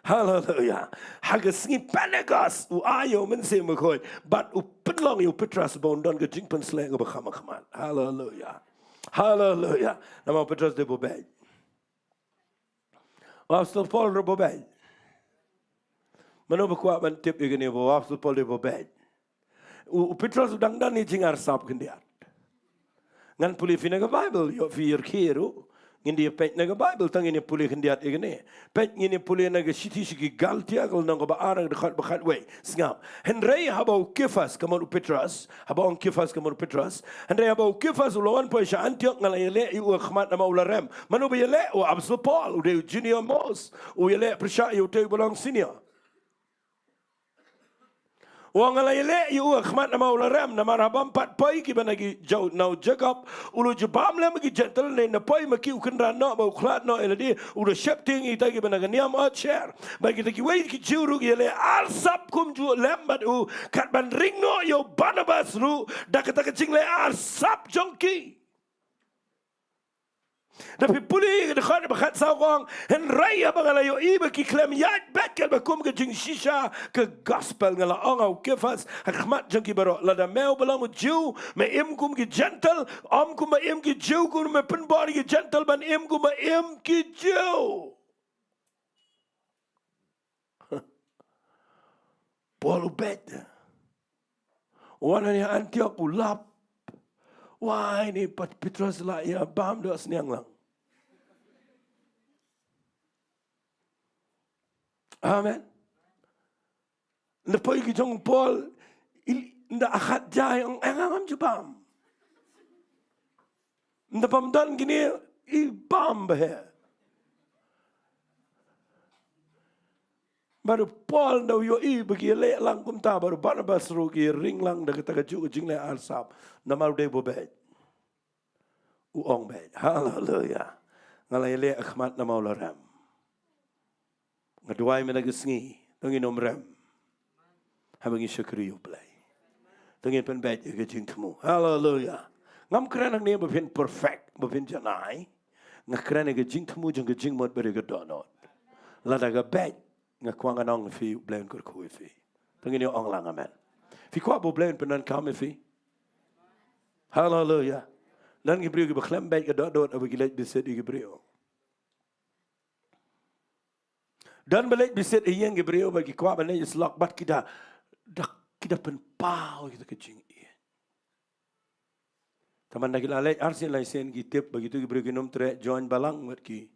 hallelujah hagasngi panegas u ayo men se mkhoy but u penlong yu Petras bondon ge jingpen sleng ba khama khaman hallelujah hallelujah nama Petras de bobay Apostle Paul ro bobay Mano bakwa man tip igani bo Apostle Paul de bobay u Petras udang dan ni jingar sap kendiat ngan puli fina ga Bible yo fi kiru ngindi pet na ga Bible tang ini puli kendiat igani pet ngini puli na ga siti sigi galtia kal nang ba arang de khat we sngam henry habau kifas kamon Petras habau kifas kamon Petras henry habau kifas ulon po sha antiok ngala yele u khmat na maularem mano be yele u Apostle Paul u de junior mos u yele presha u te belong senior Wang alai yu akhmat nama ularam nama rabam pat pai ki banagi jau nau Jacob ulu jubam le magi gentle ne na pai maki ukendra no ba ukhlat no eladi ulu shepting ita ki banaga niam a chair bagi ki wei ki juru ki le al sap kum ju lembat u kat ban ring no yo Barnabas ru dakata ka ching le al sap jongki Tapi puli de khat bakhat sawang hen raya bangala yo ibe ki klem yat bekel bakum ke jing shisha ke gospel ngala ongau kefas khmat jangki baro la da meu belang ju me im kum ki gentle om kum im ki ju kum me pen body ki gentle ban im kum im ki ju Paul bet wana ni Antioch ulap wah ini Petras lah ya bam dos niang lang. Amen. Lepas itu Jong Paul nda akhat jai angam jubam. Nda pamdan gini I bam bah. Baru Paul nda yo I bagi le lang kumta baru Barnabas rugi ring lang dah kata kaju jing le arsap nama udah bobet. Uong bet. Hallelujah. Ngalai le akhmat nama ularam. Ngaduai menagasngi tungin omram. Habangi syakri ublay. Tungin pen bet ke jing temu. Hallelujah. Ngam kranang ni bapin perfect, bapin janai. Ngakran ke jing temu jeng ke jing mod beri ke Dohnud. Lada ke bet ngakwangan ong fi blain kur kui fi. Tungin yo ong lang amen. Fi kwa bo blain penan kami fi. Hallelujah. Dan Gibril ke baklam bet ke Dohnud abagilat bisit Gibril. Dan balik bisit yang Gibril bagi kwa balik Jiasyllok bat kita penpau kita kecing ian. Taman lagi lalai arsin laisen gitip begitu Gibril kinum trek join balang mat ki.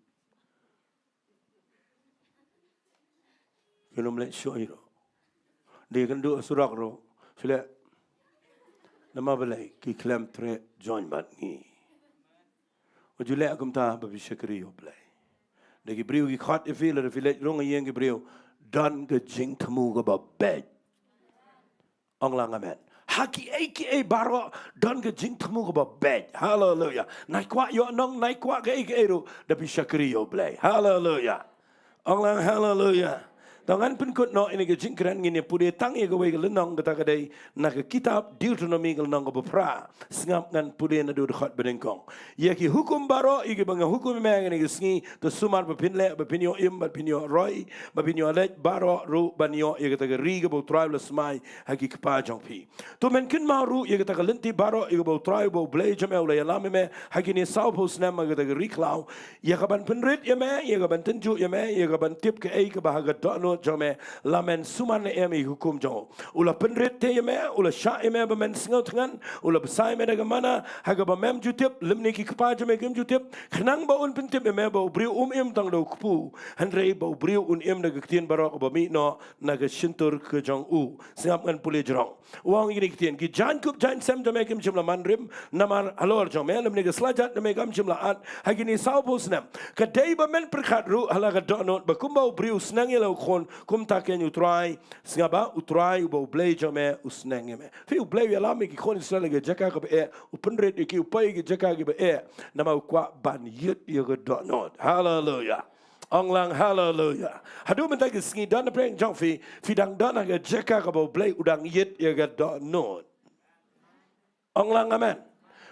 Kinum lek syoiro. Dia kendu surak ro. Sila nama balai ki klam trek join bat ni. Ujulek akum ta babi syakri yo balai. Dagi Gibril ki khat ifil ada filet rong yang Gibril dan ke jing temu ke babet. Ong lang amen. Haki baro don ke jing temu ke ba Beit. Hallelujah. Nai kwa yo nong nai kwa ke ru tapi syakri yo blay. Hallelujah. Ong lang hallelujah. Tangan penkut no ini ke jing keren ngini pudi tang ye ke wei ke lenong kata kedai nak ke kitab Deuteronomy ke lenong ke bepra sengap ngan pudi na du dekat bedengkong. Ye ki hukum baro igi banga hukum me ngini ke sengi to sumar bepin le bepin yo im bepin yo roy bepin yo let baro ru ban yo ye kata ke ri ke bo tribe le smai haki kepa jong pi. To men kin ma ru ye kata ke lenti baro ye bo tribe bo blay jam le yalame me haki ni sau pos nam kata ke ri klau ye ka ban penrit ye me ye ka ban tenju ye me ye ka ban tip ke ke bahaga Dohnud jome lamen suman emi hukum jong ula penrit te me ula sha me ba men singo tangan ula besai me daga mana haga ba mem jutip lemni ki kapa jome gem jutip khnang ba un pentip me ba bri im tang do kupu handrei ba bri im daga ktien barok ba mi no naga shintur ke jong u singap ngan pule jrong wang ini ktien ki jan kup jan sem jome kem jumla manrim namar halor jome lemni ke slajat me gam jumla at hagini saubos nam ka dei ba men perkhat ru halaga Dohnud ba kumba bri usnang yelo kon kum taken utrai singaba utrai ubo blay jome usnang me fi blay yala me ki kon sala ge jaka ka be upenret ki upai ge jaka ge be nama kwa ban yit ye ge Dohnud. Hallelujah. Onglang hallelujah. Hadu mentai ke singi dan preng jong fi dang dan ge jaka ka bo blay udang yit ye ge Dohnud. Onglang amen.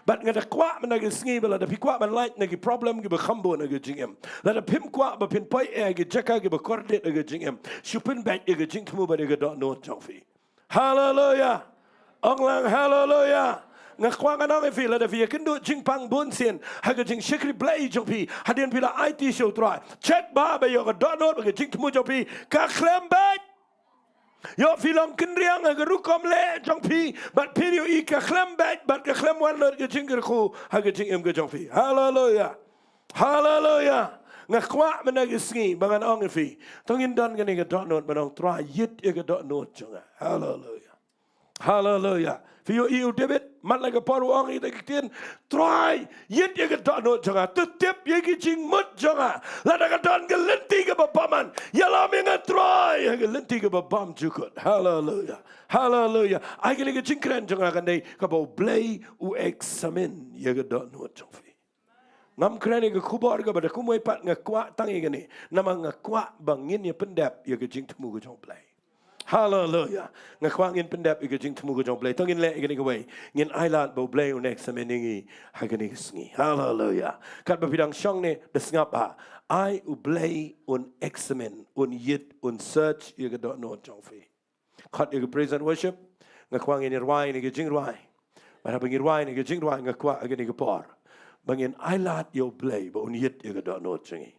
But ngada kwa menagi singi bela da pikwa man light nagi problem gi bekhambo nagi jingem. La da pim kwa ba pin pai gi jaka gi bekorde nagi jingem. Shupin bat gi jing temu ba gi Dohnud jongfi. Hallelujah. Onglang hallelujah. Ngakwa nganong fi la da fi kendu jing pang bun sin ha gi jing shikri blai jongfi. Hadin pila IT show try. Chat ba ba yo gi Dohnud ba gi jing temu jongfi. Ka klem bat yo film kendriang aga rukom le jong pi bat pirio I ka klem bat bat ka klem wan lor ge jinger khu ha ge jing em ge jong pi. Hallelujah. Hallelujah. Ngakwa menagi sngi bangan ong fi tongin don ge ge Dohnud banong tra yit ge Dohnud jonga. Hallelujah. Hallelujah. Fi yo iu debit mat la ge por ong I de ktien try yit ge Dohnud jonga tutip ye ge jing mut jonga la da don ge lenti ge bapaman yala me nga try ge lenti ge babam jukut. Hallelujah. Hallelujah. Ai ge ge jing kren jonga kan dei ka bo blay u examine ye ge Dohnud jong fi ngam kren ge kubor ge bada kumoi pat ngakwa tang ye ge ni nama ngakwa bangin ye pendap ye ge jing temu ge jong blay. Hallelujah. Ngakwa ngin pendap ge jing temu ge jong blay tongin le ge ni ge wei ngin ailat bo blay un examine ngi ha ge ni ge sngi. Hallelujah. Kat ba bidang shong ne de sngap ha I u blay un examine un yit un search ye ge Dohnud jong fi kat ye ge praise and worship ngakwa ngin irwai ni ge jing rwai ba ba ngin rwai ni ge jing rwai ngakwa ge ni ge por bangin ailat yo blay ba un yit ye ge Dohnud chingi.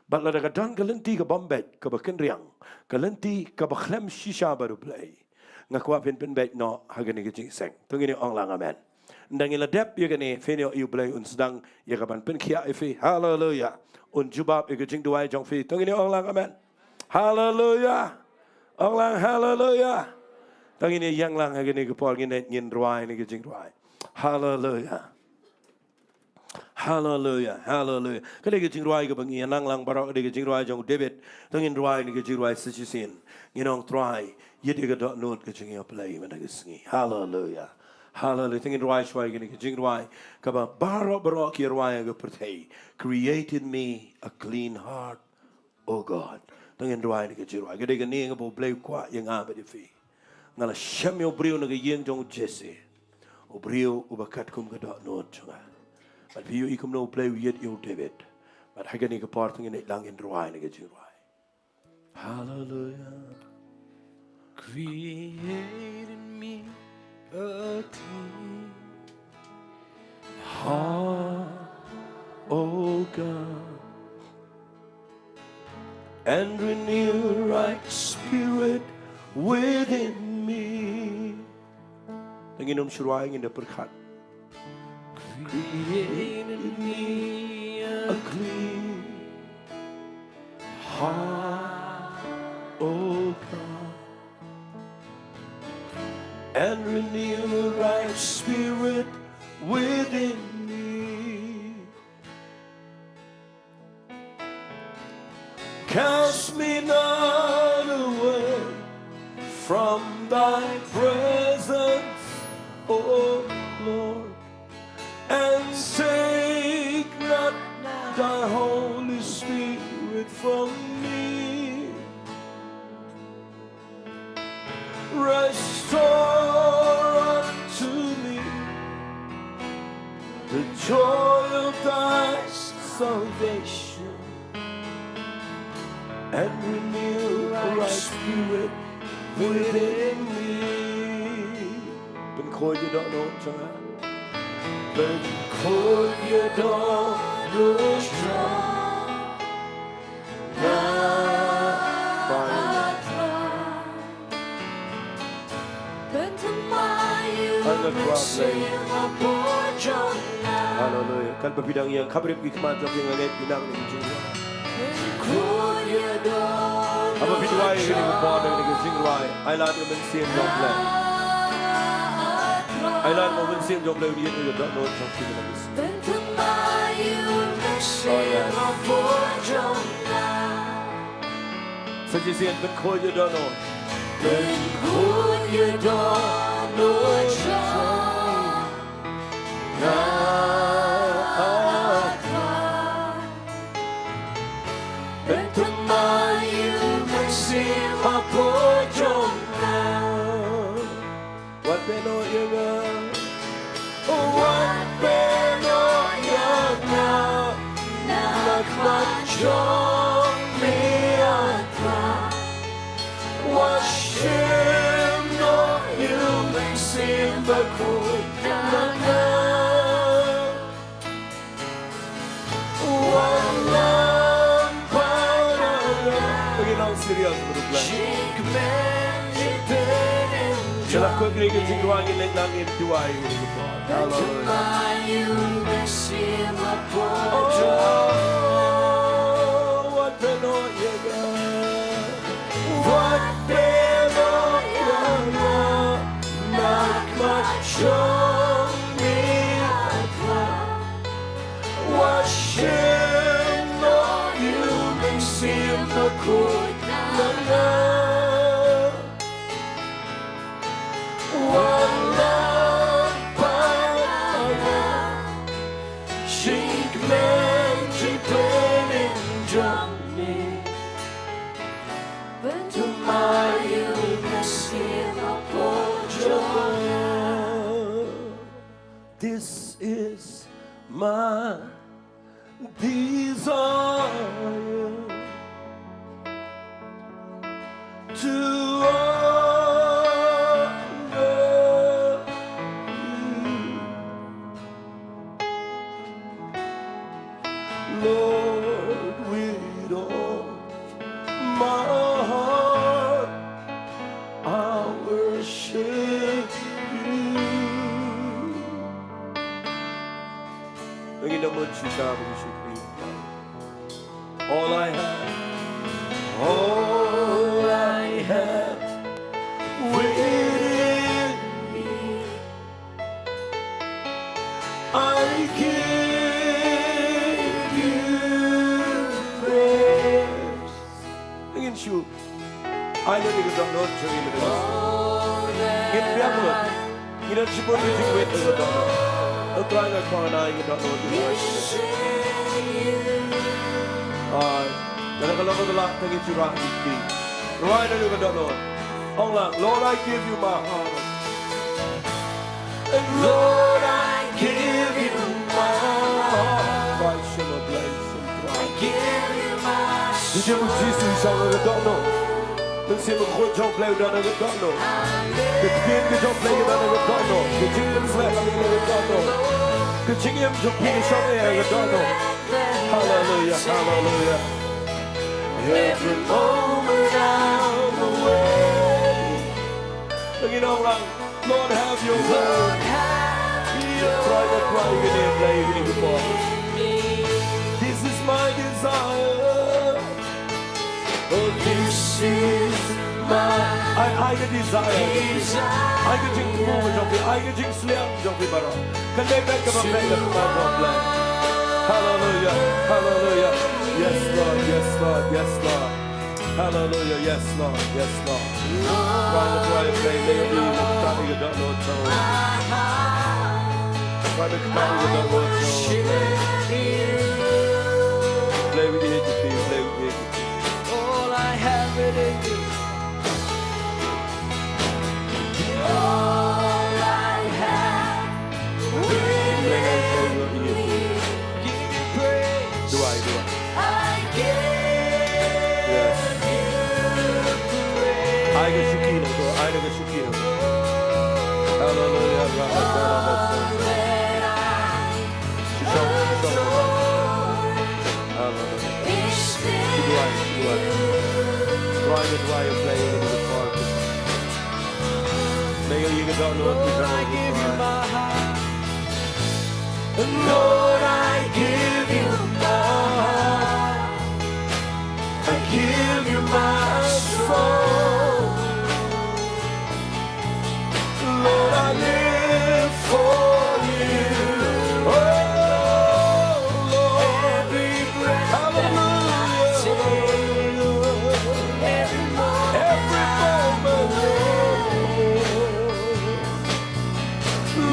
But la daga dan galenti ka bombet ka bakin riang galenti ka bakhlem shisha baru blay ngakwa pen bet no hagani ge seng tungini ong lang amen ndang ila dep ye gani fenio you blay un sedang ye ka ban pen khia ifi. Hallelujah. Un jubab ye ge Jingduwai jong fi tungini ong lang amen. Hallelujah. Ong lang hallelujah. Tungini yang lang hagani ge por ngin ruai ni ge Jingduwai. Hallelujah. Hallelujah, hallelujah. Kada ke Jingduwai ke bangi nang lang barok de ke Jingduwai jong David tongin ruai ni ke Jingduwai sisin nginong try yit ke Dohnud ke Jingia play mana ke singi. Hallelujah. Hallelujah. Tongin ruai shwai ke Jingduwai ka ba barok ke ruai ke pertai created me a clean heart, oh God. Tongin ruai ni ke Jingduwai kada ke ni ngabo play kwa yang abe de fi ngala shamyo brio na ke yen jong Jesse o brio ubakat kum ke Dohnud jonga. But you ikum no play yet you David. But hagani ka parting in it lang in ruai ni ke Jingduwai. Hallelujah. Create in me a clean heart, Oh God, and renew right spirit within me. Tanginom shruai in the perkhat. create in me A clean heart, oh God, and renew a right spirit within me. Cast me not away from thy presence, O Lord, and take not thy Holy Spirit from me. Restore unto me the joy of thy salvation, and renew a right spirit within me. เป็นคนอยู่ดอกโน้นใช่ไหมเป็นคนอยู่ดอกโน้นใช่ไหมHaleluya. Kan berbidang yang kabarip hikmat tapi ngaget bidang ni Jingduwai. Apa Jowai ini kepala dengan Jingduwai. Ailan dengan siam jomblay. Ailan dengan siam jomblay dia tu dah non sampai lagi. Oh ya. Sejisian berkoi je dah non. Berkoi je dah non. What beno yaga? What beno yaga? Nakmat Jong meatra. What shame no human sin bakut nana. Walang parang. Bagi nang serius berubah. Jelas kau kira Jingduwai ini langit Jowai ini kepala. Oh, what beno yaga, what beno yaga, nakmat Jong meatra. What shame no human sin bakut nana. Walang parang, shikman chipenin jomni, tumayo nasin ako Jowai. This is my desire to Lord, with all my heart, I worship you. Lagi naman siya Syuhthri. All I have within me, I give you praise. Ingin Syuh, I know you don't know to him. Ingin biarlah, ingin ciput itu wet itu dah. Try nak kawan I ingin don't know to him. Dan kalau kau telah ingin curah ini, right now you don't know. Allah, Lord, I give you my heart. And Lord, I give you my heart. Why shall I bless and cry? I give you my soul. Dia bersisi sama dengan dono. Bersih mengkut jomblay dan dengan dono. Kecil ke jomblay dan dengan dono. Kecil berselak dengan dono. Kecil yang jomblay sama dengan dono. Hallelujah, hallelujah. Every moment I'm away. Lagi orang, Lord have your way. Try to cry again and play again before. This is my desire. Oh, this is my I can desire. I can drink more of it. I can drink slim of it. Can they make up a better plan? Hallelujah, hallelujah. Yes, Lord, yes, Lord, yes, Lord. Hallelujah, yes, Lord, yes, Lord. Try to try and play melody, try to get Lord so. Try to get Lord so. Play with the team, play with the team. All I have it in you. All I have within me. Give you praise. Do I? I give Yes. you praise. I get Shukino, bro. I get Shukino. Hallelujah. Try to try and play it in the park. Maybe you can don't know what Lord, I give you my heart. Lord, I give you my heart. I give you my soul. Lord, I live for you. Oh, Lord, every breath that I take, every moment,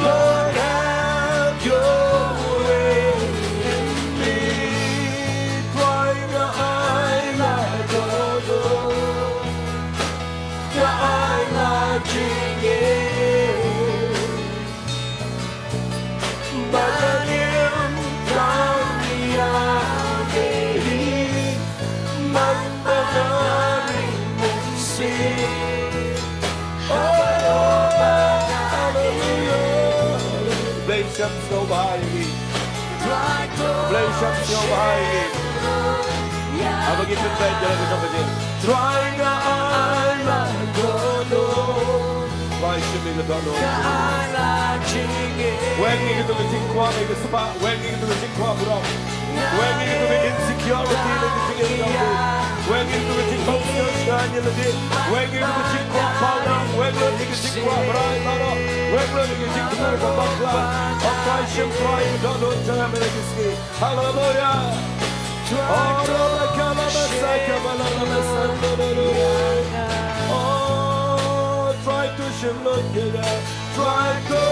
Lord, have your way in me. Trying to hide like Dohnud, to hide like Jingiasyllok. But I'm down the Bless up so high me. Bless up so high me. Apa kita baik jalan ke tempat ini? Trying to hide like Dohnud, Why should we look on to hide like Jingiasyllok. when you get to the Jingduwai, make a spot. When you get to the Jingduwai, bro. When you get to the insecurity, make a Jingiasyllok. When you get to the Jingduwai, shine your light. When you get to the Jingduwai, power. When you get to the Jingduwai, bright, power. When you get to the Jingduwai, bakla. Operation fly, Dohnud, jam and escape. Hallelujah. Oh, try to Shillong, try to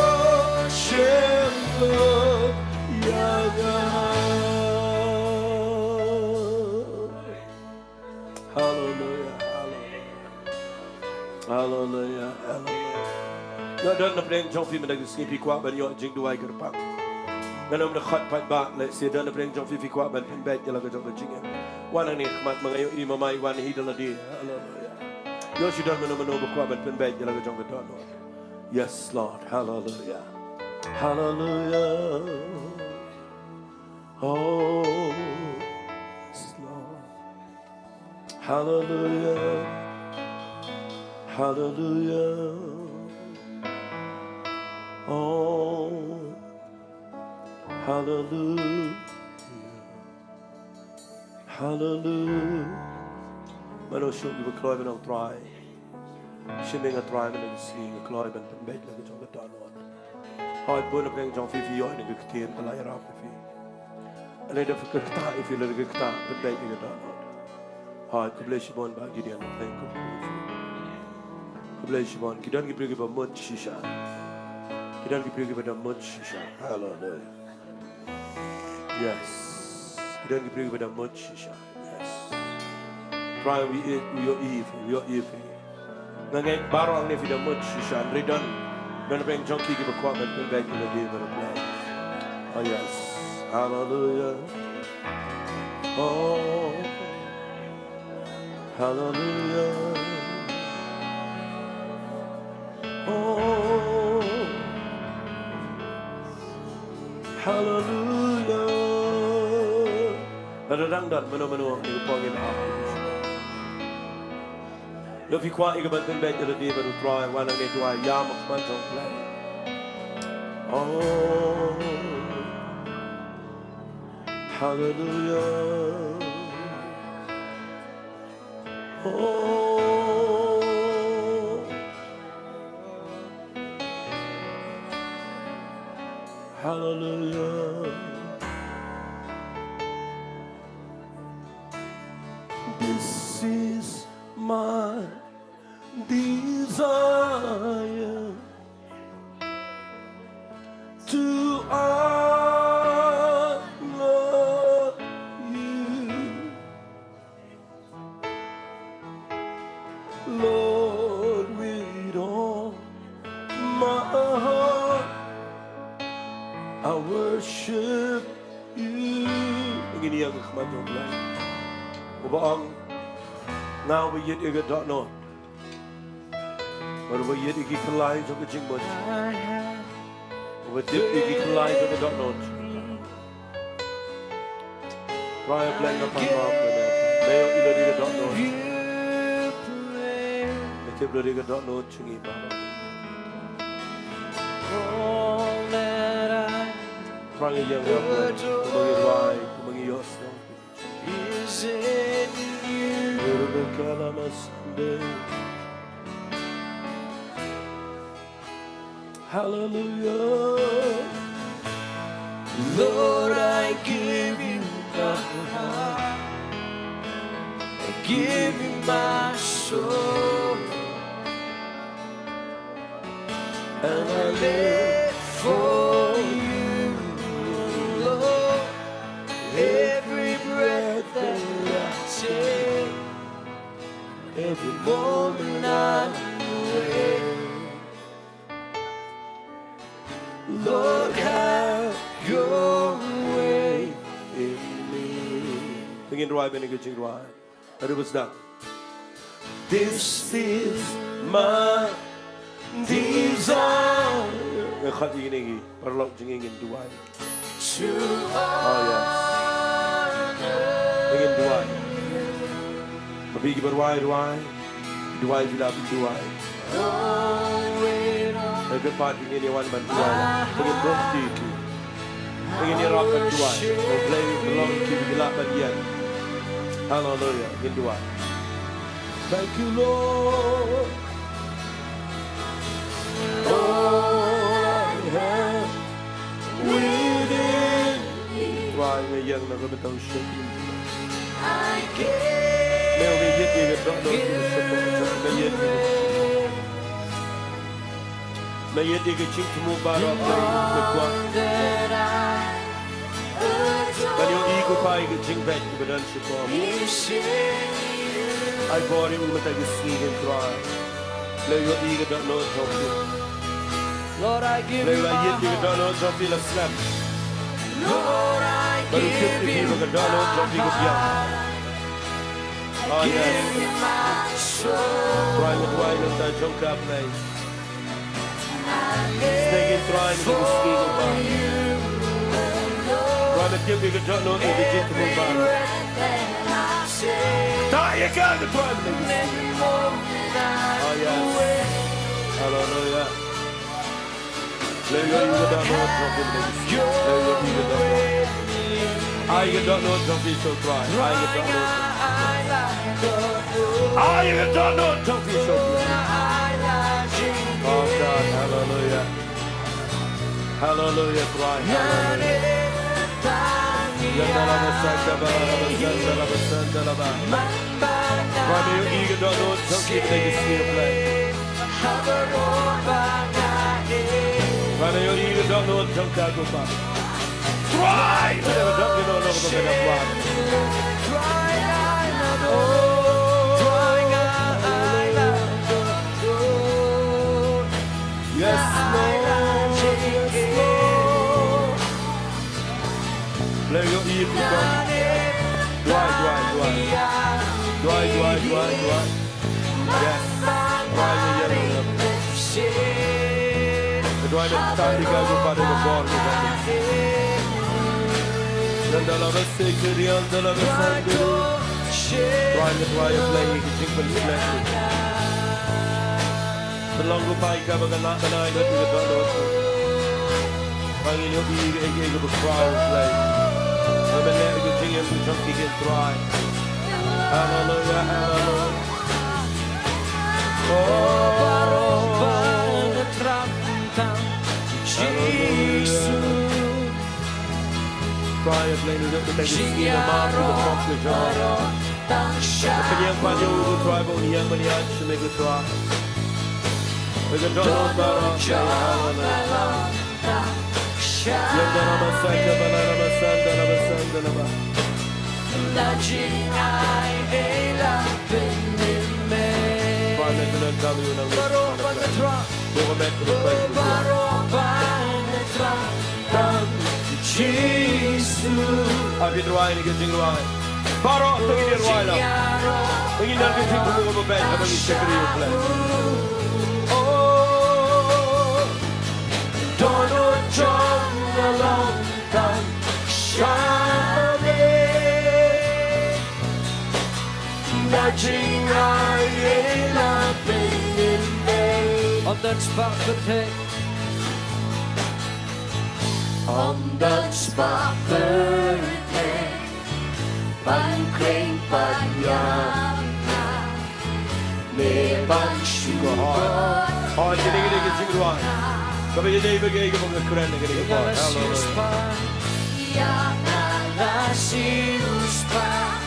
Shillong, Hallelujah, hallelujah, hallelujah, hallelujah. Yo, dan na preng Jong Phi mình snippy qua bên yo Jingduwai cái bạc. Ngân ông đã khát bát bạc lại xia dan na preng Jong Phi qua bên pen Beit jalan ke Jong Jingiasyllok. Wan ani khmat mengayo imamai wan hidal di. Hallelujah. Yo sudah menu qua bên pen Beit jalan ke Jong Dohnud. Yes, Lord. Hallelujah. Hallelujah. Oh, yes, Lord. Hallelujah. Hallelujah. Oh, hallelujah. Hallelujah. Manusia ibu keluar benang try. Shimming a try benang sing a keluar benang Beit lagi Jong Dohnud. Hai pun apa yang Jong Phi yo ini keketian pelai ram Phi. Ada dah fikir kita, if you lagi kita Beit lagi Dohnud. Hai kebelah Shillong bagi dia nak lain kebelah Shillong kita ni pergi bermut shisha. Kita ni pergi bermut shisha. Hallelujah. Yes. Kita ni pergi bermut shisha. Yes. Try we eat, we are evil. Nangai barang ni vida mut shisha. Redan dan apa yang Jong Phi kita kuat dan Beit lagi berplay. Oh yes. Hallelujah. Oh. Hallelujah. Oh. Hallelujah. Ada dan menu-menu ni pangin aku. Lebih kuat ikan bantuan Beit jadi baru try warna ni dua jam aku Jong play. Oh. Hallelujah. Oh, hallelujah. This is my desire. desire to honor you. Lord, with all my heart, I worship you. Begin yang kemadong lai. Ubaang, now we yet ega dot not. But we yet egi kalai to the jingbot. We dip egi kalai to the dot not. Try a blend of my mouth. Lay on the ega dot not. The tip the ega dot not chingy baba. All that I Try a young man. Kumagi why, kumagi yourself. is in you. Little kalama Sunday. Hallelujah. Lord, I give you my heart. I give you my soul. And I live for you, Lord. Every breath that I take, every moment I'm awake. Lord, have your way in me. Begin Jowai, begin Jingduwai. And it was done. This is my desire. Nga khat ini parlok jingin Jowai. To Oh yes. Begin Jowai. Mabigi berwai Jowai bila Jowai. Every part begin yang wan Jowai. Begin berhenti itu. Begin yang rakan Jowai. Play belong to bila bagian. Hallelujah. Begin Jowai. Thank you, Lord. All I have within me. Try me young na betul shaking. I give Mel me yet you don't know the support. Me yet you ching to move by up the quad. that I When you ego pie get ching back to the support. is in you. I bought him with a sneak and try. Play your ego don't know something. Lord, I give Play you like my yet you heart. don't know something a slap. Lord, I But you give keep you the my don't know something of young. Oh give yes. you my soul. Trying to wine and that junk up play. Snaking trying to the ski of bar. Trying to give you the don't know the legitimate bar. Die you go the prime minister. Oh yes. Hallelujah. Play your ego don't know something. Play your ego don't know. I don't know something so try. I don't know. I don't know something so try. Oh God, hallelujah. Hallelujah, cry. Hallelujah. Cry, may your ego don't know something that you see a play. Cry, may your ego don't know something that you see. Cry! Never don't you know the better one. Yes, Lord. Yes, Lord. Play your ear to come. Dry. Yes. Dry your yellow. The dry the time you go pada the ball. Then the love is sick, the other love is Sunday. Dry your play, you can drink when you play. The longer pie cover the night and I don't know. Hanging your ear, a crowd play. I'm a little thing and the junkie get dry. Hallelujah, hallelujah. Try and play the little thing in the mouth of the popular jar. The young man you will try, but the young man you actually make a try. Dohnud Jong along the La Jingduwai ela pinime Baro Banatra Baro Banatra Tam Jisu Abi Jowai ni Jingduwai. Baro tangi dia Jowai lah. Tangi dan kita tunggu berbeza bagi sekali ulang. Dohnud Jong along the Shame La Jingduwai ela pinime On that spot birthday On that spot birthday Ban kring ban yang Me ban syukur Oh, jadi kita Jingduwai. Kami jadi bagi kita keren dengan kita. Ya Allah siuspa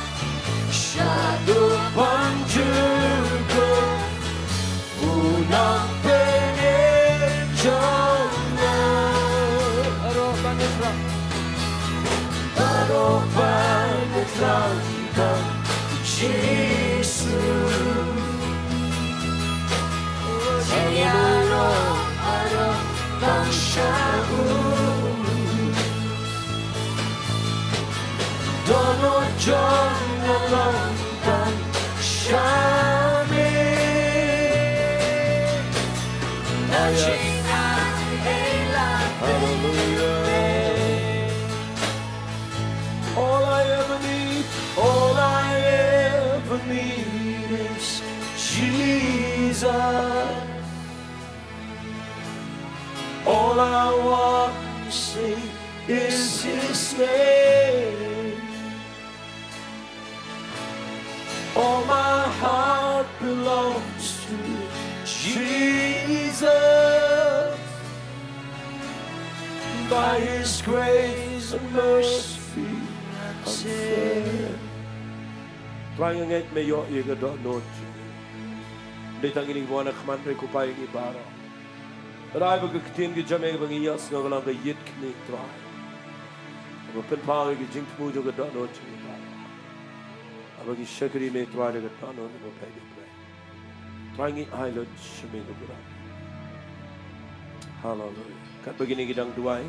Syadu panjuku Unang pengejono Baru pangetrang Yesus Jiaro aro bangsaku Dohnud Jong along the Shame La Jingduwai ela All I ever need is Jesus. All I want to say is His name. All my heart belongs to Jesus. By His grace and mercy, I'm saved. Trying to get me your eager Dohnud. They think any one of command to buy a bar. But I will continue to Jamaica when he has no longer yet can try. I will put power to Jingduwai to get Dohnud. I will get Shakiri may try to get Dohnud and pay the play. Trying it island, Jamaica. Hallelujah. Kat begini kita Jingduwai.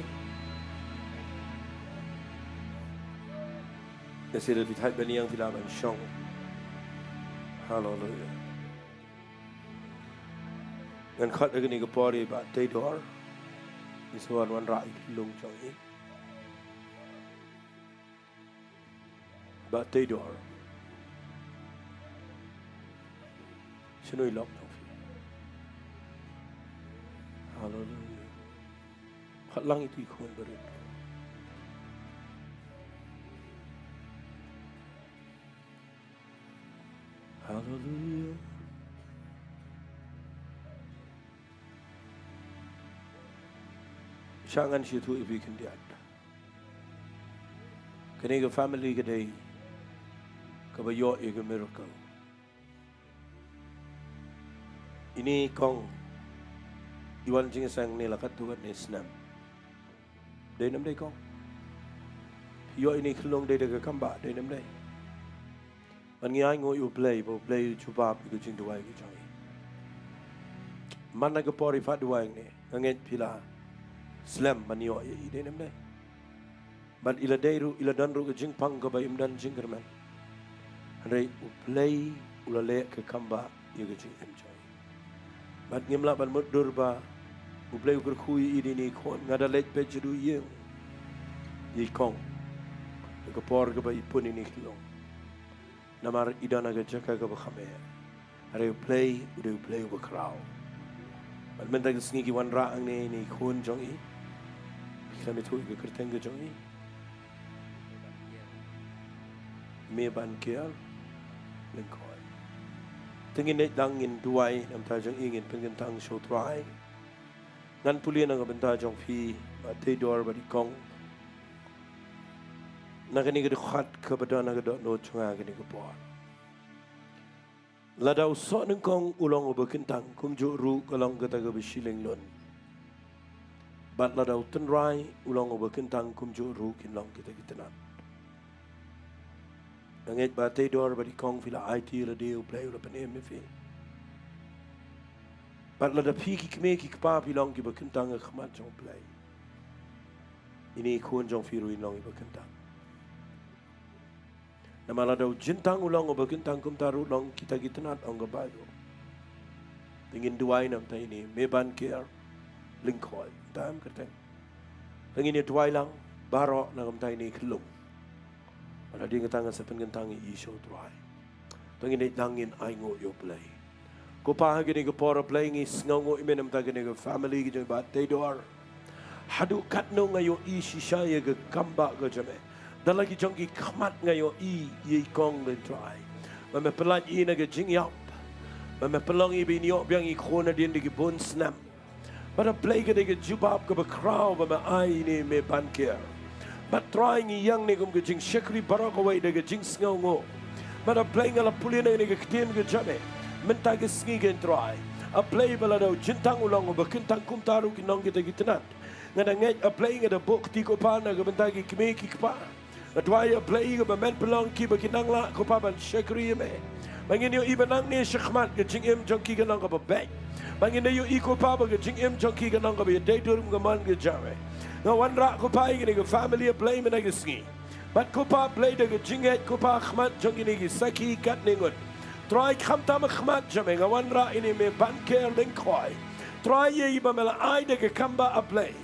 Nasi lebih tight bani yang filaman Shillong. Hallelujah. Ngan kat begini ke pori bat tidur. Isuan wan rai lung Jong ini. Bat tidur. Shillong. Hallelujah. Kat lang itu ikon berit. Hallelujah. Shangan situ ibu kendiat. Kini ke family kedai, kebayo ego miracle. Ini kong iwan jingisang ni lakat tuan ni senam. Day nam day kong. Yo ini kelong day dega kamba day nam day. Man ngai ngo you play chubab ku Jingduwai ku Jong. Man na ke pori fat duai ni nget pila slam man yo i de nem dai. Man ila deiru ila danru ke jingpang ke bai imdan jinggerman. Rei u play ula le ke kamba ye ke jing em Jong. Man ngimla ban mudur ba u play ku kui i ni kon ngada let pe jedu ye. Ye kong. Ke por ke bai pun ini kelong. Namar idana ke jaka ke bakhame. Are play uba crowd. But men tak sneaky one ra ang ni khun Jong i. Kita metu ke kerteng ke Jong i. Me ban kial lengkoi. Tengin net dangin duai nam ta Jong ingin pengen tang Sohthri. Ngan pulian ang benta Jong phi batei dor badi kong. Nakani ke khat ke badana ke Dohnud chunga ke ni ke por. Ladau sok nengkong ulang berkentang kumjuk ru kalong kata ke Shillong lon. Bat ladau tenrai ulang berkentang kumjuk ru kinlong kita nak. Angit batai dor badi kong fila IT radio play ula penem fi. Bat ladau pi kime ki kpa pilong ki berkentang ke khmat jong play. Ini kun jong firu inlong berkentang. Nama ladau jintang ulang berkentang kum taru long kita nak ong bayo. Ingin duai nam ta ini meban care lingkoi tam kerteng. Ingin ni duai lang barok nam ta ini kelung. Ada dia ngetangan sepen ngentangi isu duai. Ingin ni dangin aingo yo play. Ko pa gini ko pora play ngi sngongo imenam ta gini ko family gi bat tedor. Hadu katno ngayo isi saya ke kamba ke jame. Dan lagi jongki khmat ngayo ye kong le try. Mame pelat i na ke jingiap. Mame pelong i binyo biang i khona din de bon snap. But a play ke de jubab ke crowd mame ai ni me banker. But trying i yang ni kum ke jing shekri barak away de ke jing sngongo. But a play ngala pulin ni ke ktien ke jame. Menta ke sngi ke try. A play balado jintang ulang o bekentang kum taru ki nong kita gitanat. Ngada ngai a play ngada bok ti ko pa na ke bentagi kime ki pa. Adwaya play ke bamen pelong ki bakinang la ko pa ban shekri me. Bangin yo ibanang ni shkhmat ke jing im jongki ke nong ka Beit. Bangin yo iko pa ba ke jing im jongki ke nong ka be day durum ke man ke jame. Nga wan ra ko pa ke ke family play me na ke ski. Bat ko pa play de ke jing et ko pa khmat jongki ni ke saki kat ningot. Try kham ta ma khmat jame nga wan ra ini me ban ke ling khoi. Try ye ibamela ai de ke kamba a play.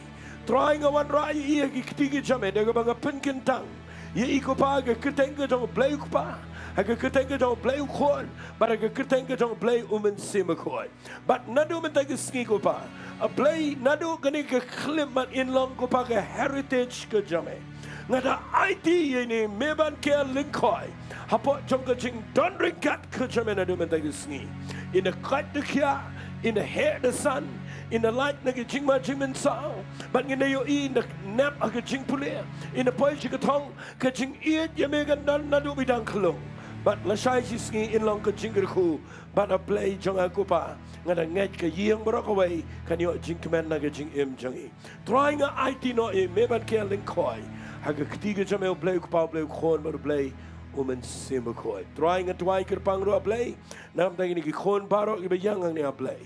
Try nga wan ra ye ke ktigi jame de ke banga pen kentang. Ye iko pa ke ketenga jong play ko pa. Aga ketenga jong play ko. But aga ketenga jong play sima ko. But nadu menta ke ski ko pa. A play nadu kani ke klimat in long ko pa ke heritage ke jame. Ngada IT ye ni meban ke linkoi. Hapo jong ke jing don ringat ke jame nadu menta ke ski. In the cut the kia, in the hair the sun. In the light na jing ma jimin sao, but in the in the nap a jing pulia, in the poi chikatong, kaching eat yamegan dan nadu bidang klung. But la shai ski in long ka jingerku, but a play jong akupa, ngada nget ka yeng borok away, kan yo jing command na jing im jongi. Trying a IT no e meban ke linkoi, haga ktiga jamel play kupa play khon bar play. Sima koi. Trying a twai kerpang ro play, nam tangini ki khon barok ibe yang ang ni a play.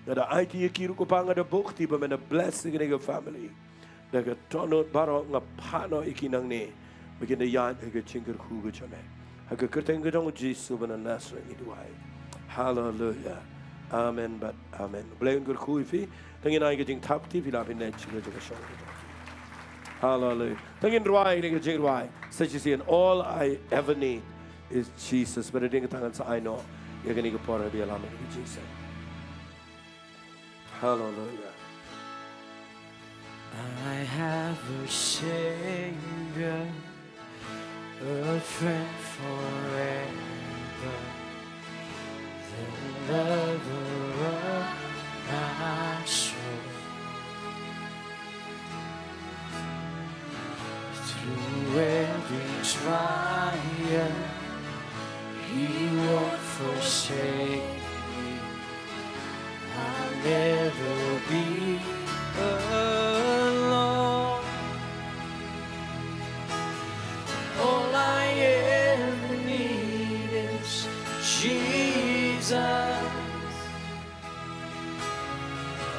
Ada IT kiru ko pang ada bukti ba mena blessing ni family. Daga tonot baro nga pano ikinang ni. Begin the yard ga chinker khu ga chame. Haga kerteng ga dong Jesus ba na nasra ni duai. Hallelujah. Amen but amen. Blain ga khu fi tangin ai ga jing tap ti filapin net chi ga shong. Hallelujah. Tangin ruai ni ga jing ruai. Such as in all I ever need is Jesus. But ding tangan sa I know. Ya ga ni ga pora bi alam ni Jesus. Hallelujah. I have a Savior, a friend forever, the lover of my soul. Through every trial, He won't forsake me. I'll never be alone. All I ever need is Jesus.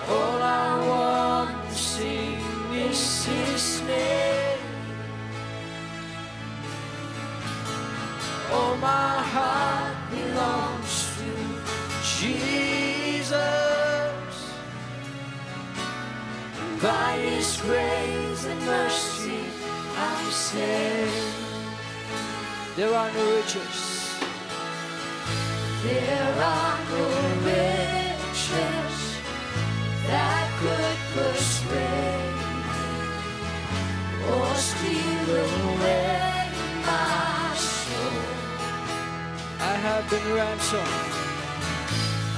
All I want to sing is His name. All my heart belongs to Jesus. By His grace and mercy I'm saved. There are no riches. There are no riches that could persuade or steal away my soul. I have been ransomed.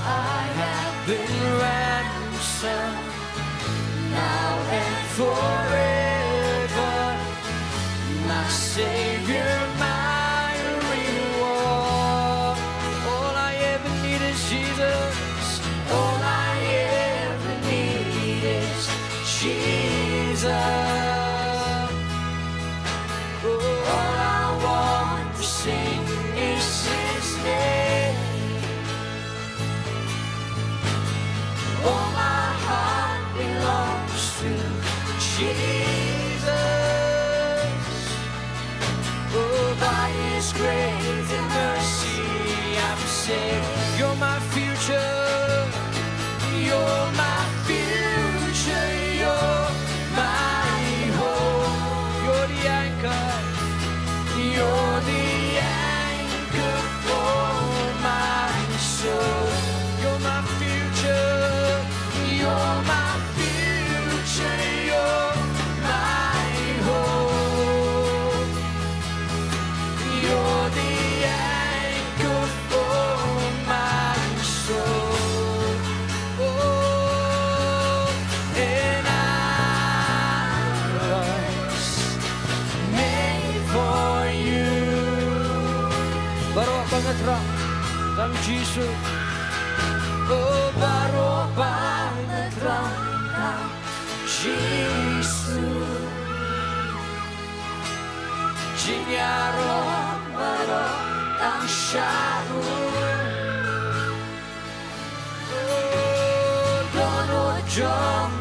I have been ransomed now and forever. My Savior, my reward. All I ever Jisu Jingiasyllok Maro Tang Shaul Dohnud Jong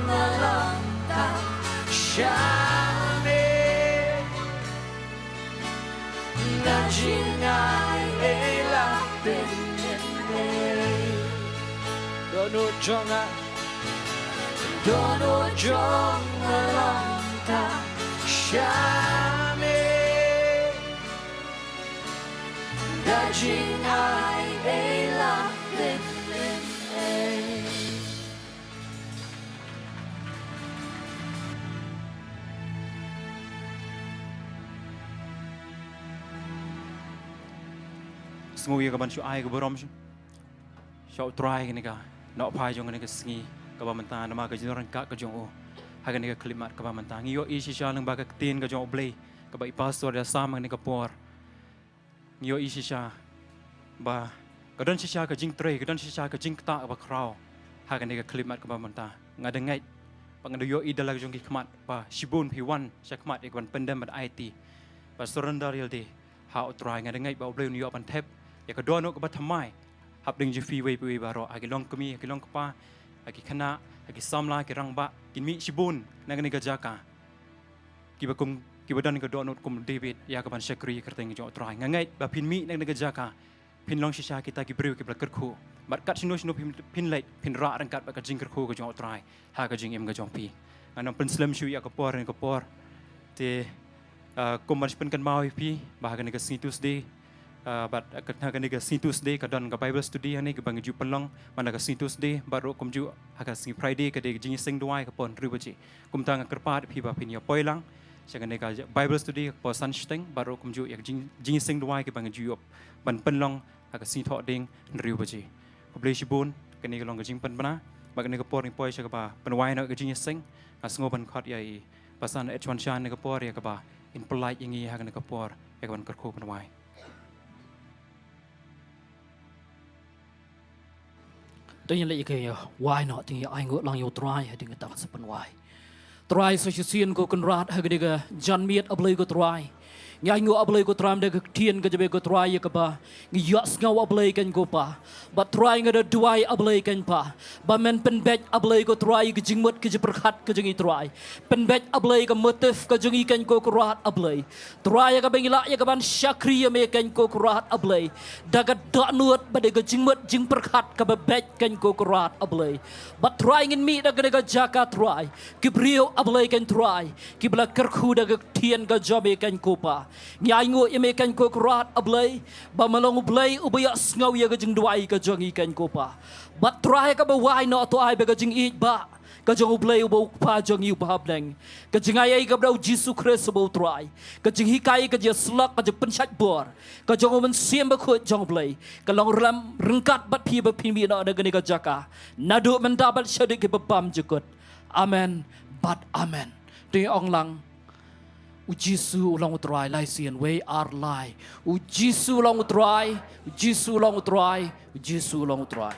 Tang Shame Na Jingai Ela Benene Dohnud Jong Dohnud Jong Tang Shame Na Jingai Ela Benene Sngui ka ban shu ai ka borom shu shau try ni ka no pai jong ni ka sngi ka ba manta na ma ka jinoran ka ka jong o ha ka ni ka klimat ka ba manta ngi yo i shisha lang ba ka tin ka jong blay ka ba i pastor da sam ni ka por ngi yo i shisha ba ka don shisha ka jing tre ka don shisha ka jing ta ba kraw ha ka ni ka klimat ka ba manta ngada ngai pa ngada yo i dalag jong ki khmat ba shibun pi wan sha khmat ik ban pendam bat it ba surrender real day how try ngada ngai ba blay ni yo ban tep ya ka dono ka ba thamai hab ding ji fi wei pi ba ro agi long kami agi long kpa agi khana agi samla ki rang ba kin mi shibun nang ni ga jaka ki ba kum ki ba dan ka dono kum david ya ka ban shakri kerteng jo trai ngai ba pin mi nang ni ga jaka pin long shisha kita ki brew ki bla ker khu bat kat sino sino pin lait pin ra rang kat ba ka jing ker khu ga jo trai ha ka jing em ga jong pi anam pen slim shu ya ka por ni ka por te kum ban pen kan mau pi ba ga ni ka Tuesday but ka ni ka Tuesday ka don ka Bible study ani ka bang ju penlong mana ka Tuesday baru kum ju ha si Friday ka de Jingiasyllok ka pon Ri-Bhoi kum tang kerpat pi ba pin ya poilang sanga ni ka Bible study po sunsteng baru kum ju ya Jingiasyllok ka bang ju ban penlong ha ka tho ding Ri-Bhoi ko ble shibun ka ni ka long ka jing pen bana ba ka ni ka por ni poi sha ka ba penwai na ka Jingiasyllok ka sngo ban khat ya i pasan h1 shan ni ka por ya ka ba in polite yangi ha ka ni ka por ya ka ban ker khu penwai Tôi lại cái why not thì ai ngựa lang yêu try hay dengan tak sepen why try so sien ko kan rat ha cái jan miet ablay ko try ngai ngựa ablay ko tram de tien ko jabe ko try ya ka ba ngi yas ngau ablay kan ko pa but try ngada duai ablay kan pa ba men pen bet ablay ko try ke jingmut ke perkhat ke jengi try pen bet ablay ke motif ke jengi kan ko rat ablay try ya ka bengila ya ka ban syakri ya me kan ko rat ablay daga Dohnud ba de ke jingmut jing perkhat ke bet kan ko rat ablay but try ngin mi daga de jaka try ke brio ablay kan try ke bla kerkhu daga tien ke jobe kan ko pa nyai ngo ya me kan ko rat ablay ba malong ablay ubaya ngau ya ke Jingduwai ka jong ikan ko pa but try ka ba why no to ai ba ka jing eat ba ka jong ublay ubo pa jong yu pa bleng ka jing ai ka bro Jesus Christ ubo try ka jing hikai ka Jingiasyllok ka jing penchat bor ka jong men siem ba khut jong ublay ka long ram rengkat bat pi ba pin mi no da gani ka jaka nadu men dapat syadik ke bam jekut amen but amen tu ong lang Ujisu long try lai sien we are lie. Ujisu long try. Ujisu long try. Ujisu long try.